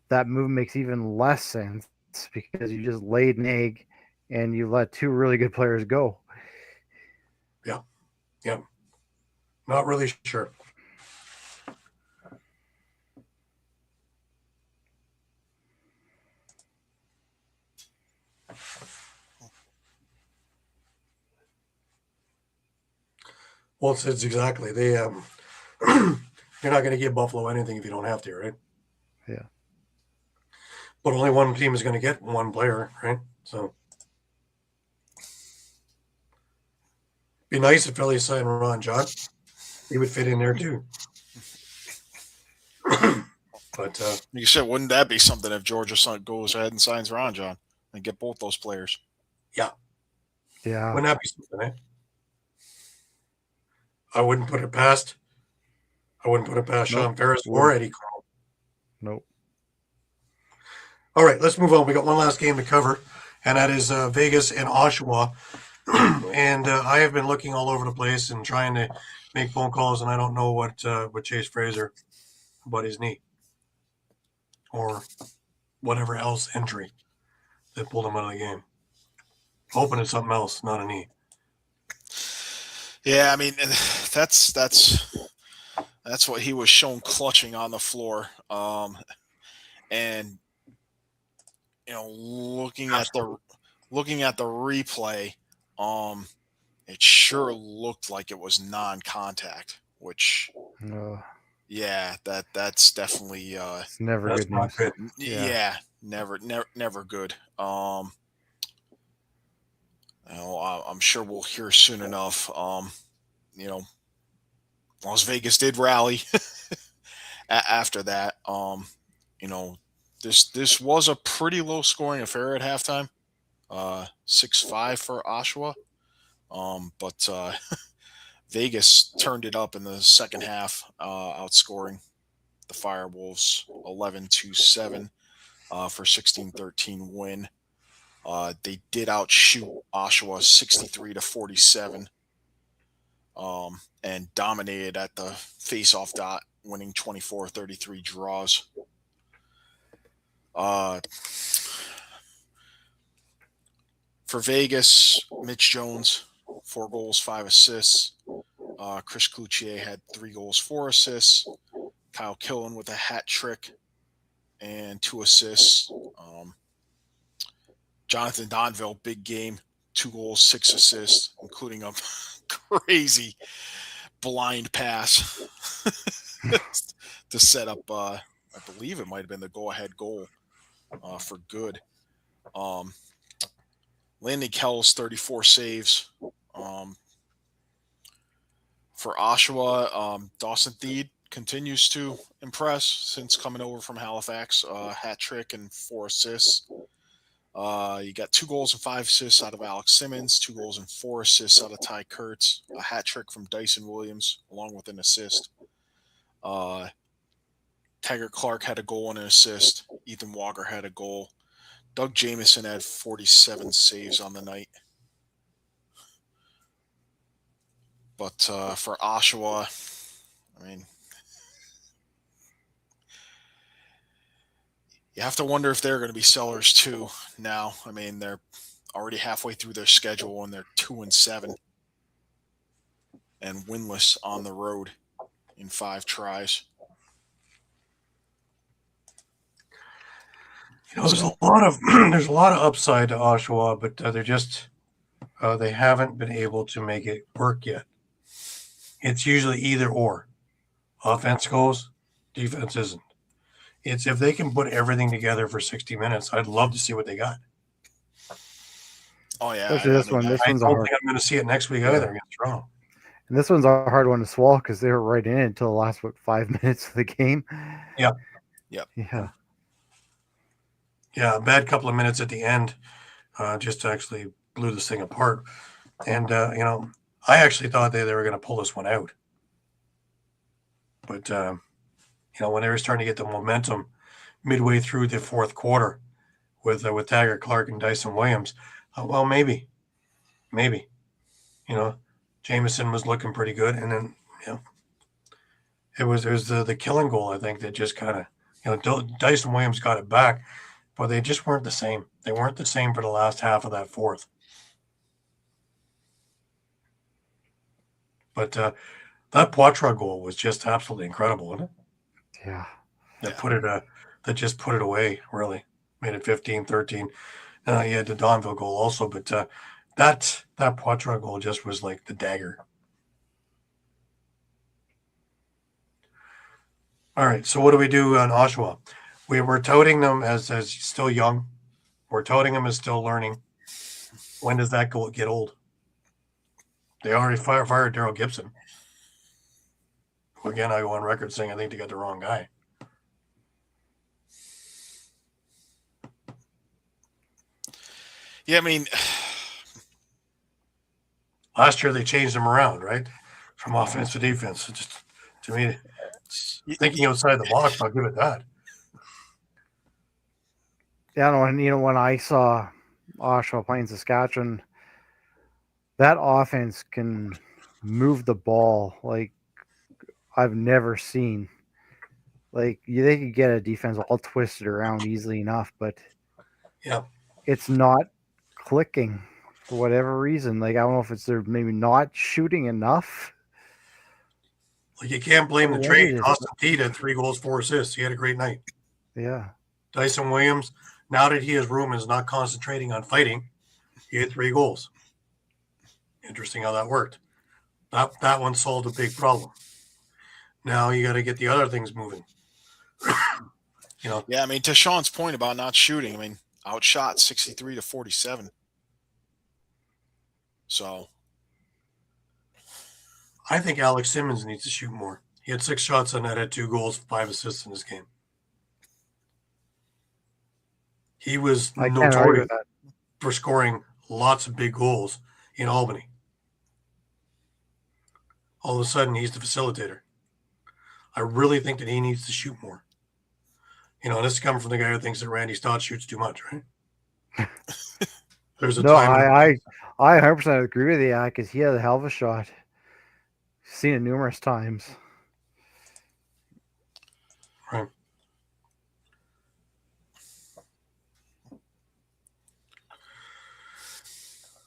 that move makes even less sense because you just laid an egg and you let 2 really good players go. Yeah. Not really sure. Well, it's exactly they. You're not going to give Buffalo anything if you don't have to, right? Yeah. But only one team is going to get one player, right? So, be nice if Philly signed Ron John. He would fit in there too. But You said, wouldn't that be something if Georgia goes ahead and signs Ron John and get both those players? Yeah. wouldn't that be something, eh? I wouldn't put it past Sean Ferris or Wouldn't. Eddie Carl. Nope. All right, let's move on. We got one last game to cover, and that is Vegas and Oshawa. And I have been looking all over the place and trying to make phone calls, and I don't know what Chase Fraser about his knee or whatever else injury that pulled him out of the game. Hoping it's something else, not a knee. Yeah, I mean, that's what he was shown clutching on the floor. And looking at the replay, it sure looked like it was non-contact, which that's definitely It's never That's good not news. good. yeah, never good. I'm sure we'll hear soon enough. Las Vegas did rally after that. This was a pretty low scoring affair at halftime. 6-5 for Oshawa. But Vegas turned it up in the second half, outscoring the Firewolves 11-7 for 16-13 win. They did outshoot Oshawa 63-47, and dominated at the face-off dot, winning 24-33 draws. For Vegas, Mitch Jones, 4 goals, 5 assists. Chris Cloutier had 3 goals, 4 assists. Kyle Killen with a hat trick and 2 assists. Jonathan Donville, big game, 2 goals, 6 assists, including a crazy blind pass to set up, I believe it might have been the go-ahead goal for good. Landon Kells, 34 saves. For Oshawa, Dawson Theed continues to impress since coming over from Halifax. Hat trick and 4 assists. You got 2 goals and 5 assists out of Alex Simmons, 2 goals and 4 assists out of Ty Kurtz, a hat trick from Dyson Williams, along with an assist. Taggart Clark had a goal and an assist. Ethan Walker had a goal. Doug Jamieson had 47 saves on the night. But for Oshawa, I mean, you have to wonder if they're going to be sellers too now. I mean, they're already halfway through their schedule and they're 2-7 and winless on the road in 5 tries. There's a lot of upside to Oshawa, but they're just they haven't been able to make it work yet. It's usually either or. Offense goes, defense isn't. It's if they can put everything together for 60 minutes, I'd love to see what they got. Oh yeah, Especially this one. This I one's don't a hard. think I'm going to see it next week either against Toronto. And this one's a hard one to swallow because they were right in it until the last 5 minutes of the game. Yeah. Yeah. Yeah, a bad couple of minutes at the end just actually blew this thing apart. And, I actually thought they were going to pull this one out. But, when they were starting to get the momentum midway through the fourth quarter with Taggart Clark and Dyson Williams, well, maybe. Jameson was looking pretty good. And then, it was the killing goal, I think, that just kind of, Dyson Williams got it back. But they just weren't the same. They weren't the same for the last half of that fourth. But that Poitras goal was just absolutely incredible, wasn't it? Yeah. That just put it away, really. Made it 15-13. You had the Donville goal also, but that Poitras goal just was like the dagger. All right, so what do we do on Oshawa? We were touting them as still young. We're touting them as still learning. When does that get old? They already fired Daryl Gibson. Again, I go on record saying I think they got the wrong guy. Yeah, I mean, last year they changed him around, right? from offense to defense. It's just, to me, it's thinking outside the box. I'll give it that. Yeah, no, and when I saw Oshawa playing Saskatchewan, that offense can move the ball like I've never seen. Like they could get a defense all twisted around easily enough, but Yeah. it's not clicking for whatever reason. Like I don't know if it's they're maybe not shooting enough. Like you can't blame the What trade. it is. Austin Teed had 3 goals, 4 assists. He had a great night. Yeah. Dyson Williams, now that he has room, is not concentrating on fighting. He had 3 goals. Interesting how that worked. That one solved a big problem. Now you got to get the other things moving. Yeah, I mean, to Sean's point about not shooting, I mean, outshot 63-47. So I think Alex Simmons needs to shoot more. He had 6 shots on net, had 2 goals, 5 assists in this game. He was I can't argue notorious with that. for scoring lots of big goals in Albany. All of a sudden, he's the facilitator. I really think that he needs to shoot more. And this is coming from the guy who thinks that Randy Stott shoots too much, right? There's a No, time. I 100% agree with you because he had a hell of a shot. Seen it numerous times. Right.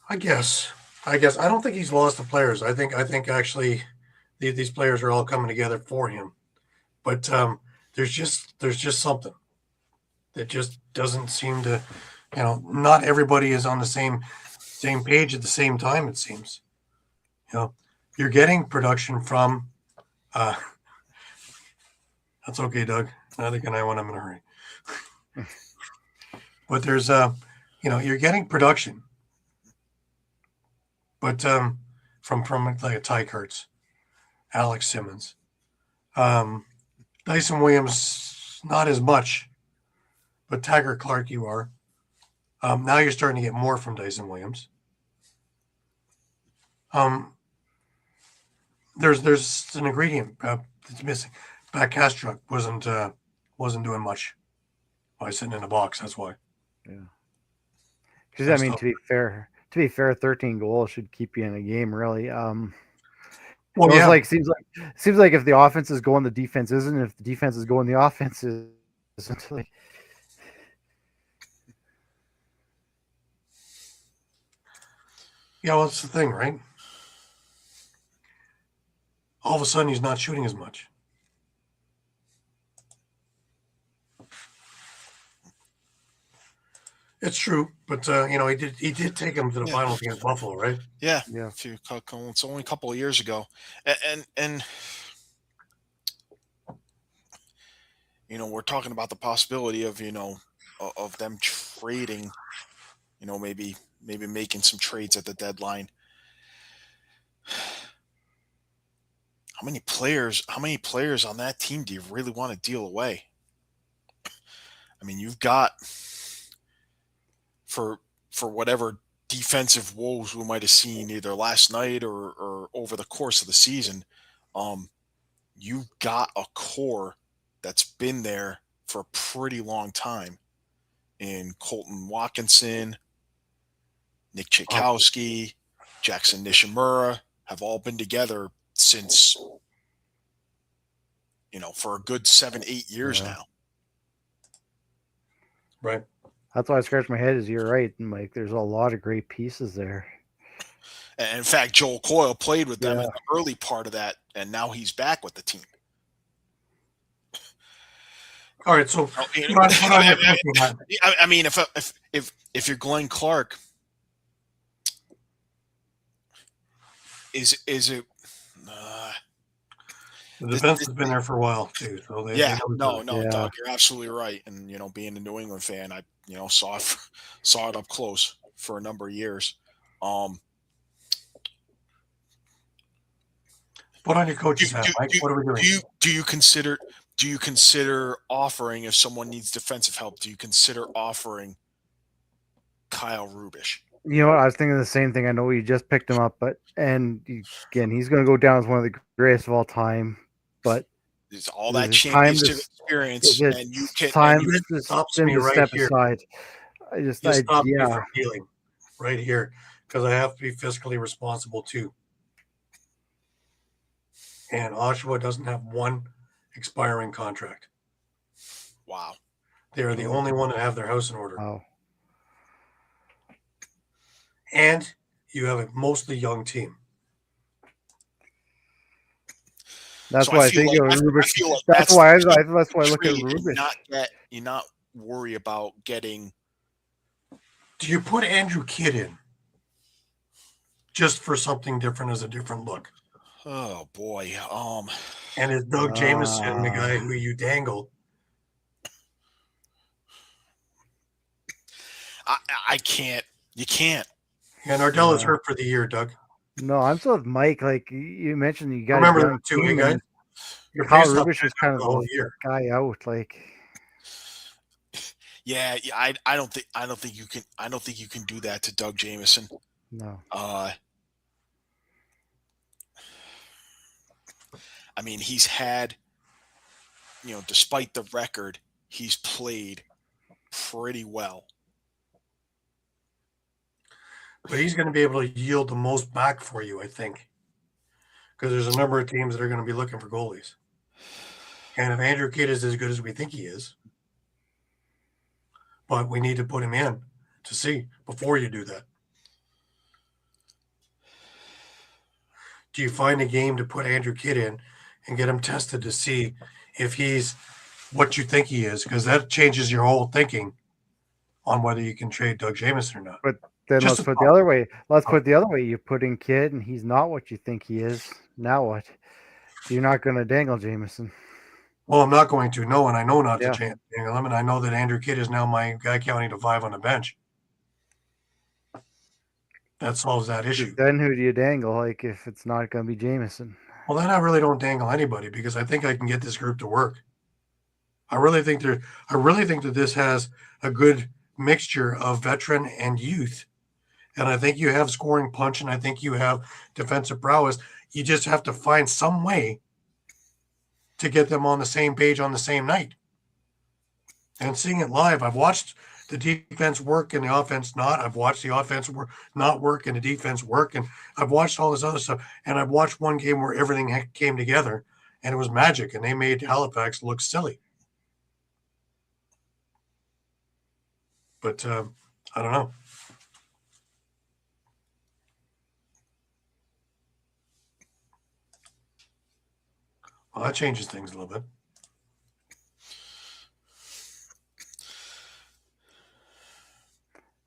I guess I don't think he's lost the players. I think actually these players are all coming together for him. But there's just something that just doesn't seem to, not everybody is on the same page at the same time, it seems. You're getting production from that's okay, Doug. I think I want him in a hurry. But there's you're getting production. But from like a Ty Kurtz, Alex Simmons, Dyson Williams, not as much, but Taggart Clark, you are. Now you're starting to get more from Dyson Williams. There's an ingredient that's missing. Back Kastruk wasn't doing much by sitting in the box. That's why. Yeah. Because I mean, to be fair, 13 goals should keep you in a game, really. Well, yeah. Seems like if the offense is going, the defense isn't. If the defense is going, the offense isn't. Like, yeah, well, that's the thing, right? All of a sudden, he's not shooting as much. It's true, but he did take him to the finals against Buffalo, right? yeah. It's only a couple of years ago, and we're talking about the possibility of of them trading, maybe making some trades at the deadline. How many players on that team do you really want to deal away? I mean, you've got for whatever defensive woes we might have seen either last night or over the course of the season, you've got a core that's been there for a pretty long time in Colton Watkinson, Nick Tchaikovsky, Jackson Nishimura have all been together since, for a good 7-8 years now. Right. that's why I scratch my head. Is you're right, and like there's a lot of great pieces there. And in fact, Joel Coyle played with them in the early part of that, and now he's back with the team. All right, so I mean, if you're Glenn Clark, is it? the defense has been there for a while too. So Doug, you're absolutely right. And being a New England fan, I saw it up close for a number of years. Put on your coach's hat, Mike. What are we doing? Do you consider offering, if someone needs defensive help, do you consider offering Kyle Rubish? You know what? I was thinking the same thing. I know you just picked him up, again, he's going to go down as one of the greatest of all time. But It's all is that it time championship to experience, is and it time That to stops him me to right step here. aside? You stop me from dealing right here because I have to be fiscally responsible too. And Oshawa doesn't have one expiring contract. wow. They are the only one that have their house in order. Wow. And you have a mostly young team. That's So why I feel think like- Rubish. I feel like that's why I look at trade and Rubish. you not worry about getting. Do you put Andrew Kidd in just for something different as a different look? Oh boy. And is Doug Jameson the guy who you dangle? I can't. You can't. Yeah, Nardell is hurt for the year, Doug. No, I'm still with Mike. Like you mentioned, you got Remember a young that too, hey team, guys. and Your Kyle faceoff Rubish is kind of the whole the year. guy out. Like, Yeah, I don't think you can do that to Doug Jameson. no. I mean, he's had, despite the record, he's played pretty well. But he's going to be able to yield the most back for you, I think. Because there's a number of teams that are going to be looking for goalies. And if Andrew Kidd is as good as we think he is, but we need to put him in to see before you do that. Do you find a game to put Andrew Kidd in and get him tested to see if he's what you think he is? Because that changes your whole thinking on whether you can trade Doug Jameson or not. But then Just let's a put it the other way. Let's put it the other way. You put in Kidd, and he's not what you think he is. Now what? You're not going to dangle Jameson. Well, I'm not going to. No, and I know not Yeah. to dangle him, and I know that Andrew Kidd is now my guy counting to 5 on the bench. That solves that issue. Then who do you dangle? Like if it's not going to be Jameson. Well, then I really don't dangle anybody because I think I can get this group to work. I really think that this has a good mixture of veteran and youth. And I think you have scoring punch and I think you have defensive prowess. You just have to find some way to get them on the same page on the same night. And seeing it live, I've watched the defense work and the offense not. I've watched the offense not work and the defense work. And I've watched all this other stuff. And I've watched one game where everything came together and it was magic. And they made Halifax look silly. But I don't know. Well, that changes things a little bit.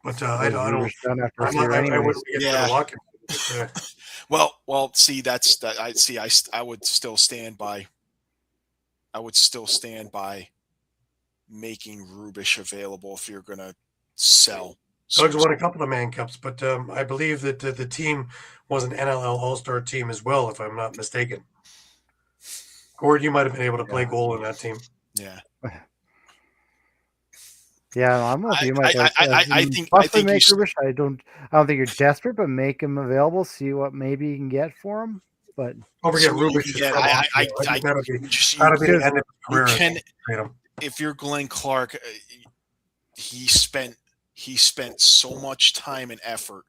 But I don't. Rubish done after I'm here not, I anyways. wouldn't get Yeah. walking. Well, see, that's that. I would still stand by. I would still stand by making Rubish available if you're going to sell. Doug's won a couple of man cups, but I believe that the team was an NLL All-Star team as well, if I'm not mistaken. Gord, you might have been able to play goal in that team. Yeah. Yeah, I'm with you, Mike. I think make Rubish. I don't think you're desperate, but make him available. See what maybe you can get for him. But Don't forget, Rubish is yeah, from I gotta be just- the end of his you career. can, Trade him. if you're Glenn Clark, he spent so much time and effort,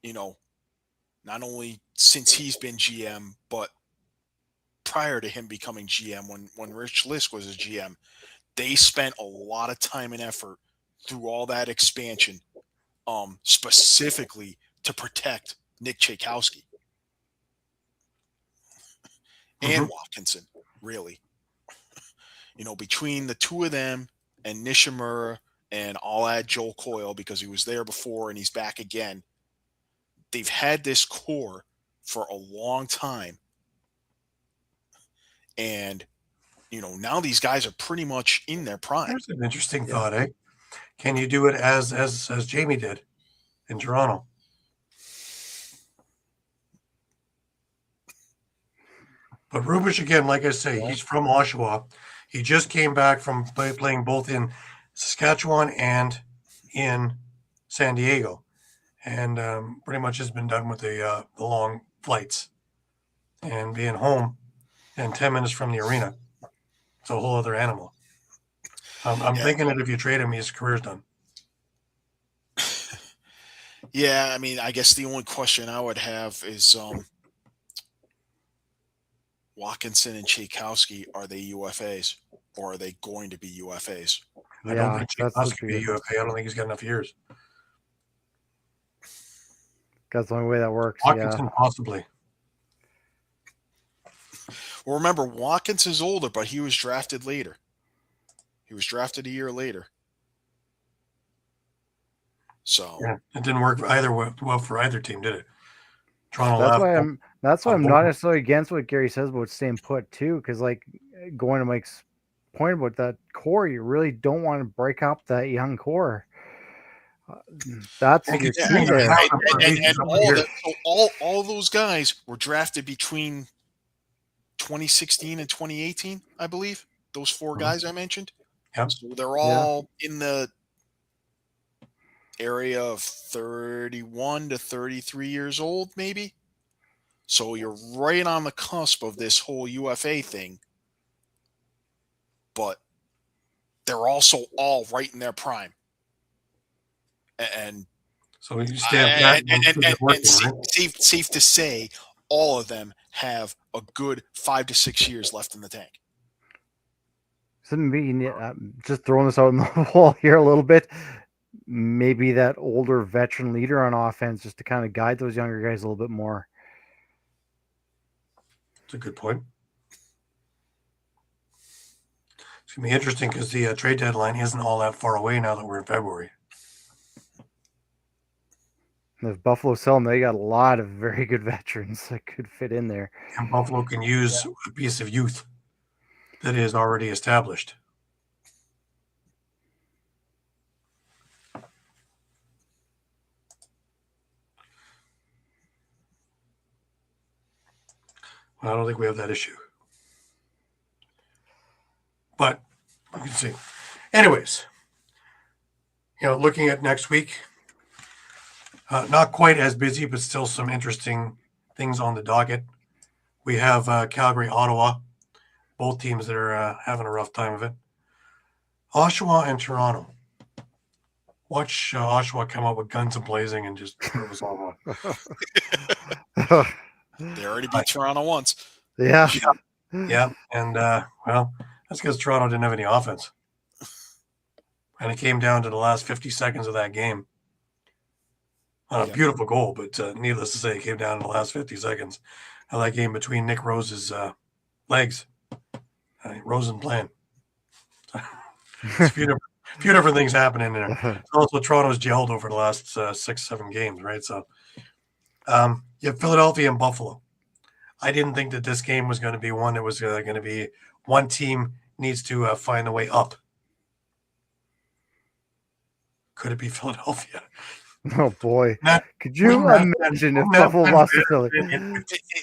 not only since he's been GM, but prior to him becoming GM, when Rich Lisk was a GM, they spent a lot of time and effort through all that expansion, specifically to protect Nick Tchaikovsky and Watkinson, really. Between the two of them and Nishimura, and I'll add Joel Coyle because he was there before and he's back again. They've had this core for a long time. And, now these guys are pretty much in their prime. That's an interesting thought, eh? Can you do it as Jamie did in Toronto? But Rubish, again, like I say, he's from Oshawa. He just came back from playing both in Saskatchewan and in San Diego. and pretty much has been done with the long flights and being home and 10 minutes from the arena. It's a whole other animal. I'm thinking that if you trade him, his career's done. Yeah, I mean, I guess the only question I would have is Watkinson and Tchaikovsky, are they UFAs or are they going to be UFAs? I don't Yeah, think that's Chikas the could be a UFA. I don't think he's got enough years. That's the only way that works. Yeah. Watkinson, possibly. Well, remember, Watkins is older, but he was drafted later. He was drafted a year later. So Yeah, it didn't work well for either team, did it? Toronto That's left. why I'm not necessarily against what Gary says about staying put too, because like going to Mike's point about that core, you really don't want to break up that young core. That's your key there. All those guys were drafted between 2016 and 2018, I believe. Those four guys I mentioned. Yep. So they're all in the area of 31 to 33 years old, maybe. So you're right on the cusp of this whole UFA thing. But they're also all right in their prime. And so you stand safe to say all of them have a good 5 to 6 years left in the tank. Just throwing this out on the wall here a little bit. Maybe that older veteran leader on offense just to kind of guide those younger guys a little bit more. That's a good point. It's going to be interesting because the trade deadline isn't all that far away now that we're in February. And if Buffalo sell them, they got a lot of very good veterans that could fit in there. And Buffalo can use a piece of youth that is already established. Well, I don't think we have that issue. But we can see. Anyways, looking at next week, not quite as busy, but still some interesting things on the docket. We have Calgary, Ottawa, both teams that are having a rough time of it. Oshawa and Toronto. Watch Oshawa come up with guns blazing and just throw us all on. They already beat Toronto once. Yeah. Yeah. And, well, that's because Toronto didn't have any offense. And it came down to the last 50 seconds of that game. A beautiful goal, but needless to say, it came down to the last 50 seconds of that game between Nick Rose's legs. Rosen playing. It's a few different things happening there. Also, Toronto's gelled over the last 6-7 games, right? So, you have Philadelphia and Buffalo. I didn't think that this game was going to be one that was going to be one team needs to find a way up. Could it be Philadelphia? Oh boy! Could you imagine if Buffalo lost to Philly?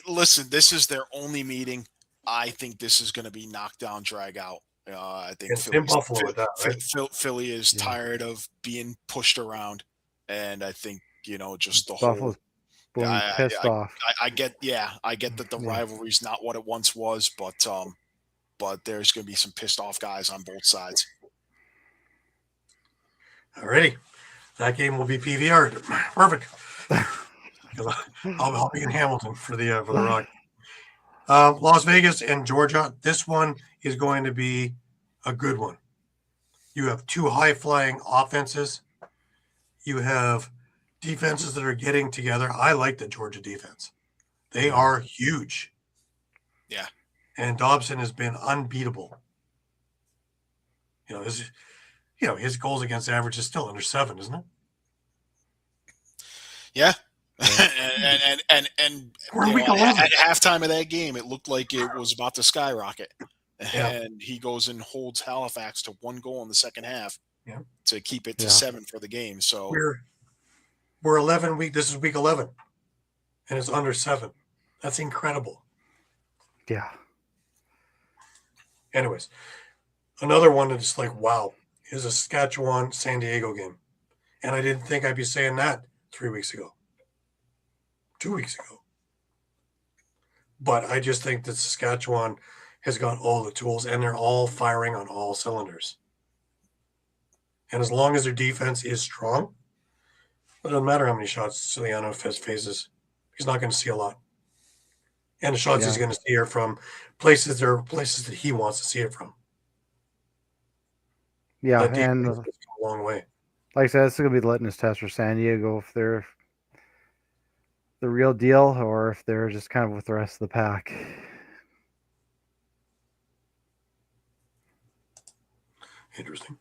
Listen, this is their only meeting. I think this is going to be knockdown, drag out. I think Philly is tired of being pushed around, and I think just the Buffalo's whole. pissed off. I get that the rivalry's not what it once was, but there's going to be some pissed off guys on both sides. Alrighty. That game will be PVR. Perfect. I'll be in Hamilton for the Rock. Las Vegas and Georgia. This one is going to be a good one. You have two high-flying offenses. You have defenses that are getting together. I like the Georgia defense. They are huge. Yeah. And Dobson has been unbeatable. His goals against average is still under 7, isn't it? Yeah. and we're week 11. At halftime of that game, it looked like it was about to skyrocket. Yeah. And he goes and holds Halifax to 1 goal in the second half to keep it to 7 for the game. So we're 11 week. This is week 11, and it's under 7. That's incredible. Yeah. Anyways, another one that's just like, wow, is a Saskatchewan San Diego game. And I didn't think I'd be saying that 3 weeks ago, 2 weeks ago. But I just think that Saskatchewan has got all the tools, and they're all firing on all cylinders. And as long as their defense is strong, it doesn't matter how many shots Ciliano faces. He's not going to see a lot. And the shots he's going to see are from places that he wants to see it from. Yeah, That and defense has come a long way. like I said, it's going to be the litmus test for San Diego if they're the real deal or if they're just kind of with the rest of the pack. Interesting.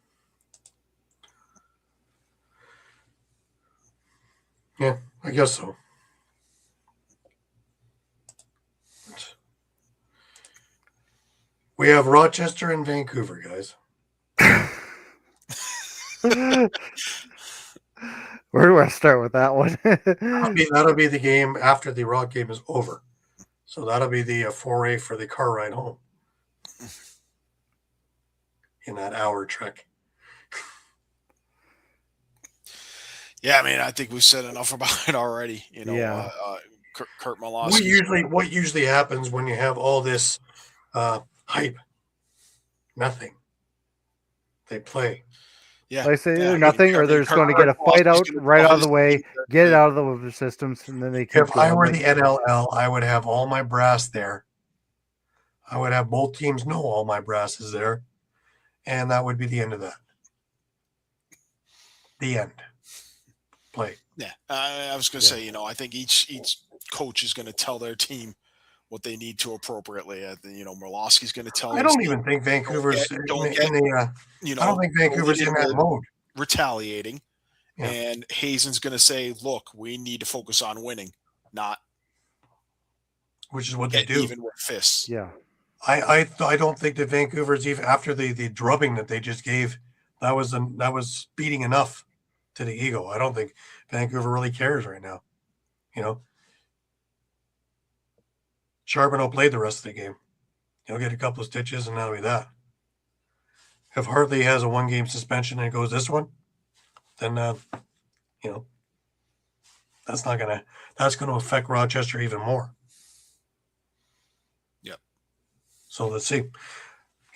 Yeah, I guess so. We have Rochester and Vancouver, guys. Where do I start with that one? That'll be the game after the Rock game is over. So that'll be the foray for the car ride home in that hour trek. Yeah, I mean, I think we've said enough about it already. You know, Kurt Malosky. What usually happens when you have all this hype? Nothing. They play. Yeah, I say either nothing, or they're just going to get a fight out right out of the way, get it out of the systems, and then they keep If I were the NLL, I would have all my brass there. I would have both teams know all my brass is there, and that would be the end of that. The end. Play. Yeah, I was going to say, you know, I think each coach is going to tell their team what they need to appropriately. You know, Merlowski's going to tell. I don't even think Vancouver's I don't think Vancouver's in that mode. Retaliating, and Hazen's going to say, "Look, we need to focus on winning, not." Which is what they do. Even with fists. Yeah. I don't think that Vancouver's even after the drubbing that they just gave. That was beating enough to the ego. I don't think Vancouver really cares right now. You know. Charbonneau played the rest of the game. He'll get a couple of stitches, and that'll be that. If Hartley has a 1-game suspension and it goes this one, then you know that's going to affect Rochester even more. Yep. So let's see.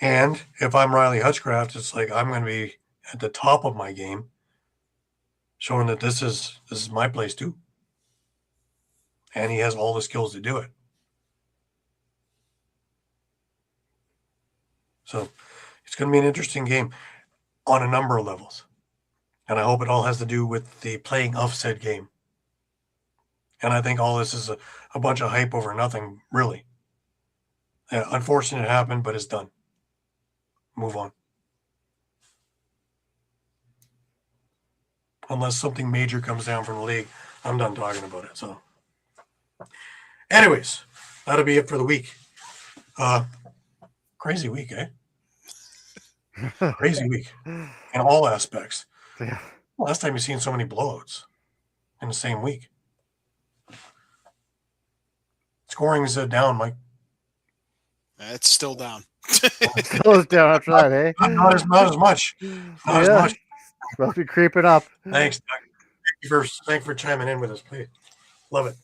And if I'm Riley Hutchcraft, it's like I'm going to be at the top of my game, showing that this is my place too, and he has all the skills to do it. So it's going to be an interesting game on a number of levels. And I hope it all has to do with the playing of said game. And I think all this is a bunch of hype over nothing, really. Unfortunate it happened, but it's done. Move on. Unless something major comes down from the league, I'm done talking about it. So, anyways, that'll be it for the week. Crazy week, eh? Crazy week in all aspects. Yeah. Last time you've seen so many blowouts in the same week. Scoring is down, Mike. It's still down. Still down after that, eh? Not as much. Not as much. Must be creeping up. Thanks, Doug. Thanks for chiming in with us, please. Love it.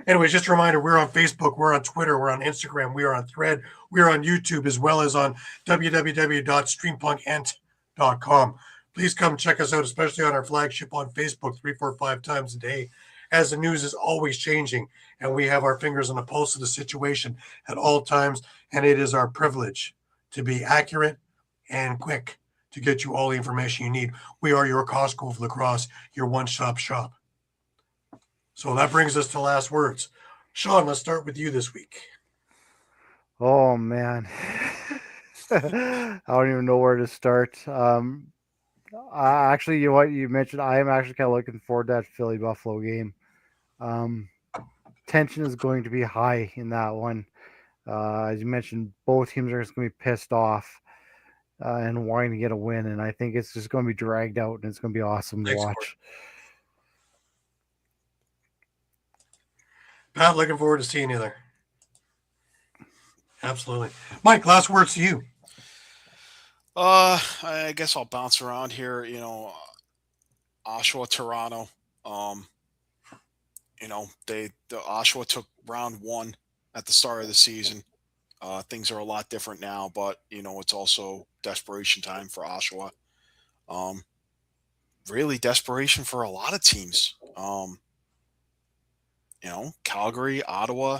Anyways, just a reminder, we're on Facebook, we're on Twitter, we're on Instagram, we are on Thread, we are on YouTube, as well as on www.streampunkentertainment.com. Please come check us out, especially on our flagship on Facebook 3, 4, 5 times a day, as the news is always changing, and we have our fingers on the pulse of the situation at all times, and it is our privilege to be accurate and quick to get you all the information you need. We are your Costco of Lacrosse, your one-stop shop. So that brings us to last words. Shawn, let's start with you this week. Oh, man. I don't even know where to start. Actually, you know what you mentioned, I am actually kind of looking forward to that Philly-Buffalo game. Tension is going to be high in that one. As you mentioned, both teams are just going to be pissed off and wanting to get a win, and I think it's just going to be dragged out, and it's going to be awesome to watch. Pat, looking forward to seeing you there. Absolutely. Mike, last words to you. I guess I'll bounce around here. You know, Oshawa, Toronto. The Oshawa took round 1 at the start of the season. Things are a lot different now, but it's also desperation time for Oshawa. Really desperation for a lot of teams. Calgary, Ottawa,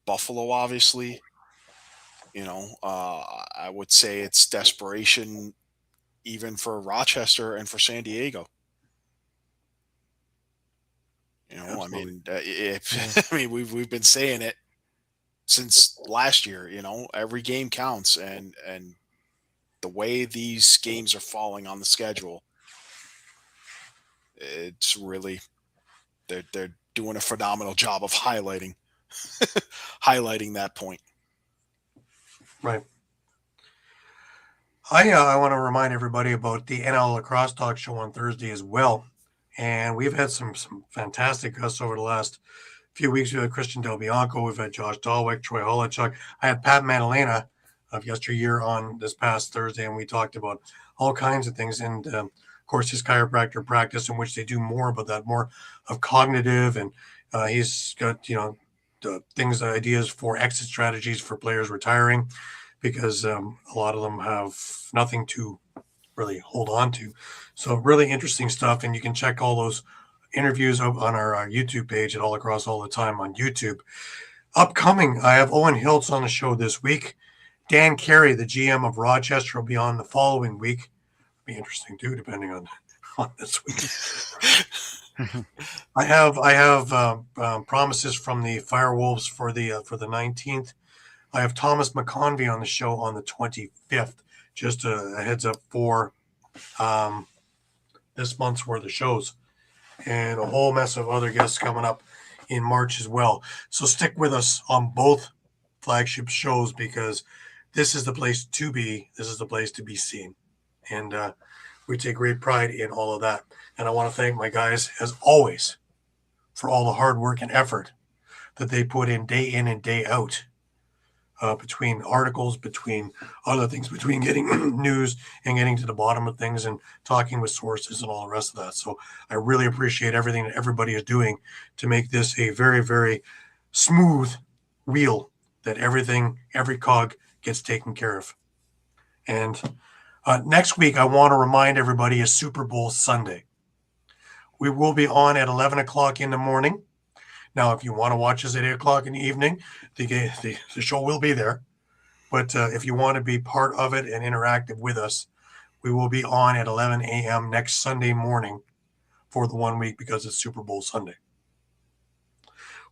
Buffalo, obviously. I would say it's desperation even for Rochester and for San Diego. Absolutely. We've been saying it since last year. Every game counts, and the way these games are falling on the schedule, it's really they're doing a phenomenal job of highlighting that point. Right. I want to remind everybody about the NL Lacrosse Talk Show on Thursday as well. And we've had some fantastic guests over the last few weeks. We had Christian Del Bianco. We've had Josh Dahlwick, Troy Holochuk. I had Pat Madalena of yesteryear on this past Thursday, and we talked about all kinds of things. And, of course, his chiropractor practice, in which they do more about that, more of cognitive. And he's got, ideas for exit strategies for players retiring, because a lot of them have nothing to really hold on to. So really interesting stuff. And you can check all those interviews on our YouTube page at All Across All the Time on YouTube. Upcoming, I have Owen Hiltz on the show this week. Dan Carey, the GM of Rochester, will be on the following week. Be interesting too, depending on this week. I have promises from the Firewolves for the 19th. I have Thomas McConvey on the show on the 25th. Just a heads up for this month's worth of shows, and a whole mess of other guests coming up in March as well. So stick with us on both flagship shows, because this is the place to be. This is the place to be seen. And we take great pride in all of that. And I want to thank my guys, as always, for all the hard work and effort that they put in and day out. Between articles, between other things, between getting news and getting to the bottom of things and talking with sources and all the rest of that. So I really appreciate everything that everybody is doing to make this a very, very smooth wheel, that every cog gets taken care of. And next week, I want to remind everybody, is Super Bowl Sunday. We will be on at 11 o'clock in the morning. Now, if you want to watch us at 8 o'clock in the evening, the show will be there. But if you want to be part of it and interactive with us, we will be on at 11 a.m. next Sunday morning for the 1 week, because it's Super Bowl Sunday.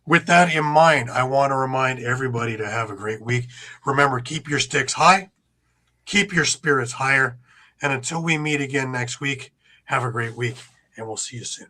With that in mind, I want to remind everybody to have a great week. Remember, keep your sticks high, keep your spirits higher, and until we meet again next week, have a great week, and we'll see you soon.